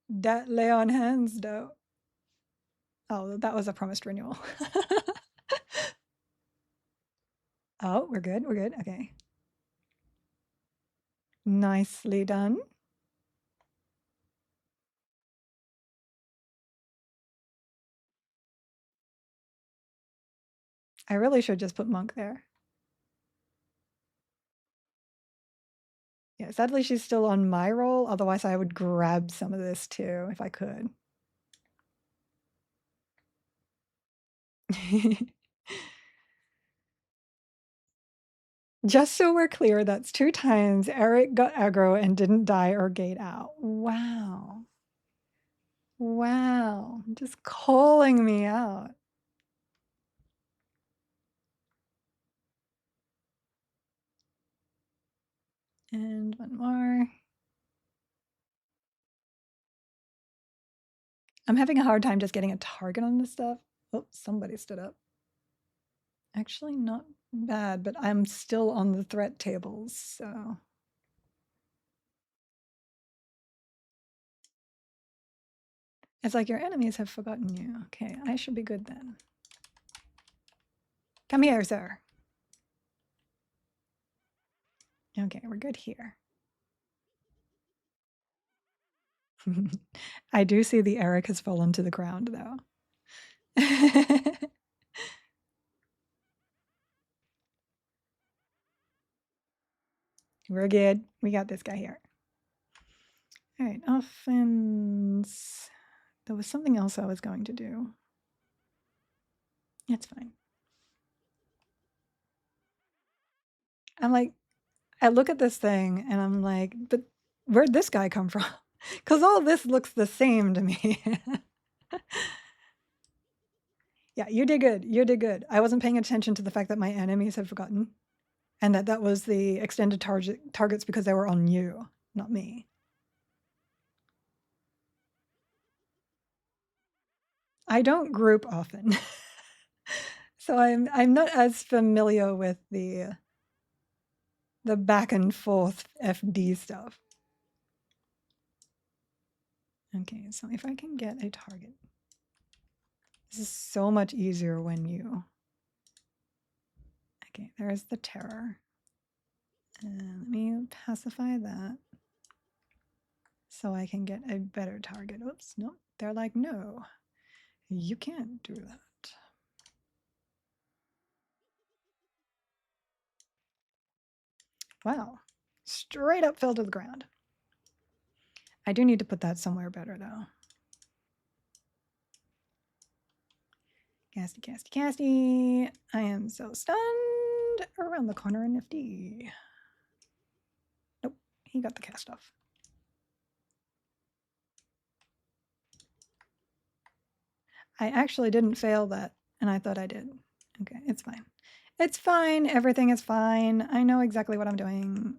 That lay on hands, though. Oh, that was a promised renewal. Oh, we're good. We're good. Okay. Nicely done. I really should just put Monk there. Yeah, sadly she's still on my roll. Otherwise, I would grab some of this too if I could. Just so we're clear, that's 2 times Eric got aggro and didn't die or gate out. Wow. Wow. Just calling me out. And one more. I'm having a hard time just getting a target on this stuff. Oh, somebody stood up. Actually, not bad, but I'm still on the threat tables, so. It's like your enemies have forgotten you. Okay, I should be good then. Come here, sir. Okay, we're good here. I do see the Eric has fallen to the ground, though. We're good. We got this guy here. All right, offense. There was something else I was going to do. It's fine. I'm like, I look at this thing and I'm like, but where'd this guy come from? Because all this looks the same to me. Yeah, you did good. You did good. I wasn't paying attention to the fact that my enemies had forgotten and that was the extended targets because they were on you, not me. I don't group often. So I'm not as familiar with the back and forth FD stuff. Okay, so if I can get a target. This is so much easier when you... Okay, there's the terror. And let me pacify that so I can get a better target. Oops, no, they're like, no, you can't do that. Wow, straight up fell to the ground. I do need to put that somewhere better though. Casty, casty, casty. I am so stunned. Around the corner in Nifty. Nope, he got the cast off. I actually didn't fail that, and I thought I did. Okay, it's fine. It's fine. Everything is fine. I know exactly what I'm doing.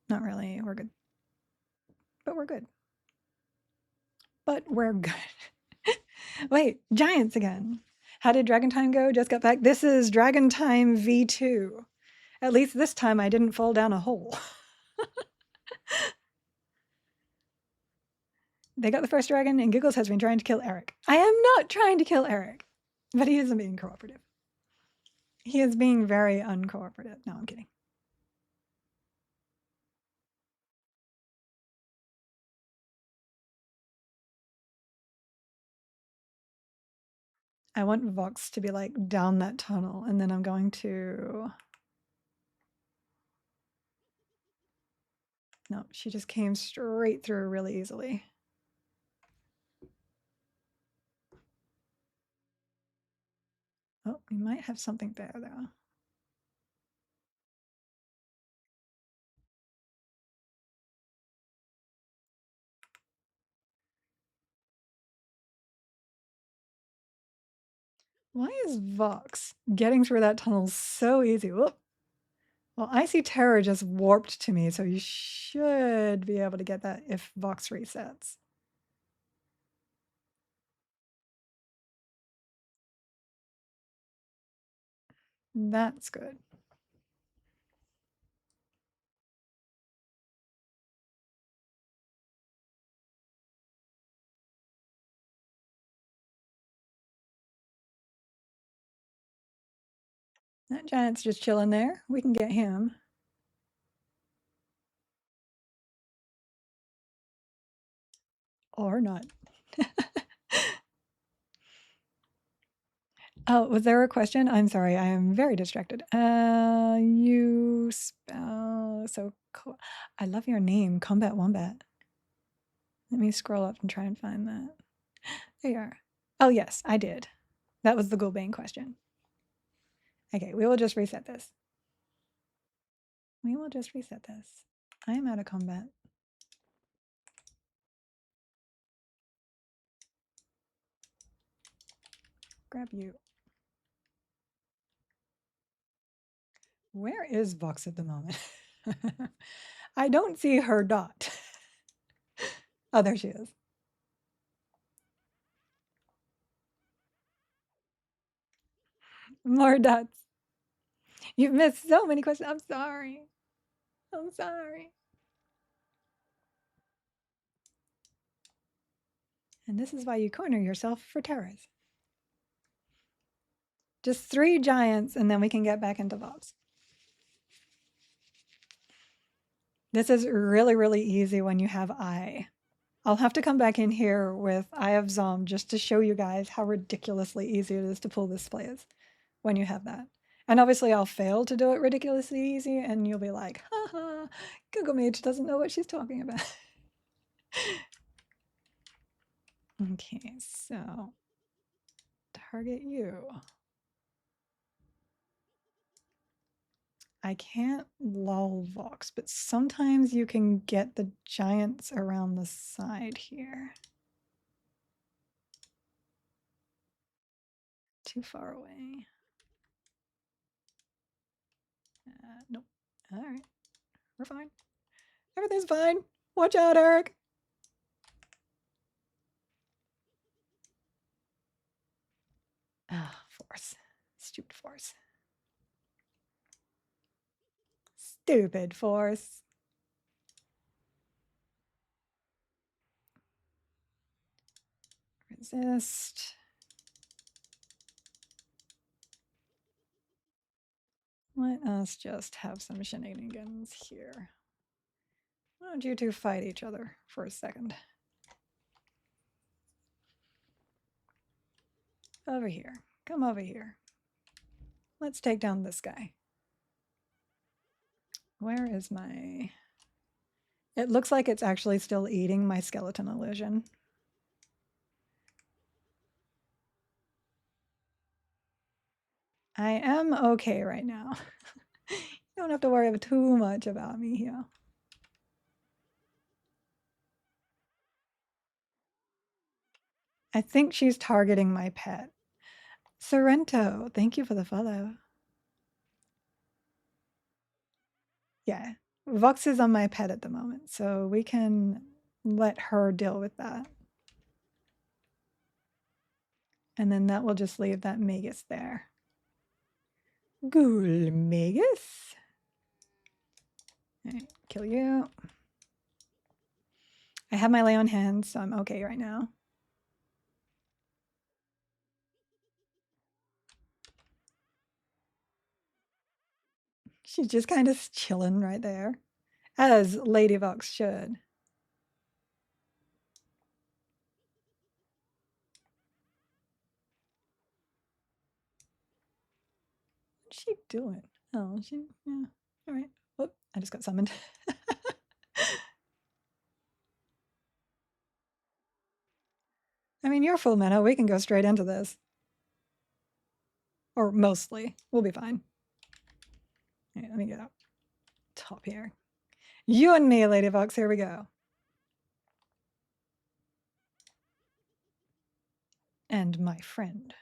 Not really. We're good. But we're good. But we're good. Wait, giants again. How did Dragon Time go? Just got back. This is Dragon Time V2. At least this time I didn't fall down a hole. They got the first dragon, and Giggles has been trying to kill Eric. I am not trying to kill Eric, but he isn't being cooperative. He is being very uncooperative. No, I'm kidding. I want Vox to be like down that tunnel, and then I'm going to... No, she just came straight through really easily. Oh, we might have something there though. Why is Vox getting through that tunnel so easy? Whoop. Well, Icy Terror just warped to me, so you should be able to get that if Vox resets. That's good. That giant's just chilling there. We can get him. Or not. Oh, was there a question? I'm sorry, I am very distracted. You spell so cool. I love your name, Combat Wombat. Let me scroll up and try and find that. There you are. Oh yes, I did. That was the Gulbane question. Okay, we will just reset this. We will just reset this. I am out of combat. Grab you. Where is Vox at the moment? I don't see her dot. Oh, there she is. More dots. You've missed so many questions. I'm sorry. I'm sorry. And this is why you corner yourself for terrors. Just 3 giants, and then we can get back into Vox. This is really, really easy when you have Eye. I'll have to come back in here with Eye of Zom just to show you guys how ridiculously easy it is to pull this plays when you have that. And obviously I'll fail to do it ridiculously easy, and you'll be like, haha, Google Mage doesn't know what she's talking about. Okay, so target you. I can't lull Vox, but sometimes you can get the giants around the side here. Too far away. Nope. All right. We're fine. Everything's fine. Watch out, Eric. Ah, force. Stupid force. Stupid force. Resist. Let us just have some shenanigans here. Why don't you two fight each other for a second? Over here. Come over here. Let's take down this guy. Where is my... It looks like it's actually still eating my skeleton illusion. I am okay right now. You don't have to worry too much about me here. I think she's targeting my pet. Sorrento, thank you for the follow. Yeah, Vox is on my pet at the moment, so we can let her deal with that. And then that will just leave that Magus there. Ghoul Magus. All right, kill you. I have my lay on hands, so I'm okay right now. She's just kind of chilling right there, as Lady Vox should. What's she doing? Oh, yeah. All right. Whoop, I just got summoned. I mean, you're full mana. We can go straight into this. Or mostly. We'll be fine. All right, let me get up top here. You and me, Lady Vox. Here we go. And my friend.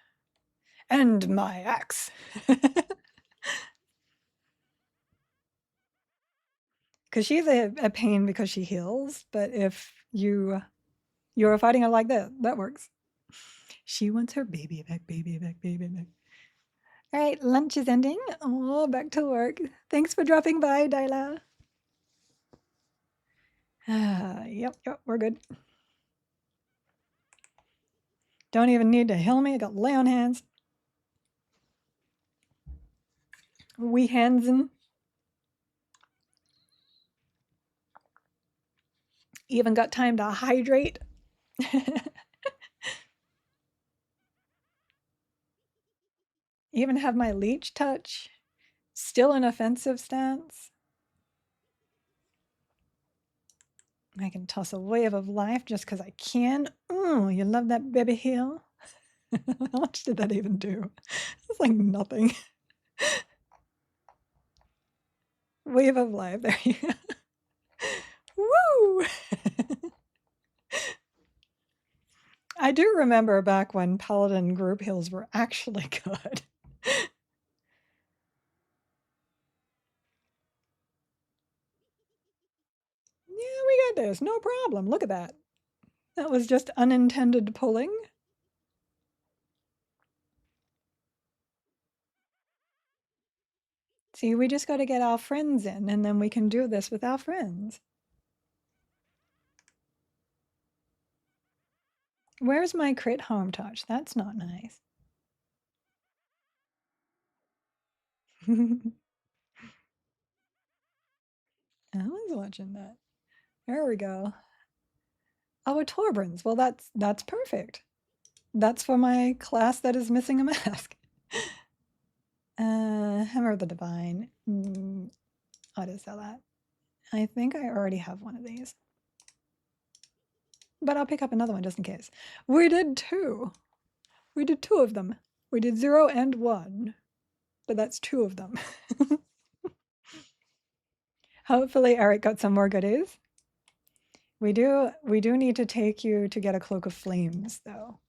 And my axe. Because she's a pain because she heals, but if you're fighting her like that works. She wants her baby back, baby back, baby back. All right, lunch is ending. Oh, back to work. Thanks for dropping by, Dyla. Yep, we're good. Don't even need to heal me. I got lay on hands. We handsin'. Even got time to hydrate. Even have my leech touch. Still an offensive stance. I can toss a wave of life just because I can. Oh, you love that baby heal? How much did that even do? It's like nothing. Wave of life. There you go. Woo! I do remember back when Paladin group heals were actually good. Yeah, we got this. No problem. Look at that. That was just unintended pulling. See, we just got to get our friends in, and then we can do this with our friends. Where's my crit harm touch? That's not nice. I was watching that. There we go. Oh, a Torbrins. Well, that's perfect. That's for my class that is missing a mask. Hammer of the Divine. How to sell that? I think I already have one of these. But I'll pick up another one just in case. We did two. We did two of them. We did 0 and 1. But that's two of them. Hopefully Eric got some more goodies. We do need to take you to get a Cloak of Flames, though.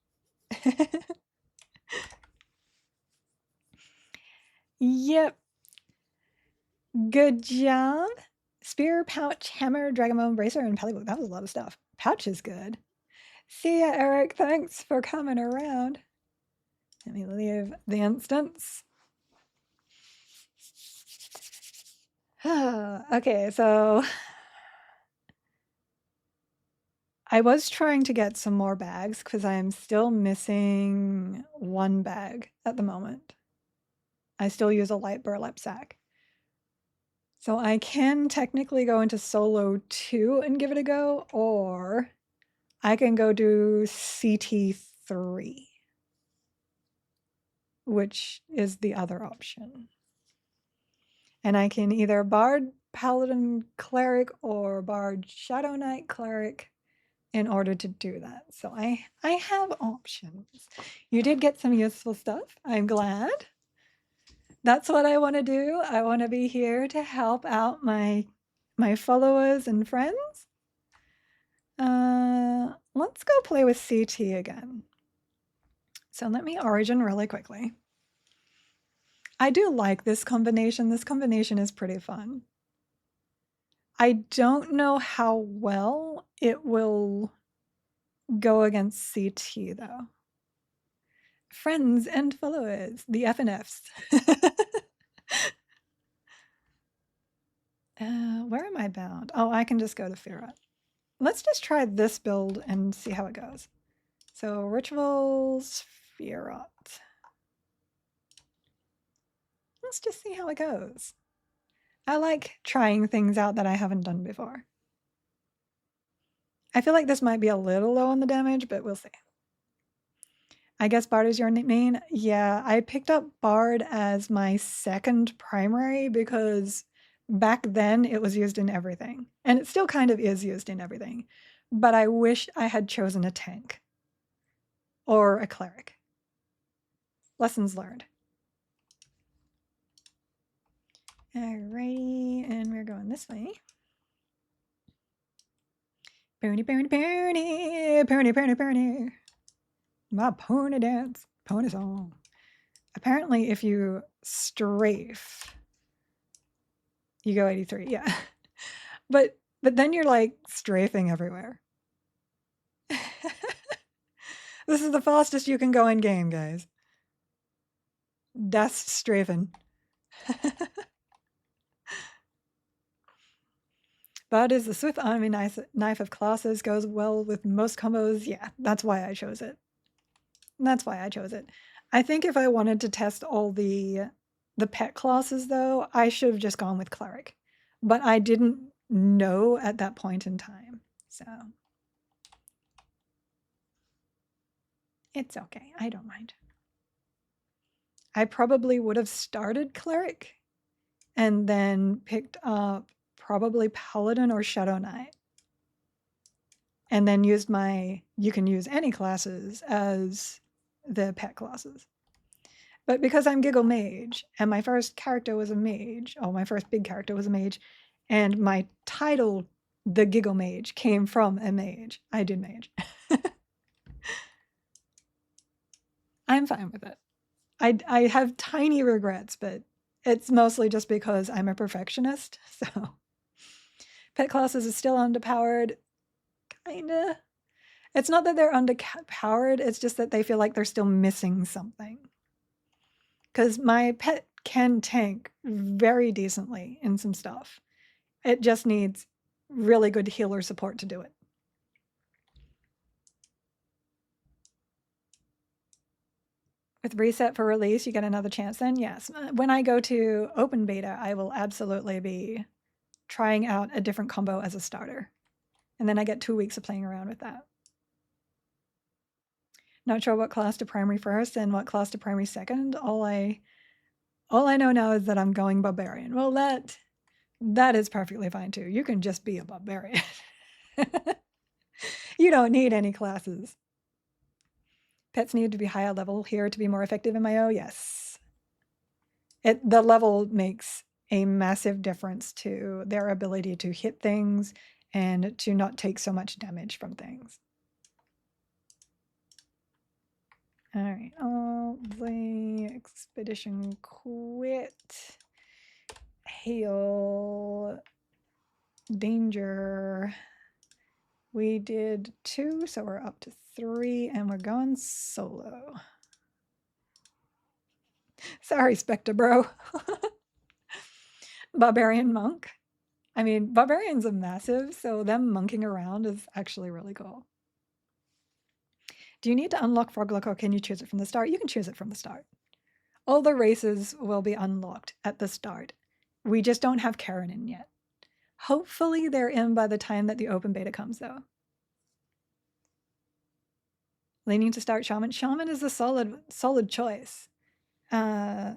Yep. Good job. Spear, pouch, hammer, dragonbone, bracer, and polybook. That was a lot of stuff. Pouch is good. See ya, Eric. Thanks for coming around. Let me leave the instance. Okay, so I was trying to get some more bags because I am still missing 1 bag at the moment. I still use a light burlap sack. So I can technically go into solo 2 and give it a go, or I can go do CT3, which is the other option. And I can either Bard, Paladin, Cleric, or Bard, Shadow Knight, Cleric in order to do that. So I have options. You did get some useful stuff. I'm glad. That's what I want to do. I want to be here to help out my followers and friends. Let's go play with CT again. So let me origin really quickly. I do like this combination. This combination is pretty fun. I don't know how well it will go against CT though. Friends and followers, the FNFs. Where am I bound? Oh, I can just go to Firot. Let's just try this build and see how it goes. So rituals, Firot. Let's just see how it goes. I like trying things out that I haven't done before. I feel like this might be a little low on the damage, but we'll see. I guess Bard is your main? Yeah, I picked up Bard as my second primary because back then it was used in everything. And it still kind of is used in everything. But I wish I had chosen a tank or a cleric. Lessons learned. Alrighty, and we're going this way. Pony, pony, pony, pony, pony, pony. My pony dance, pony song. Apparently, if you strafe, you go 83. Yeah, but then you're like strafing everywhere. This is the fastest you can go in game, guys. That's strafing. But is the swift army knife of classes goes well with most combos. Yeah, that's why I chose it. That's why I chose it. I think if I wanted to test all the pet classes, though, I should have just gone with cleric. But I didn't know at that point in time, so it's okay. I don't mind. I probably would have started cleric and then picked up probably paladin or shadow knight, and then used my you can use any classes as the pet classes. But because I'm Giggle Mage, and my first character was a mage, my first big character was a mage, and my title, the Giggle Mage, came from a mage. I did mage. I'm fine with it. I have tiny regrets, but it's mostly just because I'm a perfectionist, so. Pet classes is still underpowered. Kinda. It's not that they're underpowered, it's just that they feel like they're still missing something. Because my pet can tank very decently in some stuff. It just needs really good healer support to do it. With reset for release, you get another chance then? Yes. When I go to open beta, I will absolutely be trying out a different combo as a starter. And then I get 2 weeks of playing around with that. Not sure what class to primary first and what class to primary second. All I know now is that I'm going barbarian. Well, that is perfectly fine too. You can just be a barbarian. You don't need any classes. Pets need to be higher level here to be more effective in MIO. Yes. The level makes a massive difference to their ability to hit things and to not take so much damage from things. All right, all the expedition quit. Hail. Danger. We did 2, so we're up to 3, and we're going solo. Sorry, Spectre Bro. Barbarian Monk. I mean, barbarians are massive, so them monkeying around is actually really cool. Do you need to unlock Froglock or can you choose it from the start? You can choose it from the start. All the races will be unlocked at the start. We just don't have Karen in yet. Hopefully they're in by the time that the open beta comes, though. Leaning to start Shaman. Shaman is a solid choice. They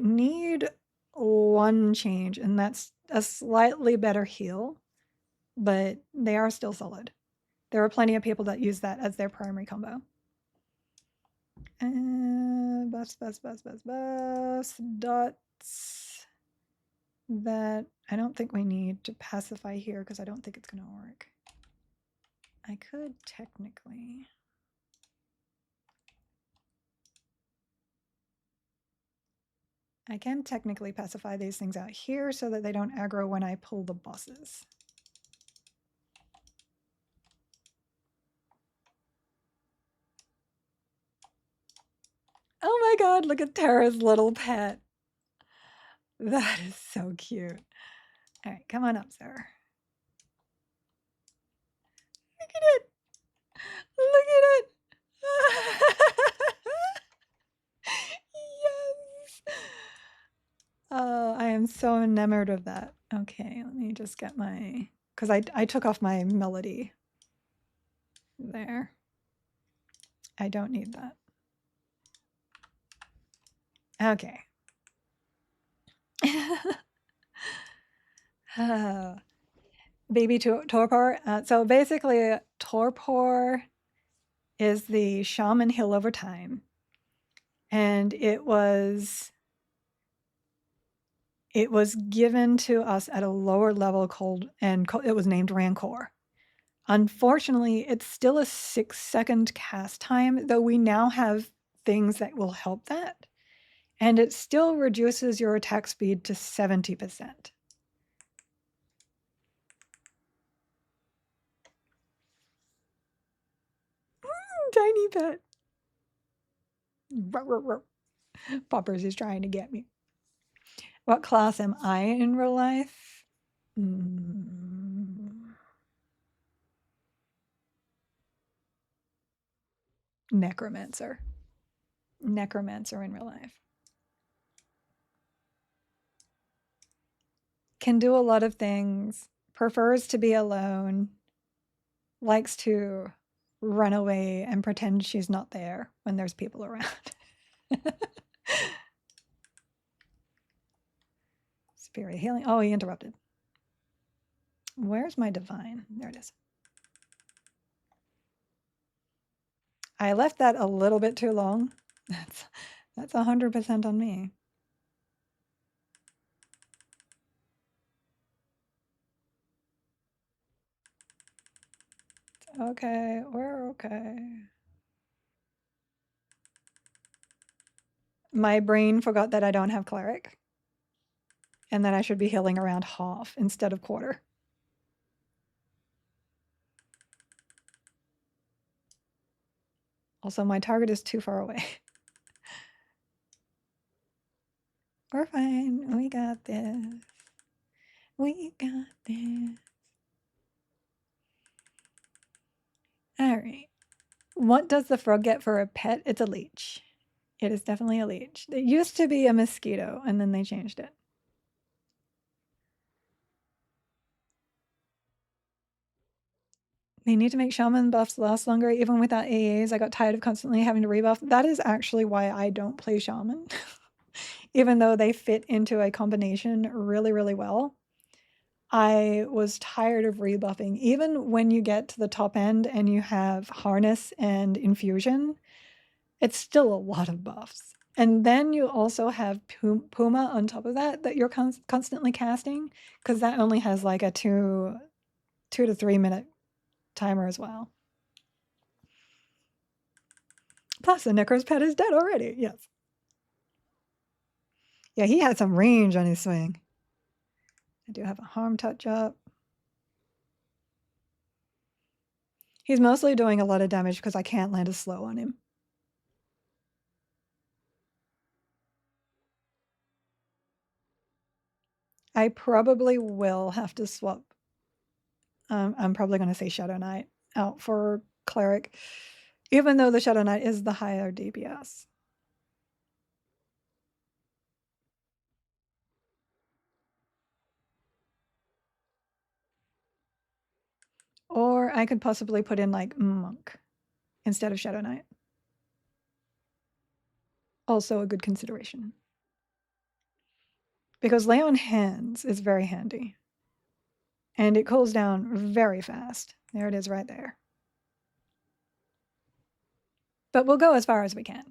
need one change, and that's a slightly better heal, but they are still solid. There are plenty of people that use that as their primary combo. Buffs, dots. That I don't think we need to pacify here because I don't think it's going to work. I could technically. I can technically pacify these things out here so that they don't aggro when I pull the bosses. Oh my god, look at Tara's little pet. That is so cute. All right, come on up, Sarah. Look at it. Look at it. Yes. Oh, I am so enamored of that. Okay, let me just get my, because I took off my melody. There. I don't need that. Okay. Baby Torpor. So basically, Torpor is the shaman heal over time. And it was given to us at a lower level it was named Rancor. Unfortunately, it's still a 6-second cast time, though we now have things that will help that. And it still reduces your attack speed to 70%. Tiny pet. Poppers is trying to get me. What class am I in real life? Necromancer. Necromancer in real life. Can do a lot of things. Prefers to be alone. Likes to run away and pretend she's not there when there's people around. Spirit healing. Oh, he interrupted. Where's my divine? There it is. I left that a little bit too long. That's 100% on me. Okay, we're okay. My brain forgot that I don't have cleric and that I should be healing around half instead of quarter. Also, my target is too far away. We're fine. We got this. We got this. All right. What does the frog get for a pet? It's a leech. It is definitely a leech. It used to be a mosquito, and then they changed it. They need to make shaman buffs last longer, even without AAs. I got tired of constantly having to rebuff. That is actually why I don't play shaman. Even though they fit into a combination really, really well. I was tired of rebuffing. Even when you get to the top end and you have harness and infusion, it's still a lot of buffs. And then you also have Puma on top of that you're constantly casting, because that only has like a 2 to 3 minute timer as well. Plus, the Necro's pet is dead already. Yes. Yeah, he had some range on his swing. I do have a harm touch up. He's mostly doing a lot of damage because I can't land a slow on him. I probably will have to swap. I'm probably going to say Shadow Knight out for Cleric, even though the Shadow Knight is the higher DPS. Or I could possibly put in like Monk instead of Shadow Knight. Also a good consideration. Because Lay on Hands is very handy. And it cools down very fast. There it is right there. But we'll go as far as we can.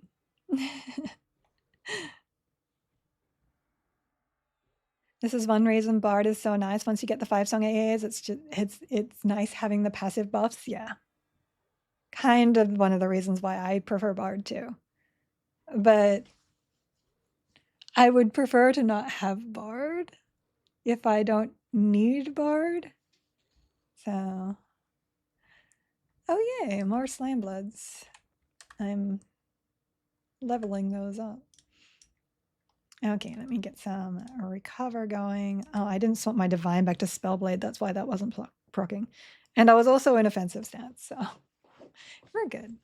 This is one reason Bard is so nice. Once you get the 5-song AAs, it's nice having the passive buffs. Yeah. Kind of one of the reasons why I prefer Bard too. But I would prefer to not have Bard if I don't need Bard. So, oh yay, more Slam Bloods. I'm leveling those up. Okay, let me get some recover going. Oh, I didn't swap my divine back to Spellblade. That's why that wasn't proccing. And I was also in offensive stance, so we're good.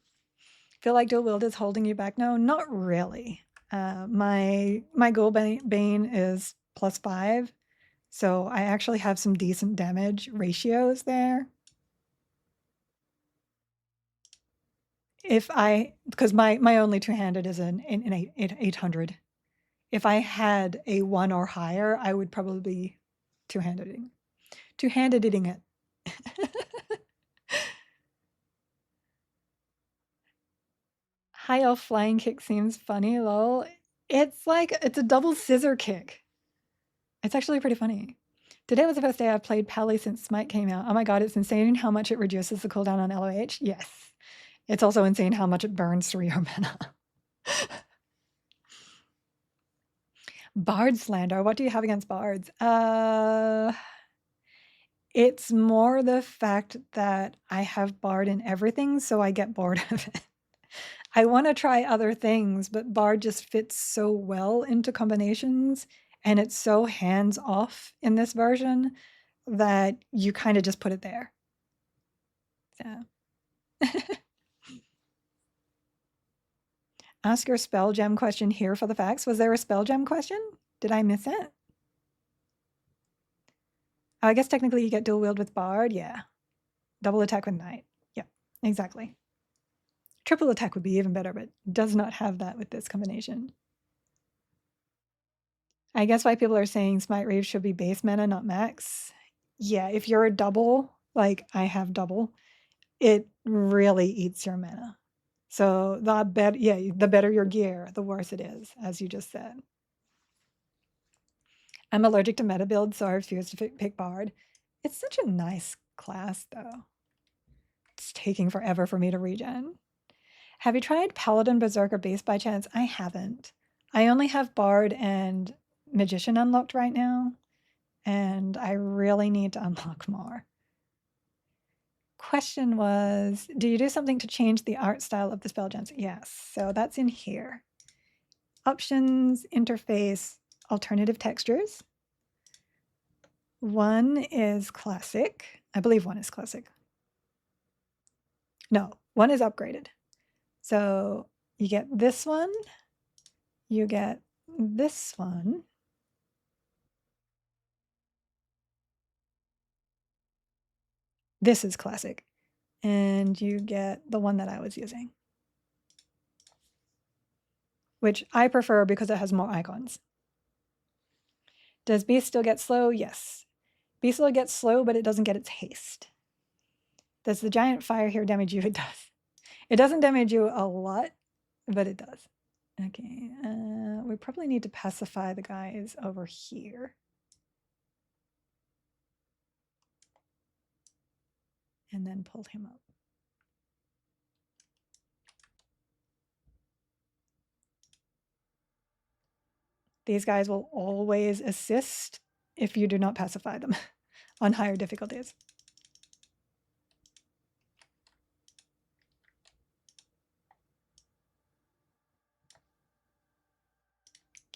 Feel like dual wield is holding you back? No, not really. My Ghoul Bane is +5, so I actually have some decent damage ratios there. Because my only two-handed is an 800. If I had a 1 or higher, I would probably be two-handeding it. High elf flying kick seems funny, lol. It's a double scissor kick. It's actually pretty funny. Today was the first day I've played Pally since Smite came out. Oh my god, it's insane how much it reduces the cooldown on LOH. Yes. It's also insane how much it burns through your mana. Bard slander. What do you have against bards? It's more the fact that I have Bard in everything, so I get bored of it. I want to try other things, but Bard just fits so well into combinations, and it's so hands-off in this version that you kind of just put it there. So. Ask your spell gem question here for the facts. Was there a spell gem question? Did I miss it? Oh, I guess technically you get dual wield with Bard. Yeah. Double attack with Knight. Yep, exactly. Triple attack would be even better, but does not have that with this combination. I guess why people are saying Smite Rave should be base mana, not max. Yeah, if you're a double, like I have double, it really eats your mana. So the better your gear, the worse it is, as you just said. I'm allergic to meta builds, so I refuse to pick Bard. It's such a nice class, though. It's taking forever for me to regen. Have you tried Paladin Berserker base by chance? I haven't. I only have Bard and Magician unlocked right now, and I really need to unlock more. Question was, do you do something to change the art style of the spell gems? Yes, so that's in here. Options, interface, alternative textures. One is classic. I believe one is classic. No, one is upgraded. So you get this one, you get this one. This is classic. And you get the one that I was using, which I prefer because it has more icons. Does Beast still get slow? Yes. Beast still gets slow, but it doesn't get its haste. Does the giant fire here damage you? It does. It doesn't damage you a lot, but it does. Okay, we probably need to pacify the guys over here. And then pull him up. These guys will always assist if you do not pacify them on higher difficulties.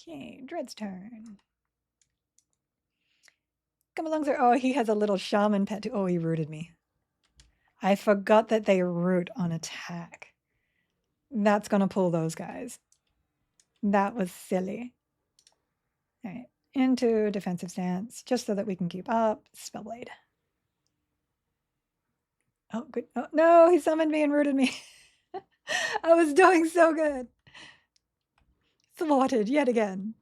Okay, Dread's turn. come along, sir. Oh, he has a little shaman pet too. Oh, he rooted me. I forgot that they root on attack. That's going to pull those guys. That was silly. All right, into defensive stance, just so that we can keep up. Spellblade. Oh, good. Oh, no, he summoned me and rooted me. I was doing so good. Thwarted yet again.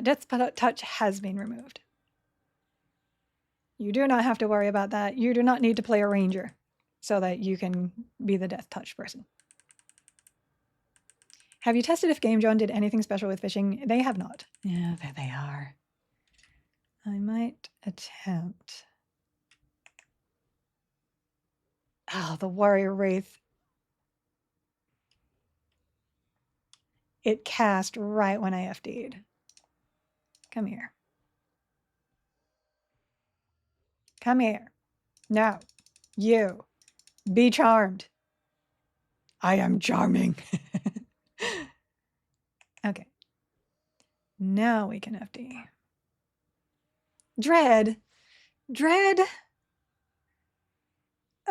Death's Touch has been removed. You do not have to worry about that. You do not need to play a ranger so that you can be the Death Touch person. Have you tested if Game John did anything special with fishing? They have not. Yeah, there they are. I might attempt. Oh, the Warrior Wraith. It cast right when I FD'd. Come here. Come here. No. You. Be charmed. I am charming. Okay. Now we can FD. Dread. Dread.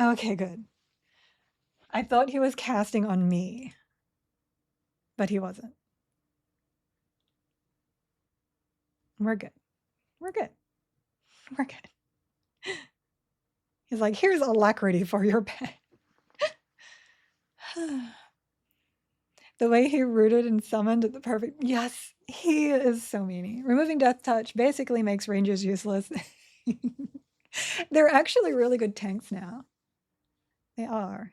Okay, good. I thought he was casting on me, but he wasn't. We're good. We're good. We're good. He's like, here's alacrity for your pet. The way he rooted and summoned at the perfect... Yes, he is so meanie. Removing Death Touch basically makes rangers useless. They're actually really good tanks now. They are.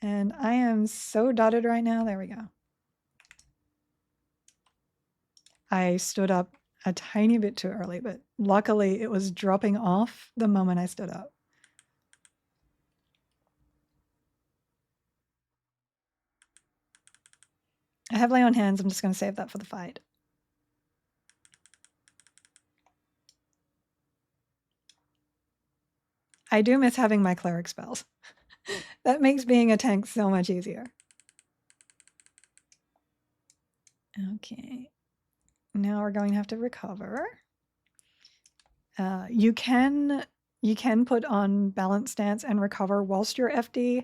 And I am so dotted right now. There we go. I stood up a tiny bit too early, but luckily it was dropping off the moment I stood up. I have lay on hands. I'm just going to save that for the fight. I do miss having my cleric spells. That makes being a tank so much easier. Okay. Now we're going to have to recover. You can put on balance stance and recover whilst you're FD.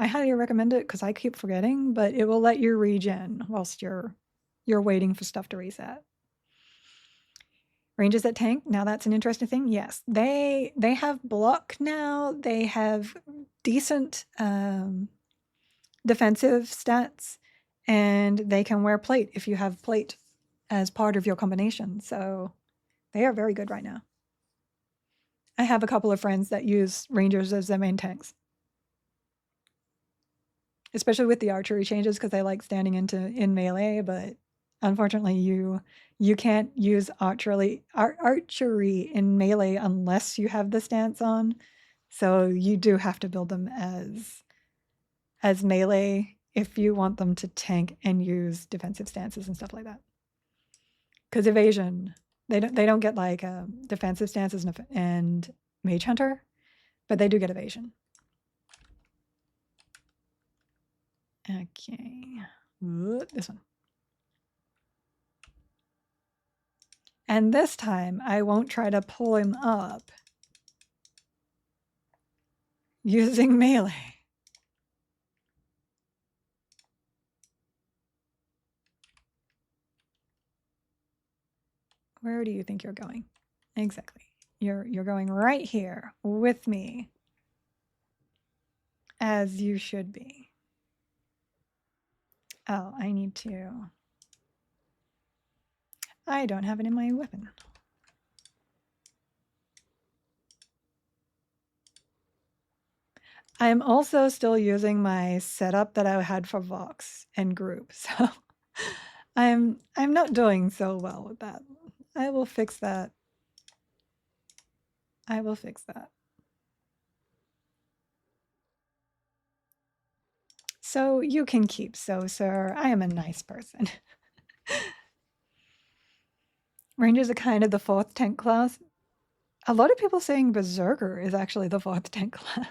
I highly recommend it because I keep forgetting, but it will let you regen whilst you're waiting for stuff to reset. Rangers that tank, now that's an interesting thing. Yes, they have block now. They have decent defensive stats, and they can wear plate if you have plate as part of your combination. So they are very good right now. I have a couple of friends that use rangers as their main tanks, especially with the archery changes because they like standing in melee, but unfortunately you can't use archery in melee unless you have the stance on. So you do have to build them as melee if you want them to tank and use defensive stances and stuff like that. Because evasion, they don't get like defensive stances and mage hunter, but they do get evasion. Okay, this one. And this time I won't try to pull him up using melee. Where do you think you're going? Exactly. You're going right here with me, as you should be. Oh, I need to... I don't have it in my weapon. I'm also still using my setup that I had for Vox and group, so I'm not doing so well with that. I will fix that. I will fix that. So you can keep so, sir. I am a nice person. Rangers are kind of the 4th tank class. A lot of people saying Berserker is actually the 4th tank class.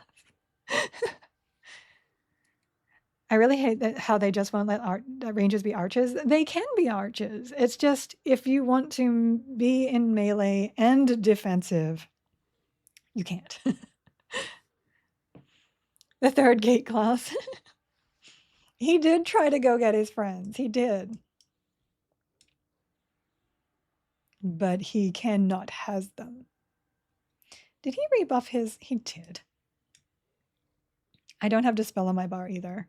I really hate that how they just won't let ranges be archers. They can be archers. It's just if you want to be in melee and defensive, you can't. The third gate class. He did try to go get his friends. He did. But he cannot has them. Did he rebuff his? He did. I don't have Dispel on my bar either.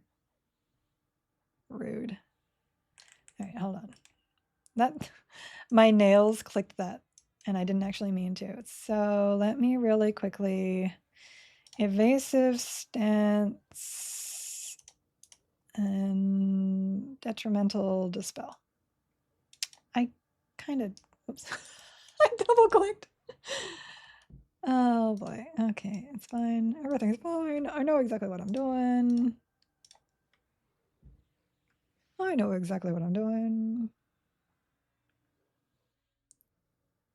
Rude. All right, hold on. That my nails clicked that, and I didn't actually mean to. So let me really quickly evasive stance and detrimental dispel. I kind of, oops, I double clicked. Oh boy. Okay, it's fine. Everything's fine. I know exactly what I'm doing. I know exactly what I'm doing.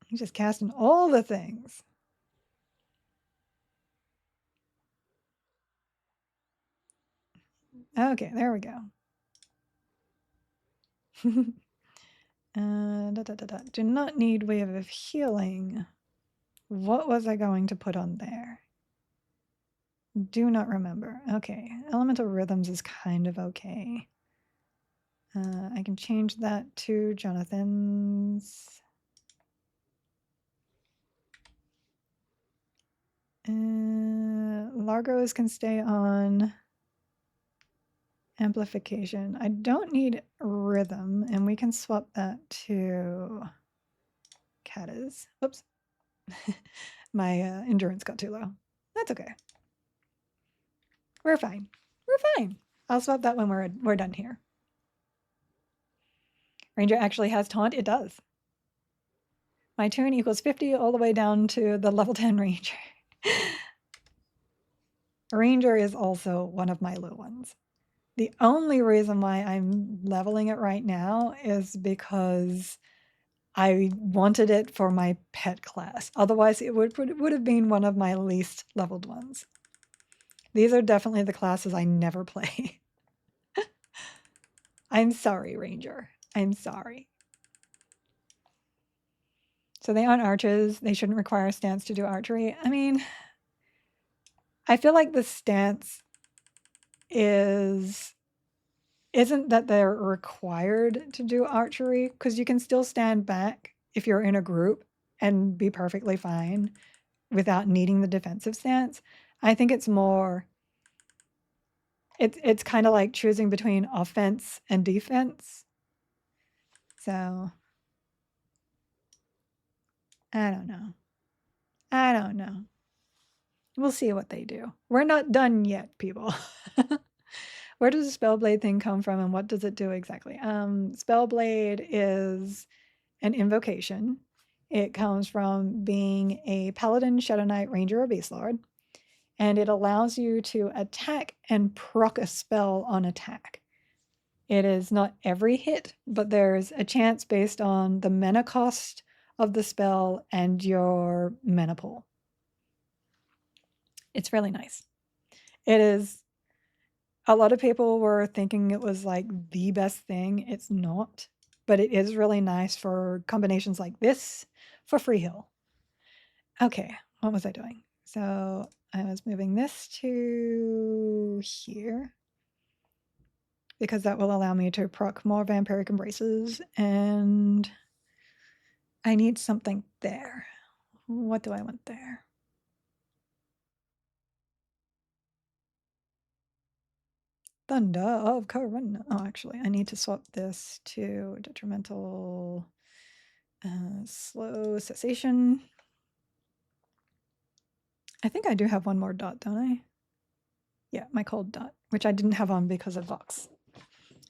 He's just casting all the things. Okay, there we go. Do not need wave of healing. What was I going to put on there? Do not remember. Okay, elemental rhythms is kind of okay. I can change that to Jonathan's. Largo's can stay on amplification. I don't need rhythm, and we can swap that to Kata's. Oops. My endurance got too low. That's okay. We're fine. We're fine. I'll swap that when we're done here. Ranger actually has taunt. It does. My tune equals 50 all the way down to the level 10 Ranger. Ranger is also one of my low ones. The only reason why I'm leveling it right now is because I wanted it for my pet class. Otherwise, it would have been one of my least leveled ones. These are definitely the classes I never play. I'm sorry, Ranger. I'm sorry. So they aren't archers. They shouldn't require a stance to do archery. I mean, I feel like the stance isn't that they're required to do archery, because you can still stand back if you're in a group and be perfectly fine without needing the defensive stance. I think it's more, it's kind of like choosing between offense and defense. So I don't know. I don't know. We'll see what they do. We're not done yet, people. Where does the Spellblade thing come from, and what does it do exactly? Spellblade is an invocation. It comes from being a paladin, shadow knight, ranger, or beast lord, and it allows you to attack and proc a spell on attack. It is not every hit, but there's a chance based on the mana cost of the spell and your mana pool. It's really nice. It is. A lot of people were thinking it was like the best thing. It's not, but it is really nice for combinations like this for free heal. Okay, what was I doing? So I was moving this to here because that will allow me to proc more vampiric embraces, and I need something there. What do I want there? Thunder of Corona. Oh, actually, I need to swap this to detrimental slow cessation. I think I do have one more dot, don't I? Yeah, my cold dot, which I didn't have on because of Vox.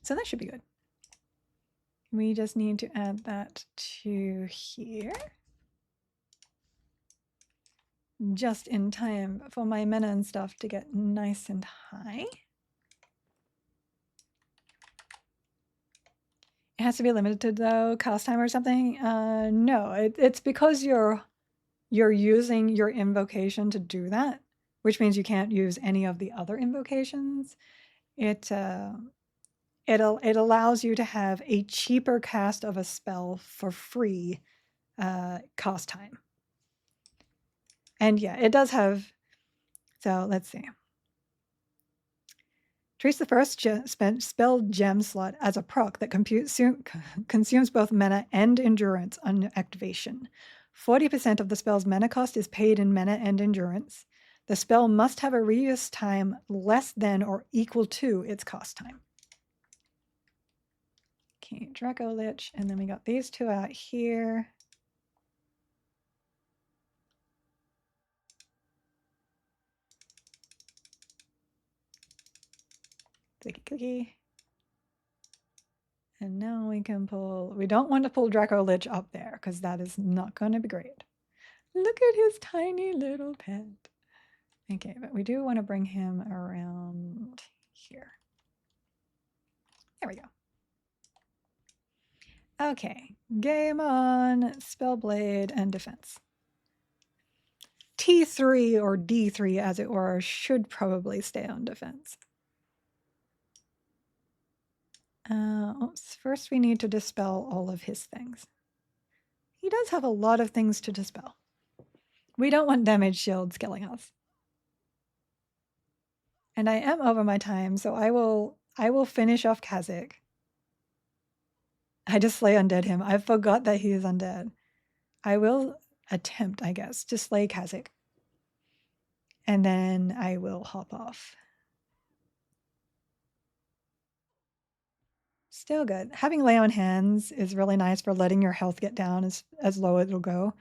So that should be good. We just need to add that to here. Just in time for my mana and stuff to get nice and high. It has to be limited though, cast time or something? No, it's because you're using your invocation to do that, which means you can't use any of the other invocations. It it allows you to have a cheaper cast of a spell for free cost time. And yeah, it does have. So let's see. Treats the first spell gem slot as a proc that consumes both mana and endurance on activation. 40% of the spell's mana cost is paid in mana and endurance. The spell must have a reuse time less than or equal to its cost time. Okay, Draco Lich, and then we got these two out here. Clicky clicky. And now we can pull, we don't want to pull Draco Lich up there because that is not going to be great. Look at his tiny little pet. Okay, but we do want to bring him around here. There we go. Okay, game on, Spellblade and defense. T3 or D3 as it were should probably stay on defense. Oops, first we need to dispel all of his things. He does have a lot of things to dispel. We don't want damage shields killing us. And I am over my time, so I will finish off Kha'Zix. I just slay undead him. I forgot that he is undead. I will attempt, I guess, to slay Kha'Zix. And then I will hop off. Still good. Having lay on hands is really nice for letting your health get down as low as it'll go.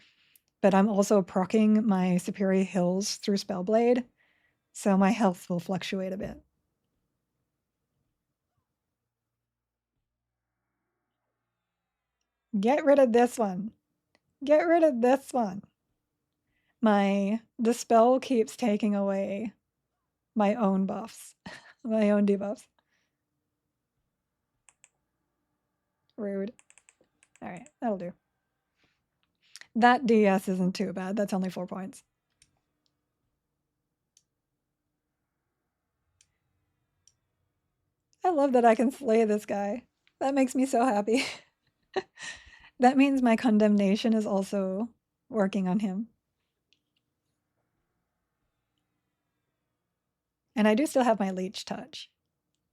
But I'm also proccing my superior heals through Spellblade, so my health will fluctuate a bit. Get rid of this one. Get rid of this one. The spell keeps taking away my own buffs, my own debuffs. Rude. All right, that'll do. That DS isn't too bad. That's only 4 points. I love that I can slay this guy. That makes me so happy. That means my condemnation is also working on him. And I do still have my leech touch.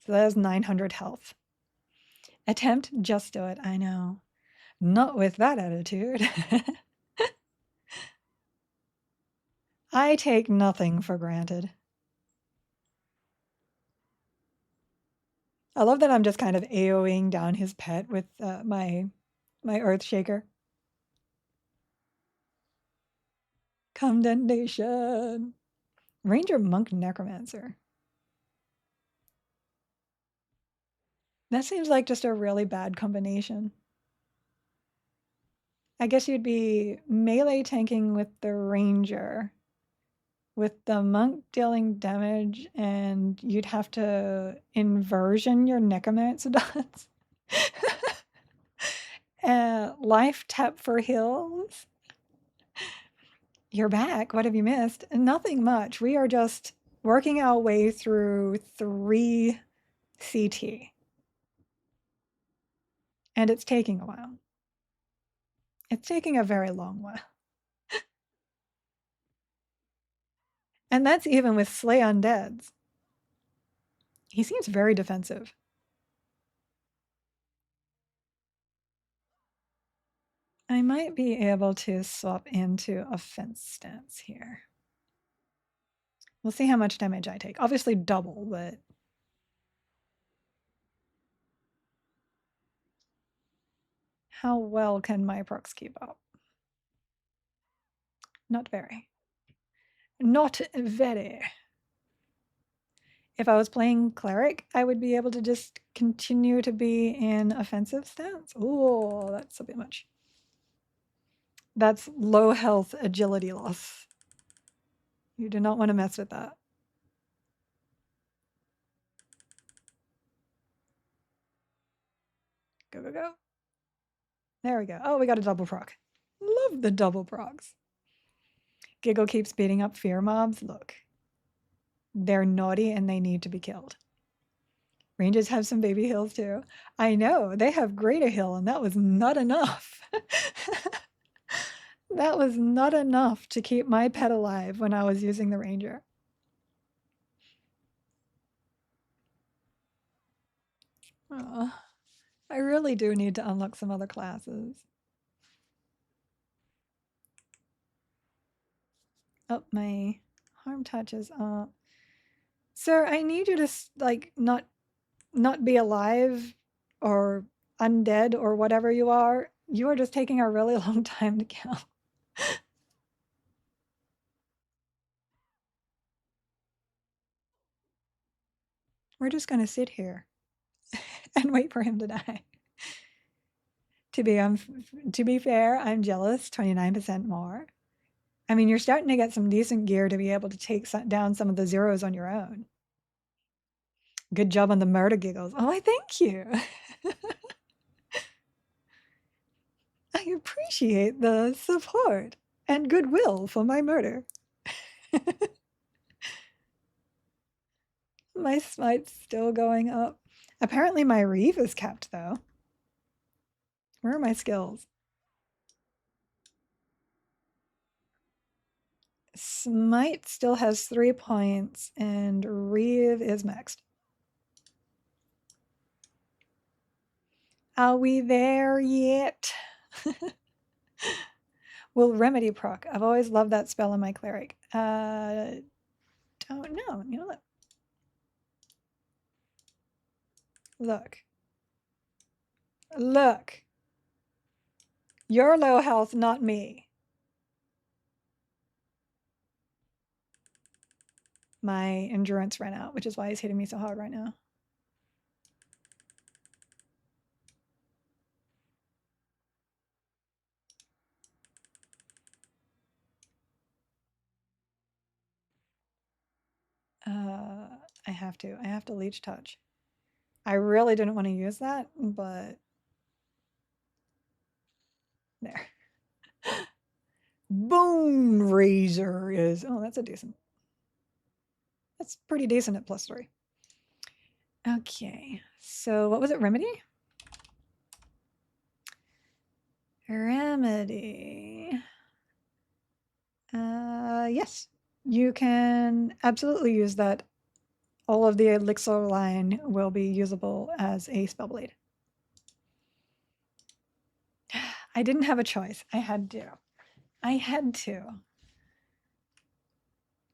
So that is 900 health. Attempt, just do it. I know. Not with that attitude. I take nothing for granted. I love that I'm just kind of AoEing down his pet with my Earth Shaker. Condemnation. Ranger Monk Necromancer. That seems like just a really bad combination. I guess you'd be melee tanking with the Ranger, with the Monk dealing damage, and you'd have to inversion your Necromancer dots. Life tap for heals. You're back. What have you missed? Nothing much. We are just working our way through 3 CT. And it's taking a while. It's taking a very long while. And that's even with Slay Undeads. He seems very defensive. I might be able to swap into offense stance here. We'll see how much damage I take. Obviously double, but... How well can my procs keep up? Not very. Not very. If I was playing Cleric, I would be able to just continue to be in offensive stance. Oh, that's a bit much. That's low health agility loss. You do not want to mess with that. Go, go, go. There we go. Oh, we got a double proc. Love the double procs. Giggle keeps beating up fear mobs. Look, they're naughty and they need to be killed. Rangers have some baby heals too. I know, they have greater heal, and that was not enough. That was not enough to keep my pet alive when I was using the ranger. Oh, I really do need to unlock some other classes. Oh, my harm touch is up. Sir, I need you to like not be alive or undead or whatever you are. You are just taking a really long time to kill. We're just gonna sit here and wait for him to die. To be fair, I'm jealous. 29% more. I mean, you're starting to get some decent gear to be able to take down some of the zeros on your own. Good job on the murder giggles. Oh, I thank you. I appreciate the support and goodwill for my murder. My smite's still going up. Apparently my reeve is kept though. Where are my skills? Smite still has 3 points and reeve is maxed. Are we there yet? Will remedy proc? I've always loved that spell in my cleric. Don't know. You know what? Look. Look. You're low health, not me. My endurance ran out, which is why he's hitting me so hard right now. I have to leech touch. I really didn't want to use that, but there. Bone Razor is, oh, that's pretty decent at +3. Okay, so what was it, remedy? Remedy. Yes, you can absolutely use that. All of the elixir line will be usable as a spellblade. I didn't have a choice. I had to.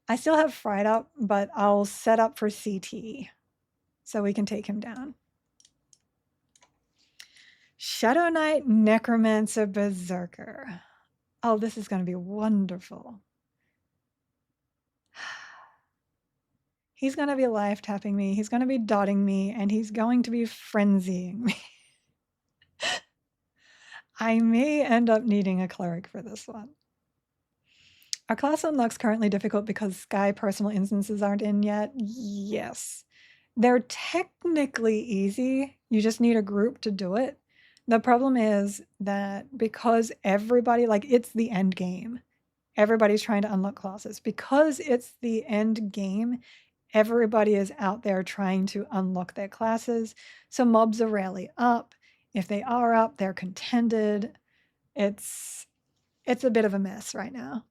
I still have fried up, but I'll set up for CT so we can take him down. Shadow Knight, Necromancer, Berserker. Oh, this is going to be wonderful. He's going to be life tapping me. He's going to be dotting me, and he's going to be frenzying me. I may end up needing a cleric for this one. Our class unlocks currently difficult because Sky personal instances aren't in yet. Yes. They're technically easy. You just need a group to do it. The problem is that because everybody, like, it's the end game. Everybody's trying to unlock classes. Because it's the end game, everybody is out there trying to unlock their classes. So mobs are rarely up. If they are up, they're contended. It's a bit of a mess right now.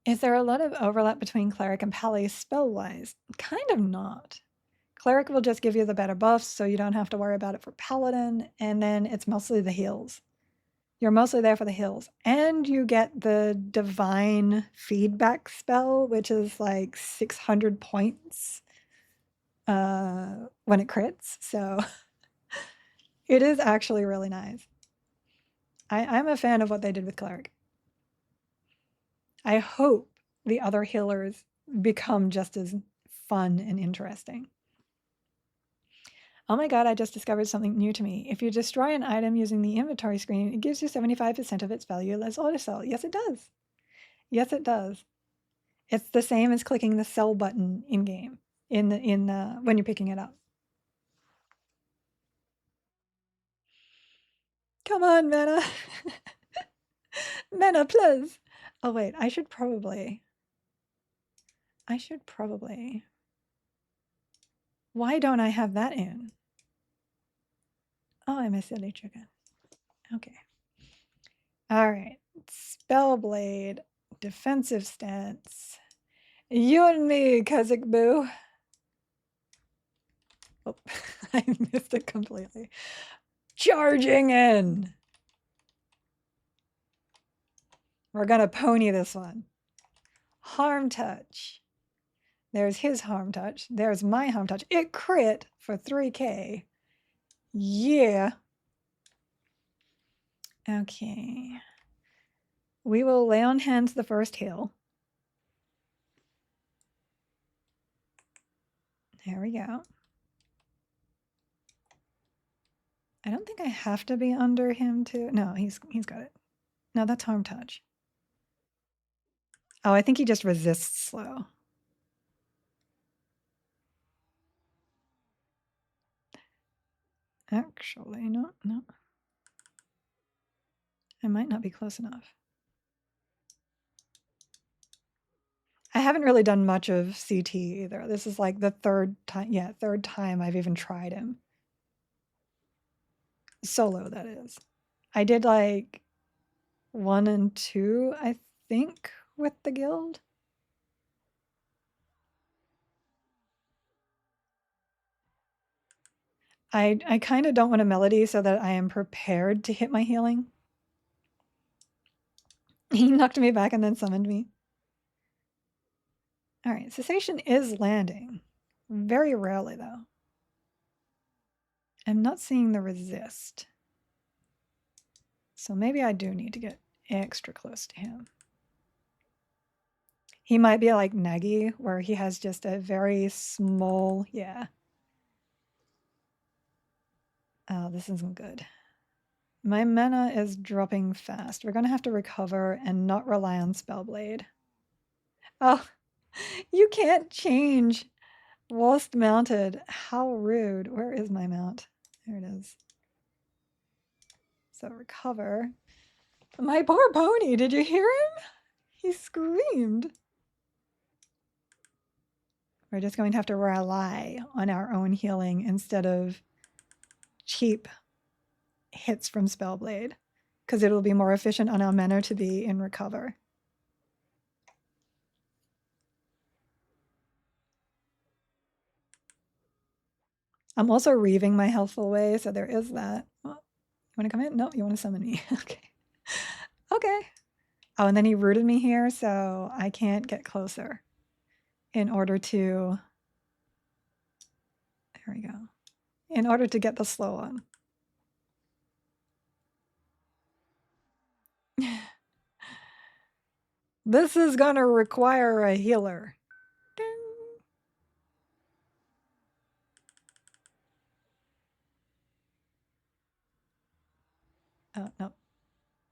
Is there a lot of overlap between Cleric and Pally spell-wise? Kind of not. Cleric will just give you the better buffs, so you don't have to worry about it for Paladin, and then it's mostly the heals. You're mostly there for the heals. And you get the Divine Feedback spell, which is like 600 points when it crits, so it is actually really nice. I'm a fan of what they did with Cleric. I hope the other healers become just as fun and interesting. Oh my god, I just discovered something new to me. If you destroy an item using the inventory screen, it gives you 75% of its value as autosell. Yes, it does. Yes, it does. It's the same as clicking the sell button in-game when you're picking it up. Come on, Mana. Mana, please. Oh wait, I should probably I should probably... Why don't I have that in? Oh, I'm a silly chicken. Okay. All right. Spellblade. Defensive stance. You and me, Kazik Boo. Oh, I missed it completely. Charging in. We're going to pony this one. Harm touch. There's his harm touch. There's my harm touch. It crit for 3k. Yeah. Okay. We will lay on hands the first heal. There we go. I don't think I have to be under him to... No, he's got it. No, that's harm touch. Oh, I think he just resists slow. Actually, no. I might not be close enough. I haven't really done much of CT either. This is like the third time I've even tried him. Solo, that is. I did like 1 and 2, I think, with the guild. I kind of don't want a melody so that I am prepared to hit my healing. He knocked me back and then summoned me. All right, cessation is landing. Very rarely, though. I'm not seeing the resist. So maybe I do need to get extra close to him. He might be like Nagi, where he has just a very small, yeah. Oh, this isn't good. My mana is dropping fast. We're going to have to recover and not rely on Spellblade. Oh, you can't change whilst mounted. How rude. Where is my mount? There it is. So recover. My poor pony, did you hear him? He screamed. We're just going to have to rely on our own healing instead of cheap hits from Spellblade, because it'll be more efficient on our mana to be in recover. I'm also reaving my healthful way, so there is that. Oh, you want to come in? No, you want to summon me. Okay. Okay. Oh, and then he rooted me here, so I can't get closer in order to... There we go. In order to get the slow on. This is going to require a healer. Ding. Oh, no.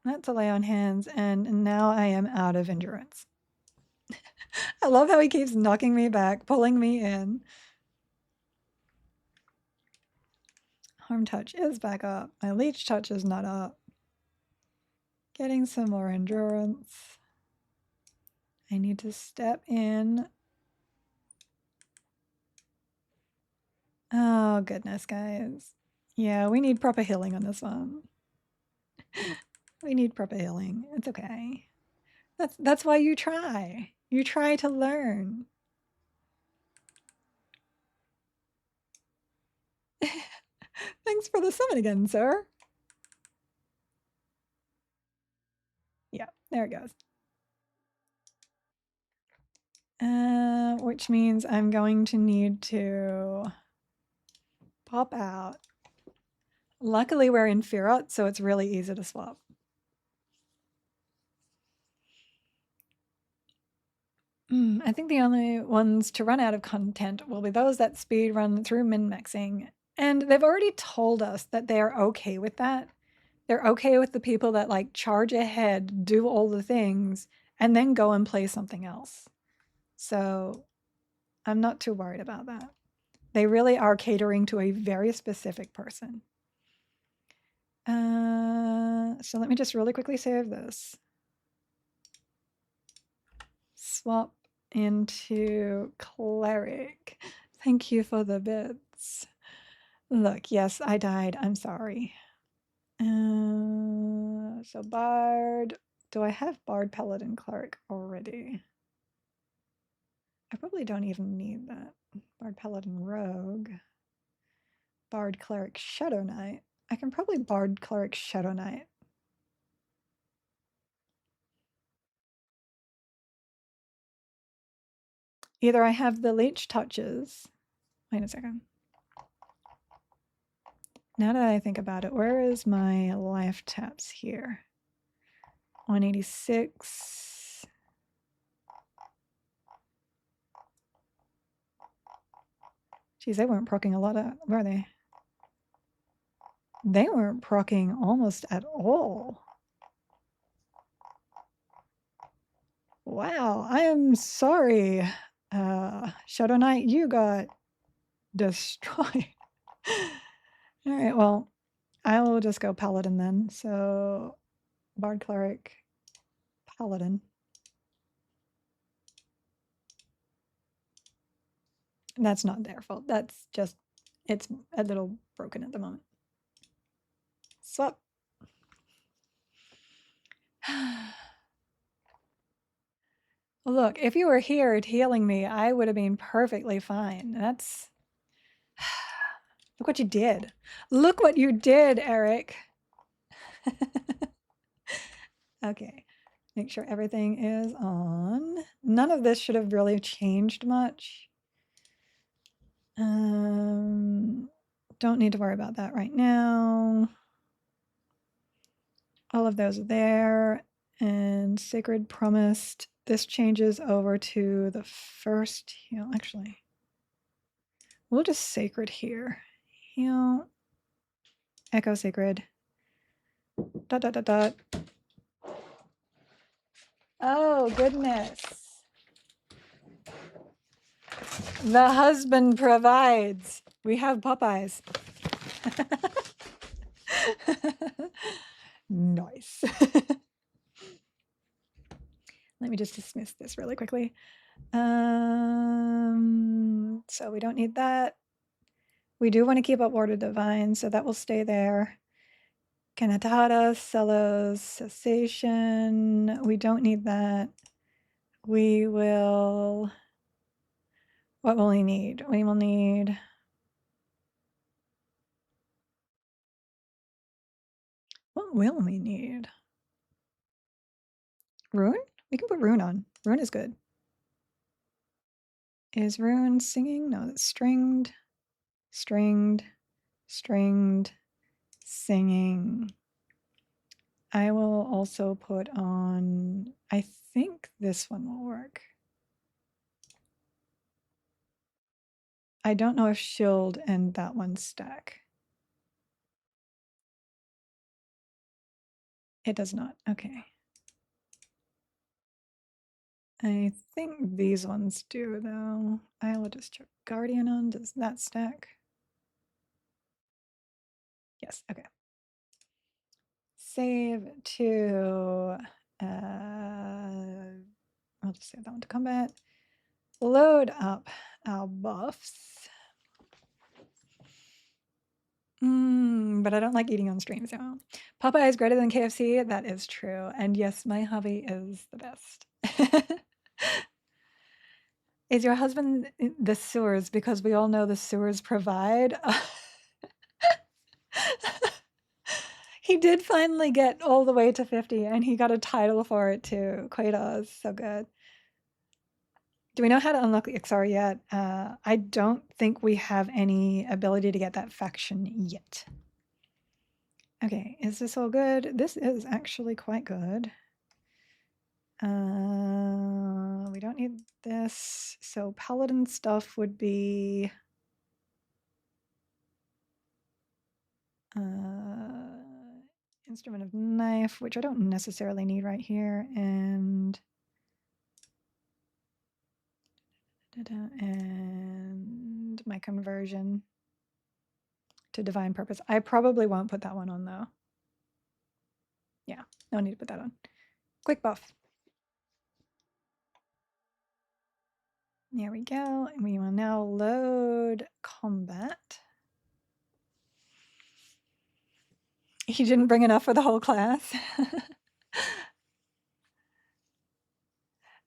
That's a lay on hands, and now I am out of endurance. I love how he keeps knocking me back, pulling me in. Harm touch is back up. My leech touch is not up. Getting some more endurance. I need to step in. Oh, goodness, guys. Yeah, we need proper healing on this one. We need proper healing. It's okay. That's why you try. You try to learn. Thanks for the summon again, sir. Yeah, there it goes. Which means I'm going to need to pop out. Luckily, we're in Firot, so it's really easy to swap. I think the only ones to run out of content will be those that speed run through min-maxing. And they've already told us that they're okay with that. They're okay with the people that like charge ahead, do all the things, and then go and play something else. So I'm not too worried about that. They really are catering to a very specific person. So let me just really quickly save this. Swap into cleric. Thank you for the bits. Look, yes, I died. I'm sorry. So bard. Do I have bard, paladin, cleric already? I probably don't even need that. Bard, paladin, rogue. Bard, cleric, shadow knight. I can probably bard, cleric, shadow knight. Either I have the leech touches. Wait a second. Now that I think about it, where is my life taps here? 186. Geez, they weren't proccing a lot, were they? They weren't proccing almost at all. Wow, I am sorry. Shadow Knight, you got destroyed. All right, well, I will just go Paladin then. So, Bard, Cleric, Paladin. That's not their fault. That's just, it's a little broken at the moment. Swap. Look, if you were here healing me, I would have been perfectly fine. That's... Look what you did. Look what you did, Eric. Okay. Make sure everything is on. None of this should have really changed much. Don't need to worry about that right now. All of those are there. And Sacred Promised. This changes over to the first heal. Actually, we'll just Sacred here. Heal. Echo Sacred. Dot, dot, dot, dot. Oh, goodness. The husband provides. We have Popeyes. Nice. Let me just dismiss this really quickly. So we don't need that. We do want to keep up Ward of Divine, so that will stay there. Canatata, Celos, Cessation. We don't need that. We will... What will we need? We will need... What will we need? Rune? We can put Rune on. Rune is good. Is Rune singing? No, it's stringed, stringed, stringed, singing. I will also put on, I think this one will work. I don't know if Shield and that one stack. It does not. Okay. I think these ones do, though. I will just check Guardian on. Does that stack? Yes. Okay. Save to... I'll just save that one to combat. Load up our buffs. But I don't like eating on stream, so Popeye is greater than KFC. That is true. And yes, my hubby is the best. Is your husband in the sewers? Because we all know the sewers provide. He did finally get all the way to 50 and he got a title for it too. Kratos, so good. Do we know how to unlock the Ixar yet? I don't think we have any ability to get that faction yet. Okay, is this all good? This is actually quite good. We don't need this. So paladin stuff would be instrument of knife, which I don't necessarily need right here, and my conversion to divine purpose. I probably won't put that one on though. Yeah, no need to put that on. Quick buff. There we go. And we will now load combat. He didn't bring enough for the whole class.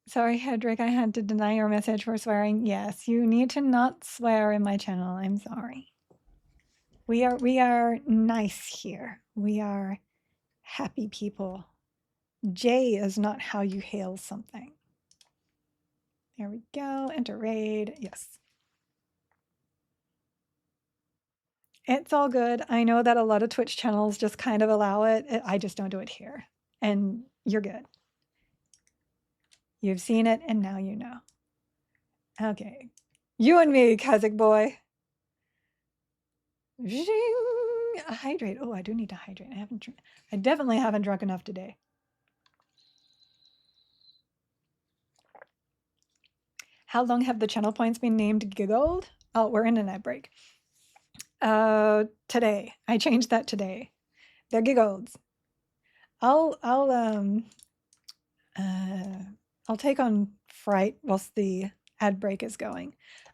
Sorry, Hedrick, I had to deny your message for swearing. Yes, you need to not swear in my channel. I'm sorry. We are nice here. We are happy people. J is not how you hail something. There we go. Enter raid. Yes. It's all good. I know that a lot of Twitch channels just kind of allow it. I just don't do it here. And you're good. You've seen it and now you know. Okay. You and me, Kazakh boy. Zing! Hydrate. Oh, I do need to hydrate. I definitely haven't drunk enough today. How long have the channel points been named Giggled? Oh, we're in an ad break. Today. I changed that today. They're Giggles. I'll take on Fright whilst the ad break is going.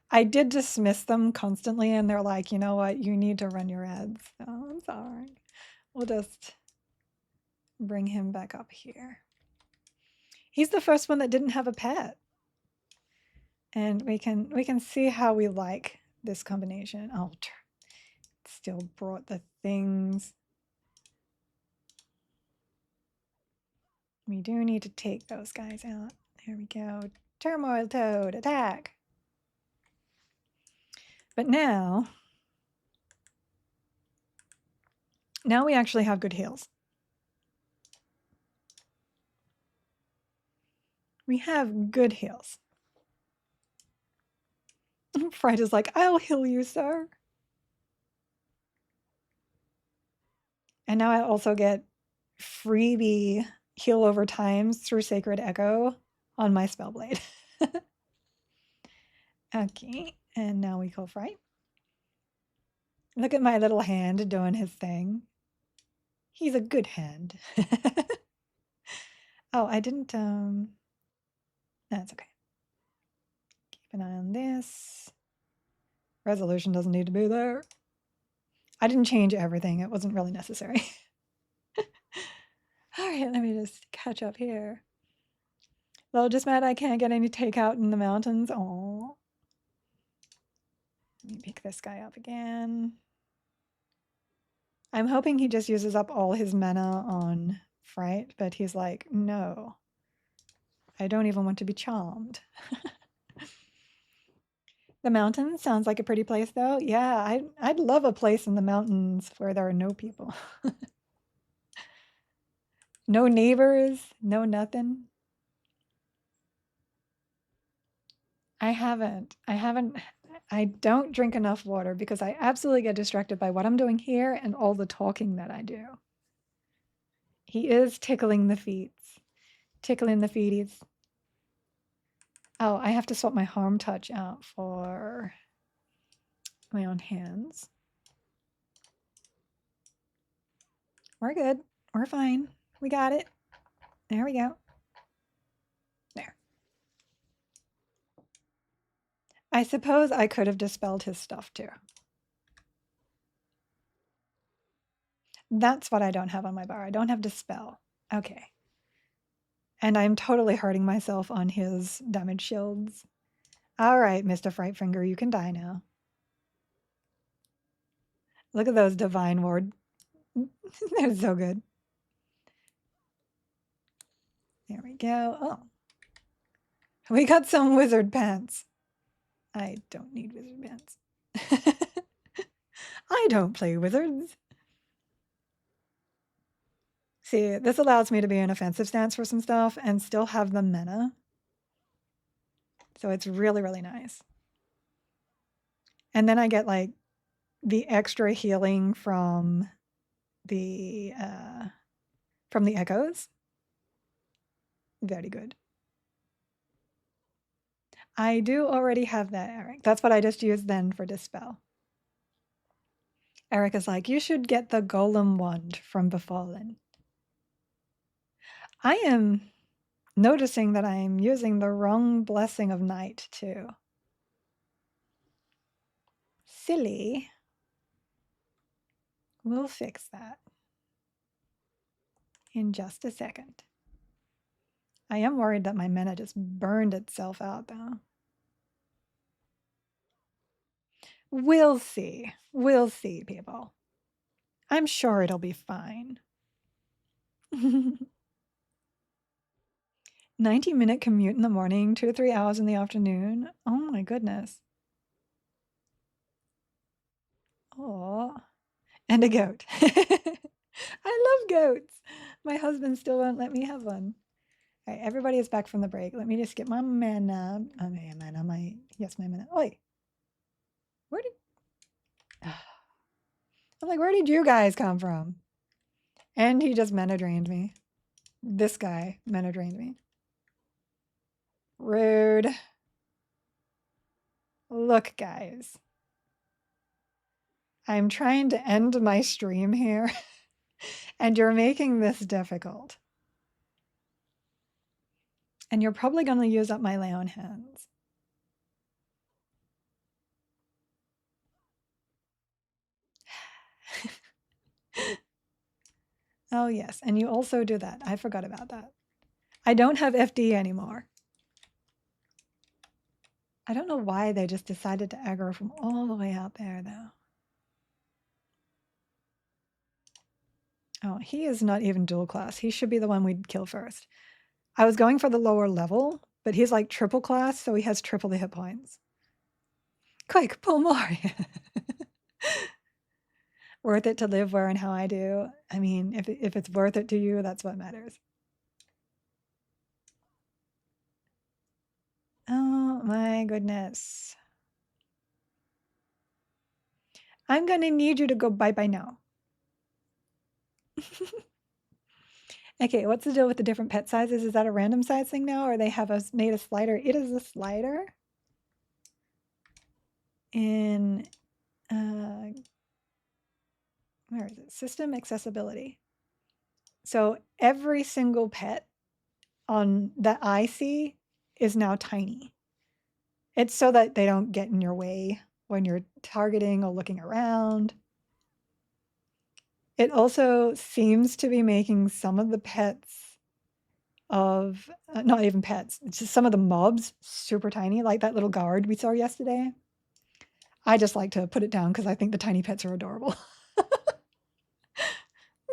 I did dismiss them constantly, and they're like, you know what? You need to run your ads. So I'm sorry. We'll just bring him back up here. He's the first one that didn't have a pet. And we can see how we like this combination. Oh, still brought the things. We do need to take those guys out. There we go. Turmoil Toad, attack. But now we actually have good heals. We have good heals. Fright is like, I'll heal you, sir. And now I also get freebie heal over times through Sacred Echo on my Spellblade. Okay, and now we kill Fright. Look at my little hand doing his thing. He's a good hand. Oh, I didn't, that's okay. Keep an eye on this. Resolution doesn't need to be there. I didn't change everything. It wasn't really necessary. All right, let me just catch up here. Well, just mad I can't get any takeout in the mountains. Oh. Let me pick this guy up again. I'm hoping he just uses up all his mana on Fright, but he's like, no. I don't even want to be charmed. The mountains sounds like a pretty place, though. Yeah, I'd love a place in the mountains where there are no people. No neighbors, no nothing. I haven't. I don't drink enough water because I absolutely get distracted by what I'm doing here and all the talking that I do. He is tickling the feet. Tickling the feeties. Oh, I have to swap my harm touch out for my own hands. We're good. We're fine. We got it. There we go. There. I suppose I could have dispelled his stuff too. That's what I don't have on my bar. I don't have dispel. Okay. And I'm totally hurting myself on his damage shields. All right, Mr. Frightfinger, you can die now. Look at those divine ward. They're so good. There we go. Oh. We got some wizard pants. I don't need wizard pants. I don't play wizards. See, this allows me to be in offensive stance for some stuff and still have the mana. So it's really, really nice. And then I get like the extra healing from the echoes. Very good. I do already have that, Eric. That's what I just used then for Dispel. Eric is like, you should get the Golem Wand from Befallen. I am noticing that I'm using the wrong Blessing of Night too. silly. We'll fix that in just a second. I am worried that my mana just burned itself out, though. We'll see. We'll see, people. I'm sure it'll be fine. 90-minute commute in the morning, 2 to 3 hours in the afternoon. Oh my goodness. Oh, and a goat. I love goats. My husband still won't let me have one. All right, everybody is back from the break. Let me just get my mana. My mana. Oi. Where did... I'm like, where did you guys come from? And he just mana drained me. This guy mana drained me. Rude. Look, guys. I'm trying to end my stream here, and you're making this difficult. And you're probably going to use up my Leon hands. Oh, yes. And you also do that. I forgot about that. I don't have FD anymore. I don't know why they just decided to aggro from all the way out there, though. Oh, he is not even dual class. He should be the one we'd kill first. I was going for the lower level, but he's like triple class, so he has triple the hit points. Quick, pull more. Worth it to live where and how I do. I mean, if it's worth it to you, that's what matters. Oh my goodness. I'm going to need you to go bye-bye now. Okay, what's the deal with the different pet sizes? Is that a random size thing now, or they have made a slider? It is a slider in, where is it? System accessibility. So every single pet on that I see is now tiny. It's so that they don't get in your way when you're targeting or looking around. It also seems to be making some of the pets of, not even pets, it's just some of the mobs super tiny, like that little guard we saw yesterday. I just like to put it down because I think the tiny pets are adorable.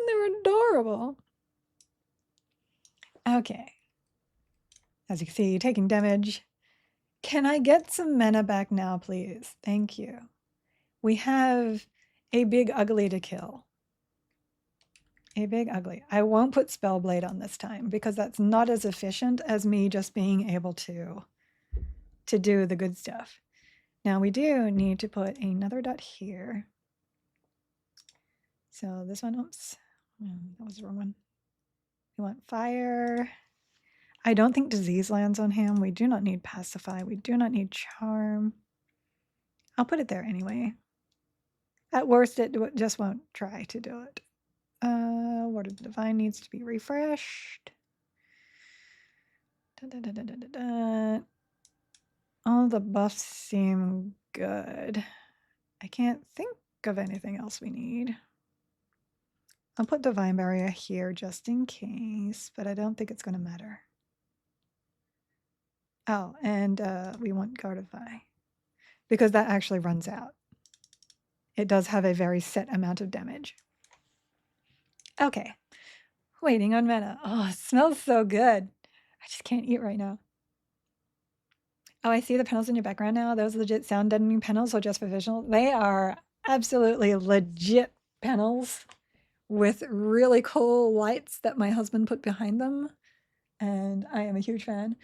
They're adorable. Okay. As you can see, taking damage. Can I get some mana back now, please? Thank you. We have a big ugly to kill. A big ugly. I won't put Spellblade on this time because that's not as efficient as me just being able to do the good stuff. Now we do need to put another dot here. So this one, oops, that was the wrong one. We want fire. I don't think disease lands on him. We do not need pacify. We do not need charm. I'll put it there anyway. At worst, it just won't try to do it. Word of the Divine needs to be refreshed. All the buffs seem good. I can't think of anything else we need. I'll put Divine Barrier here just in case, but I don't think it's going to matter. Oh, and we want Guardify because that actually runs out. It does have a very set amount of damage. Okay, waiting on mana. Oh, it smells so good. I just can't eat right now. Oh, I see the panels in your background now. Those legit sound deadening panels or just for visual? They are absolutely legit panels with really cool lights that my husband put behind them. And I am a huge fan.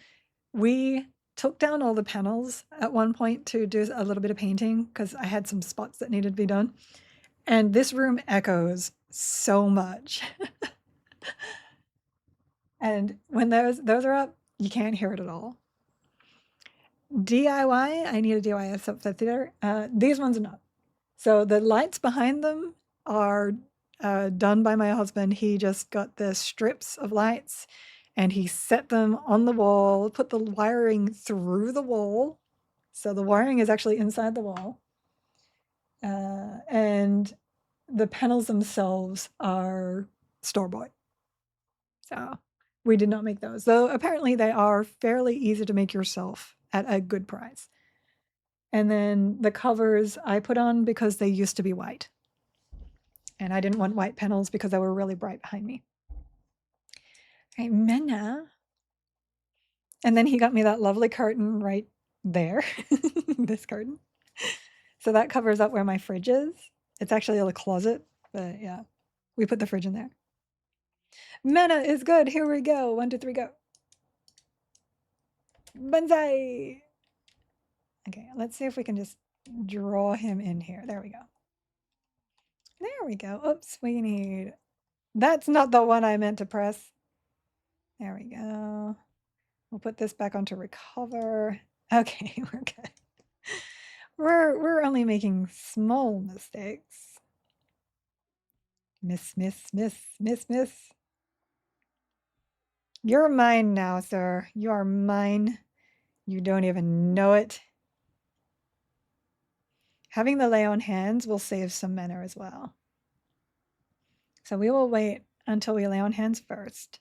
We took down all the panels at one point to do a little bit of painting because I had some spots that needed to be done. And this room echoes so much. And when those are up, you can't hear it at all. DIY, I need a DIY for the theater. These ones are not. So the lights behind them are done by my husband. He just got the strips of lights and he set them on the wall, put the wiring through the wall. So the wiring is actually inside the wall. And the panels themselves are store-bought. So we did not make those, though apparently they are fairly easy to make yourself at a good price. And then the covers I put on because they used to be white. And I didn't want white panels because they were really bright behind me. All right, Mena. And then he got me that lovely curtain right there, this curtain. So that covers up where my fridge is. It's actually a closet, but yeah, we put the fridge in there. Mena is good. Here we go. 1, 2, 3, go. Banzai. Okay, let's see if we can just draw him in here. There we go. There we go. Oops, we need... That's not the one I meant to press. There we go. We'll put this back onto recover. Okay, we're good. We're only making small mistakes. Miss, miss, miss, miss, miss. You're mine now, sir. You are mine. You don't even know it. Having the lay on hands will save some mana as well. So we will wait until we lay on hands first.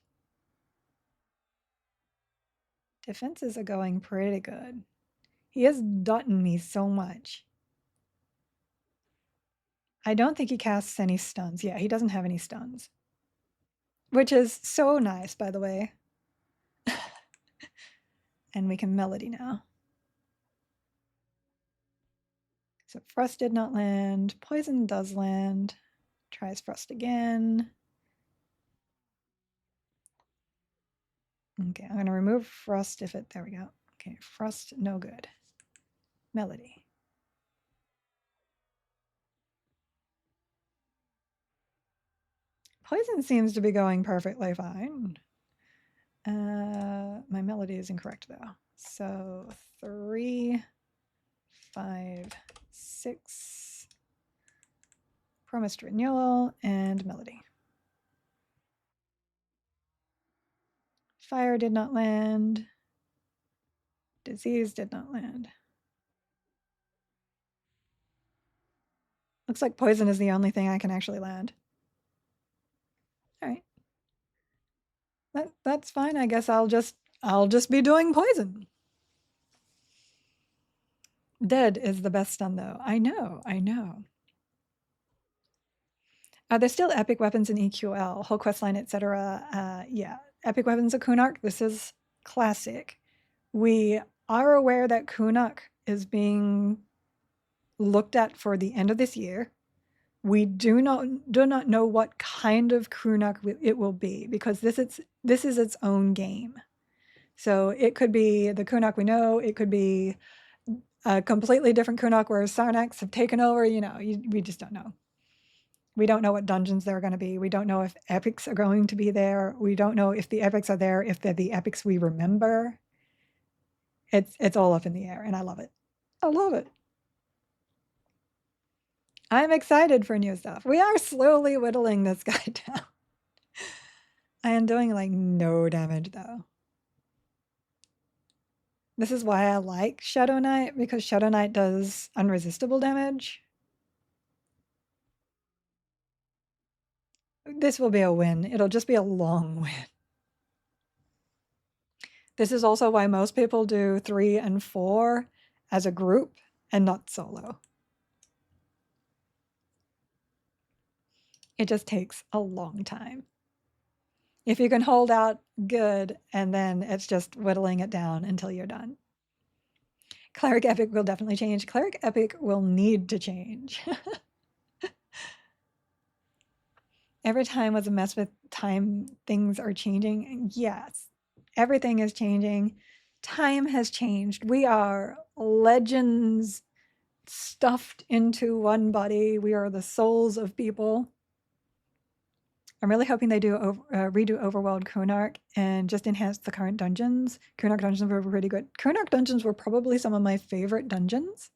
Defenses are going pretty good. He has dotted me so much. I don't think he casts any stuns. Yeah, he doesn't have any stuns. Which is so nice, by the way. And we can melody now. So Frost did not land. Poison does land. Tries Frost again. Okay, I'm going to remove Frost if it... There we go. Okay, Frost, no good. Melody. Poison seems to be going perfectly fine. My melody is incorrect, though. So 3, 5, 6... Promised renewal and melody. Fire did not land. Disease did not land. Looks like poison is the only thing I can actually land. All right. That's fine. I guess I'll just be doing poison. Dead is the best stun though. I know. There's still epic weapons in EQL, whole quest line, etc. Yeah, epic weapons of Kunark. This is classic. We are aware that Kunark is being looked at for the end of this year. We do not know what kind of Kunark it will be because this is its own game. So it could be the Kunark we know. It could be a completely different Kunark where Sarnax have taken over. You know, we just don't know. We don't know what dungeons they're going to be. We don't know if epics are going to be there. We don't know if the epics are there, if they're the epics we remember. It's all up in the air, and I love it. I love it. I'm excited for new stuff. We are slowly whittling this guy down. I am doing like no damage though. This is why I like Shadow Knight, because Shadow Knight does unresistible damage. This will be a win. It'll just be a long win. This is also why most people do 3 and 4 as a group and not solo. It just takes a long time. If you can hold out, good, and then it's just whittling it down until you're done. Cleric Epic will definitely change. Cleric Epic will need to change. Every time was a mess with time, things are changing. Yes, everything is changing. Time has changed. We are legends stuffed into one body. We are the souls of people. I'm really hoping they do redo Overworld Kunark and just enhance the current dungeons. Kunark dungeons were pretty good. Kunark dungeons were probably some of my favorite dungeons.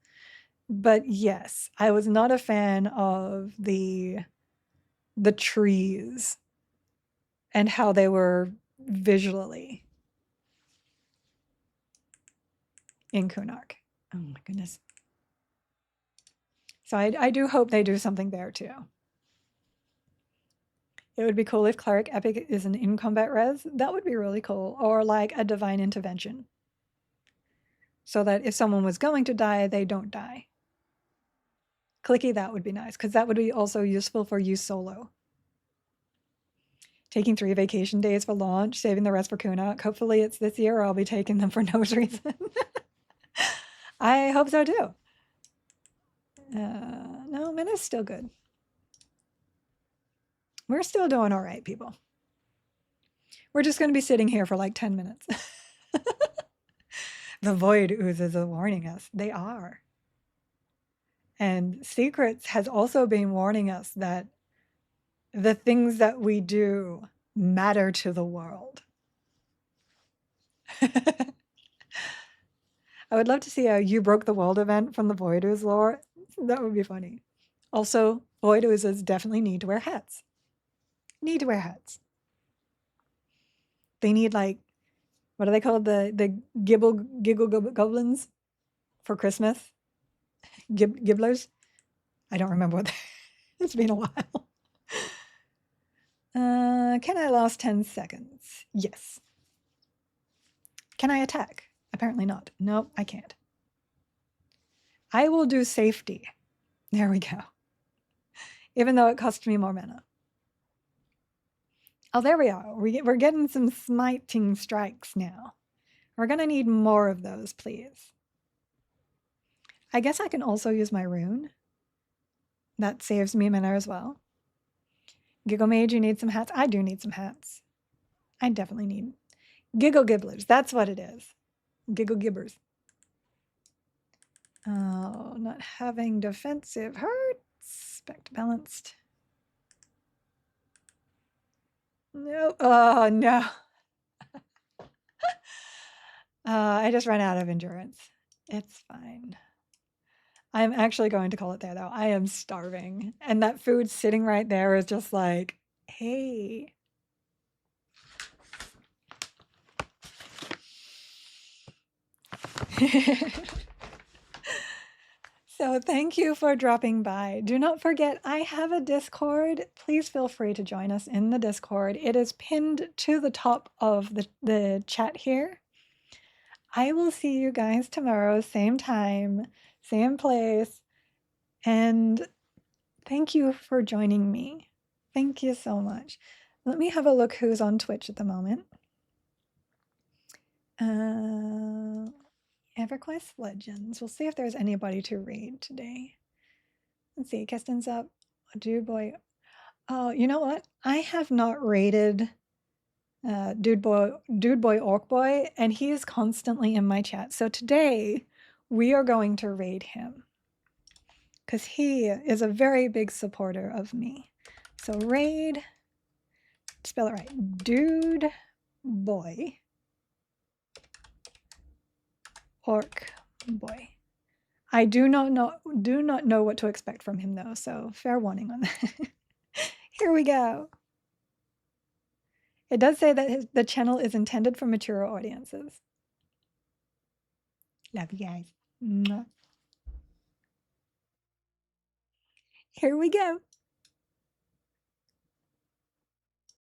But yes, I was not a fan of the trees and how they were visually in Kunark. Oh my goodness. So I do hope they do something there too. It would be cool if Cleric Epic is an in-combat res. That would be really cool. Or like a divine intervention. So that if someone was going to die, they don't die. Clicky, that would be nice, because that would be also useful for use solo. Taking 3 vacation days for launch, saving the rest for Kunuk. Hopefully it's this year, or I'll be taking them for no reason. I hope so too. No, Mina's still good. We're still doing all right, people. We're just going to be sitting here for like 10 minutes. The void oozes are warning us. They are. And Secrets has also been warning us that the things that we do matter to the world. I would love to see a You Broke the World event from the Void Ooze lore. That would be funny. Also, Void Oozes definitely need to wear hats. Need to wear hats. They need like, what are they called? The giggle goblins for Christmas? Gibblers? I don't remember what it's been a while. Can I last 10 seconds? Yes. Can I attack? Apparently not. Nope, I can't. I will do safety. There we go. Even though it costs me more mana. Oh, there we are. We're getting some smiting strikes now. We're going to need more of those, please. I guess I can also use my rune. That saves me mana as well. Giggle Mage, you need some hats? I do need some hats. I definitely need Giggle Gibblers. That's what it is. Giggle Gibbers. Oh, not having defensive hurts. Back to balanced. No. Oh, no. I just ran out of endurance. It's fine. I'm actually going to call it there, though. I am starving. And that food sitting right there is just like, hey. So thank you for dropping by. Do not forget, I have a Discord. Please feel free to join us in the Discord. It is pinned to the top of the chat here. I will see you guys tomorrow, same time, same place. And thank you for joining me. Thank you so much. Let me have a look who's on Twitch at the moment. Everquest Legends. We'll see if there's anybody to raid today. Let's see. Keston's up. Dude boy. Oh, you know what? I have not raided Dude boy Orc Boy, and he is constantly in my chat. So today we are going to raid him because he is a very big supporter of me. So raid, spell it right, Dude boy Orc Boy. I do not know what to expect from him though, so fair warning on that. Here we go. It does say that the channel is intended for mature audiences. Love you guys. Mwah. Here we go.